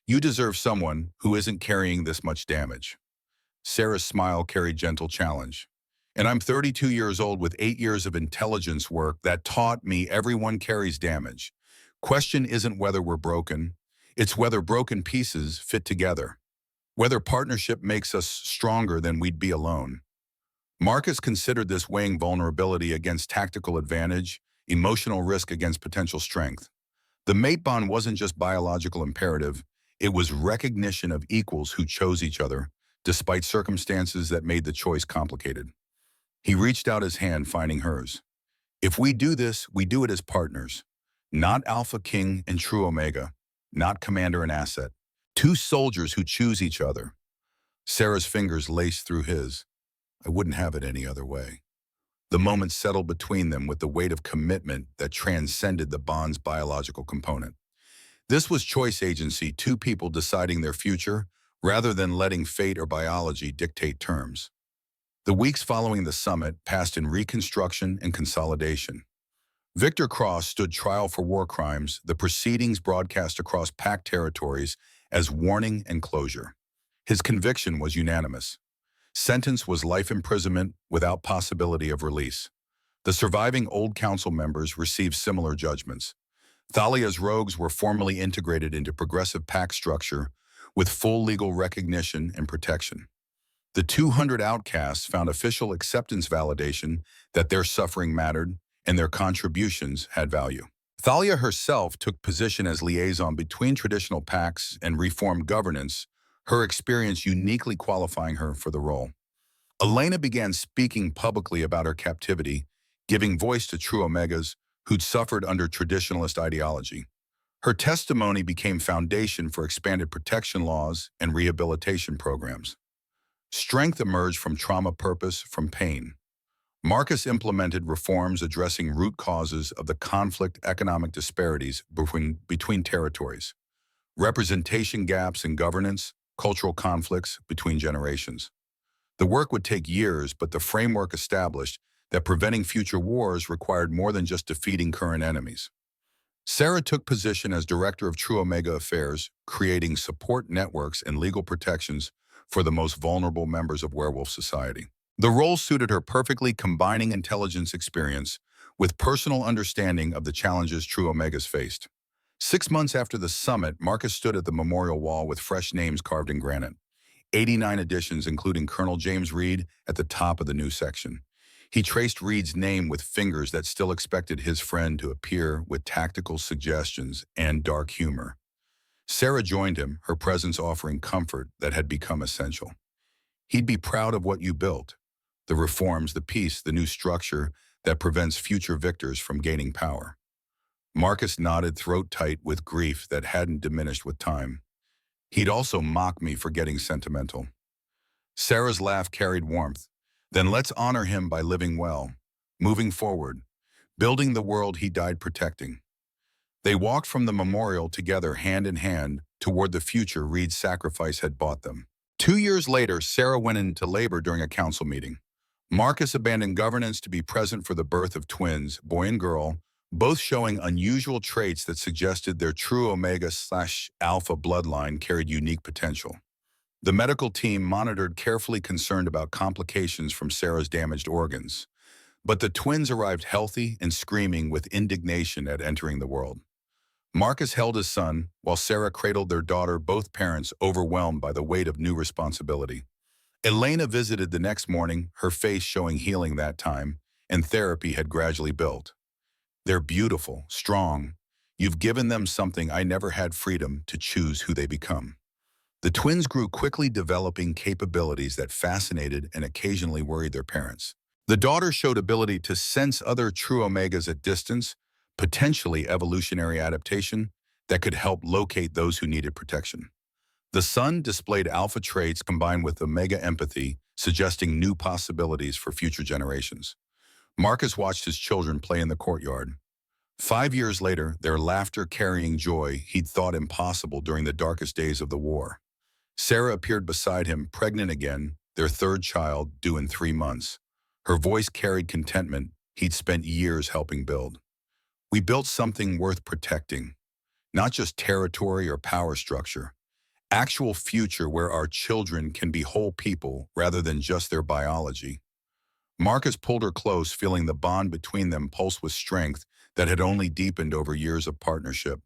You deserve someone who isn't carrying this much damage. Sarah's smile carried gentle challenge. And I'm 32 years old with 8 years of intelligence work that taught me everyone carries damage. Question isn't whether we're broken, it's whether broken pieces fit together. Whether partnership makes us stronger than we'd be alone. Marcus considered this, weighing vulnerability against tactical advantage, emotional risk against potential strength. The mate bond wasn't just biological imperative, it was recognition of equals who chose each other, despite circumstances that made the choice complicated. He reached out his hand, finding hers. If we do this, we do it as partners. Not AlphaKing and true Omega. Not commander and asset. 2 soldiers who choose each other. Sarah's fingers laced through his. I wouldn't have it any other way. The moment settled between them with the weight of commitment that transcended the bond's biological component. This was choice agency, 2 people deciding their future, rather than letting fate or biology dictate terms. The weeks following the summit passed in reconstruction and consolidation. Victor Cross stood trial for war crimes, the proceedings broadcast across packed territories as warning and closure. His conviction was unanimous. Sentence was life imprisonment without possibility of release. The surviving old council members received similar judgments. Thalia's rogues were formally integrated into progressive pack structure with full legal recognition and protection. The 200 outcasts found official acceptance validation that their suffering mattered and their contributions had value. Thalia herself took position as liaison between traditional packs and reformed governance, her experience uniquely qualifying her for the role. Elena began speaking publicly about her captivity, giving voice to true Omegas who'd suffered under traditionalist ideology. Her testimony became foundation for expanded protection laws and rehabilitation programs. Strength emerged from trauma, purpose from pain. Marcus implemented reforms addressing root causes of the conflict, economic disparities between territories, representation gaps in governance, cultural conflicts between generations. The work would take years, but the framework established that preventing future wars required more than just defeating current enemies. Sarah took position as Director of True Omega Affairs, creating support networks and legal protections for the most vulnerable members of werewolf society. The role suited her perfectly, combining intelligence experience with personal understanding of the challenges True Omegas faced. 6 months after the summit, Marcus stood at the memorial wall with fresh names carved in granite. 89 additions, including Colonel James Reed, at the top of the new section. He traced Reed's name with fingers that still expected his friend to appear with tactical suggestions and dark humor. Sarah joined him, her presence offering comfort that had become essential. He'd be proud of what you built. The reforms, the peace, the new structure that prevents future victors from gaining power. Marcus nodded, throat tight with grief that hadn't diminished with time. He'd also mock me for getting sentimental. Sarah's laugh carried warmth. Then let's honor him by living well, moving forward, building the world he died protecting. They walked from the memorial together, hand in hand, toward the future Reed's sacrifice had bought them. 2 years later, Sarah went into labor during a council meeting. Marcus abandoned governance to be present for the birth of twins, boy and girl, both showing unusual traits that suggested their true Omega/Alpha bloodline carried unique potential. The medical team monitored, carefully concerned about complications from Sarah's damaged organs. But the twins arrived healthy and screaming with indignation at entering the world. Marcus held his son, while Sarah cradled their daughter, both parents overwhelmed by the weight of new responsibility. Elena visited the next morning, her face showing healing that time, and therapy had gradually built. They're beautiful, strong. You've given them something I never had freedom to choose who they become. The twins grew quickly, developing capabilities that fascinated and occasionally worried their parents. The daughter showed ability to sense other true omegas at distance, potentially evolutionary adaptation that could help locate those who needed protection. The son displayed alpha traits combined with omega empathy, suggesting new possibilities for future generations. Marcus watched his children play in the courtyard. 5 years later, their laughter carrying joy he'd thought impossible during the darkest days of the war. Sarah appeared beside him, pregnant again, their third child due in 3 months. Her voice carried contentment he'd spent years helping build. We built something worth protecting, not just territory or power structure, actual future where our children can be whole people rather than just their biology. Marcus pulled her close, feeling the bond between them pulse with strength that had only deepened over years of partnership.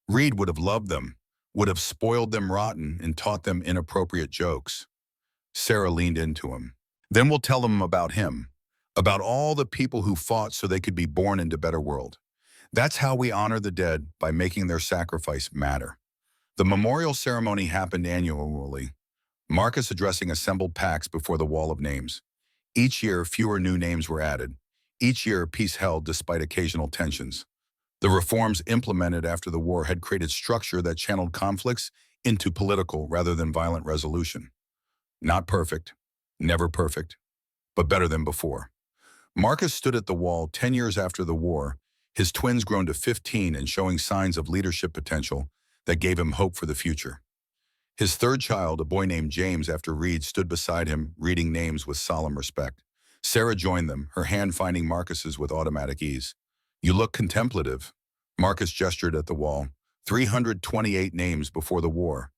Reed would have loved them, would have spoiled them rotten and taught them inappropriate jokes. Sarah leaned into him. Then we'll tell them about him, about all the people who fought so they could be born into a better world. That's how we honor the dead, by making their sacrifice matter. The memorial ceremony happened annually, Marcus addressing assembled packs before the wall of names. Each year, fewer new names were added. Each year, peace held despite occasional tensions. The reforms implemented after the war had created structure that channeled conflicts into political rather than violent resolution. Not perfect, never perfect, but better than before. Marcus stood at the wall 10 years after the war, his twins grown to 15 and showing signs of leadership potential that gave him hope for the future. His third child, a boy named James after Reed, stood beside him, reading names with solemn respect. Sarah joined them, her hand finding Marcus's with automatic ease. You look contemplative. Marcus gestured at the wall. 328 names before the war,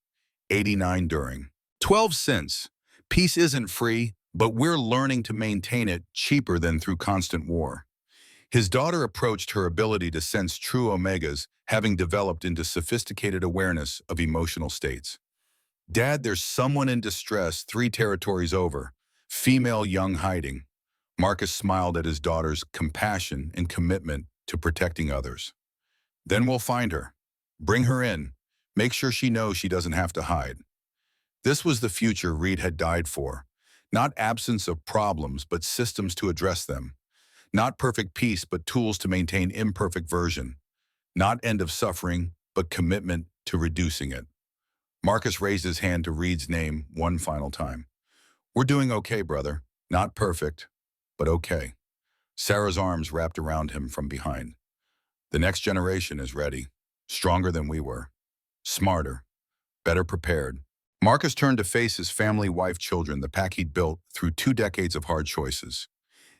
89 during. 12 since. Peace isn't free, but we're learning to maintain it cheaper than through constant war. His daughter approached her ability to sense true omegas, having developed into sophisticated awareness of emotional states. Dad, there's someone in distress 3 territories over. Female young hiding. Marcus smiled at his daughter's compassion and commitment to protecting others. Then we'll find her. Bring her in. Make sure she knows she doesn't have to hide. This was the future Reed had died for. Not absence of problems, but systems to address them. Not perfect peace, but tools to maintain imperfect version. Not end of suffering, but commitment to reducing it. Marcus raised his hand to Reed's name one final time. We're doing okay, brother. Not perfect, but okay. Sarah's arms wrapped around him from behind. The next generation is ready, stronger than we were, smarter, better prepared. Marcus turned to face his family, wife, children, the pack he'd built through 2 decades of hard choices.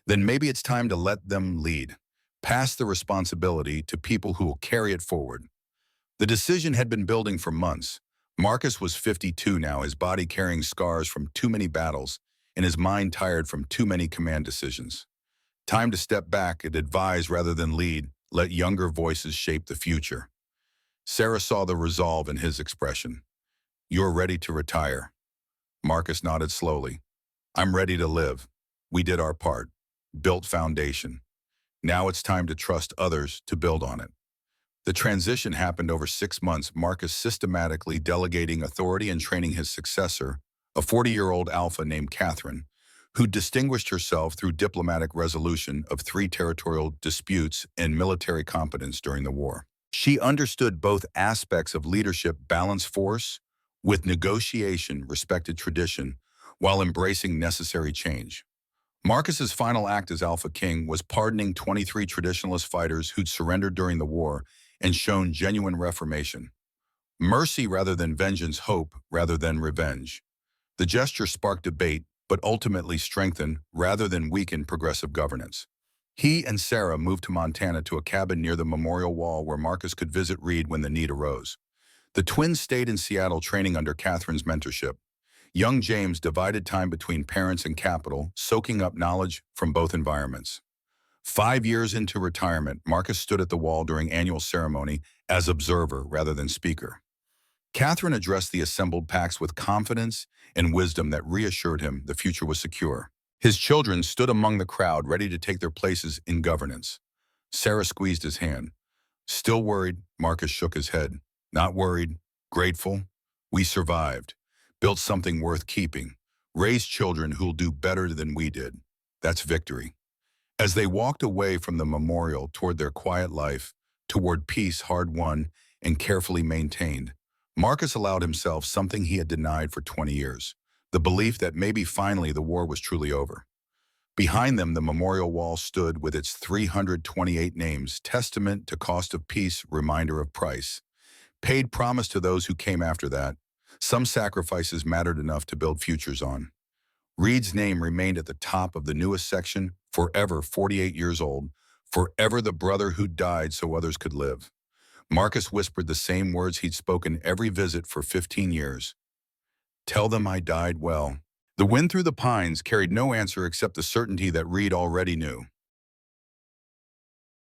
Then maybe it's time to let them lead, pass the responsibility to people who will carry it forward. The decision had been building for months. Marcus was 52 now, his body carrying scars from too many battles and his mind tired from too many command decisions. Time to step back and advise rather than lead, let younger voices shape the future. Sarah saw the resolve in his expression. You're ready to retire. Marcus nodded slowly. I'm ready to live. We did our part, built foundation. Now it's time to trust others to build on it. The transition happened over 6 months, Marcus systematically delegating authority and training his successor, a 40-year-old alpha named Catherine, who distinguished herself through diplomatic resolution of 3 territorial disputes and military competence during the war. She understood both aspects of leadership, balanced force with negotiation, respected tradition, while embracing necessary change. Marcus's final act as AlphaKing was pardoning 23 traditionalist fighters who'd surrendered during the war and shown genuine reformation. Mercy rather than vengeance, hope rather than revenge. The gesture sparked debate, but ultimately strengthened rather than weakened progressive governance. He and Sarah moved to Montana to a cabin near the memorial wall where Marcus could visit Reed when the need arose. The twins stayed in Seattle training under Catherine's mentorship. Young James divided time between parents and capital, soaking up knowledge from both environments. 5 years into retirement, Marcus stood at the wall during annual ceremony as observer rather than speaker. Catherine addressed the assembled packs with confidence and wisdom that reassured him the future was secure. His children stood among the crowd, ready to take their places in governance. Sarah squeezed his hand. Still worried, Marcus shook his head. Not worried, grateful. We survived, built something worth keeping, raised children who'll do better than we did. That's victory. As they walked away from the memorial toward their quiet life, toward peace hard-won and carefully maintained, Marcus allowed himself something he had denied for 20 years, the belief that maybe finally the war was truly over. Behind them, the memorial wall stood with its 328 names, testament to cost of peace, reminder of price. Paid promise to those who came after that. Some sacrifices mattered enough to build futures on. Reed's name remained at the top of the newest section, forever 48 years old, forever the brother who died so others could live. Marcus whispered the same words he'd spoken every visit for 15 years. Tell them I died well. The wind through the pines carried no answer except the certainty that Reed already knew.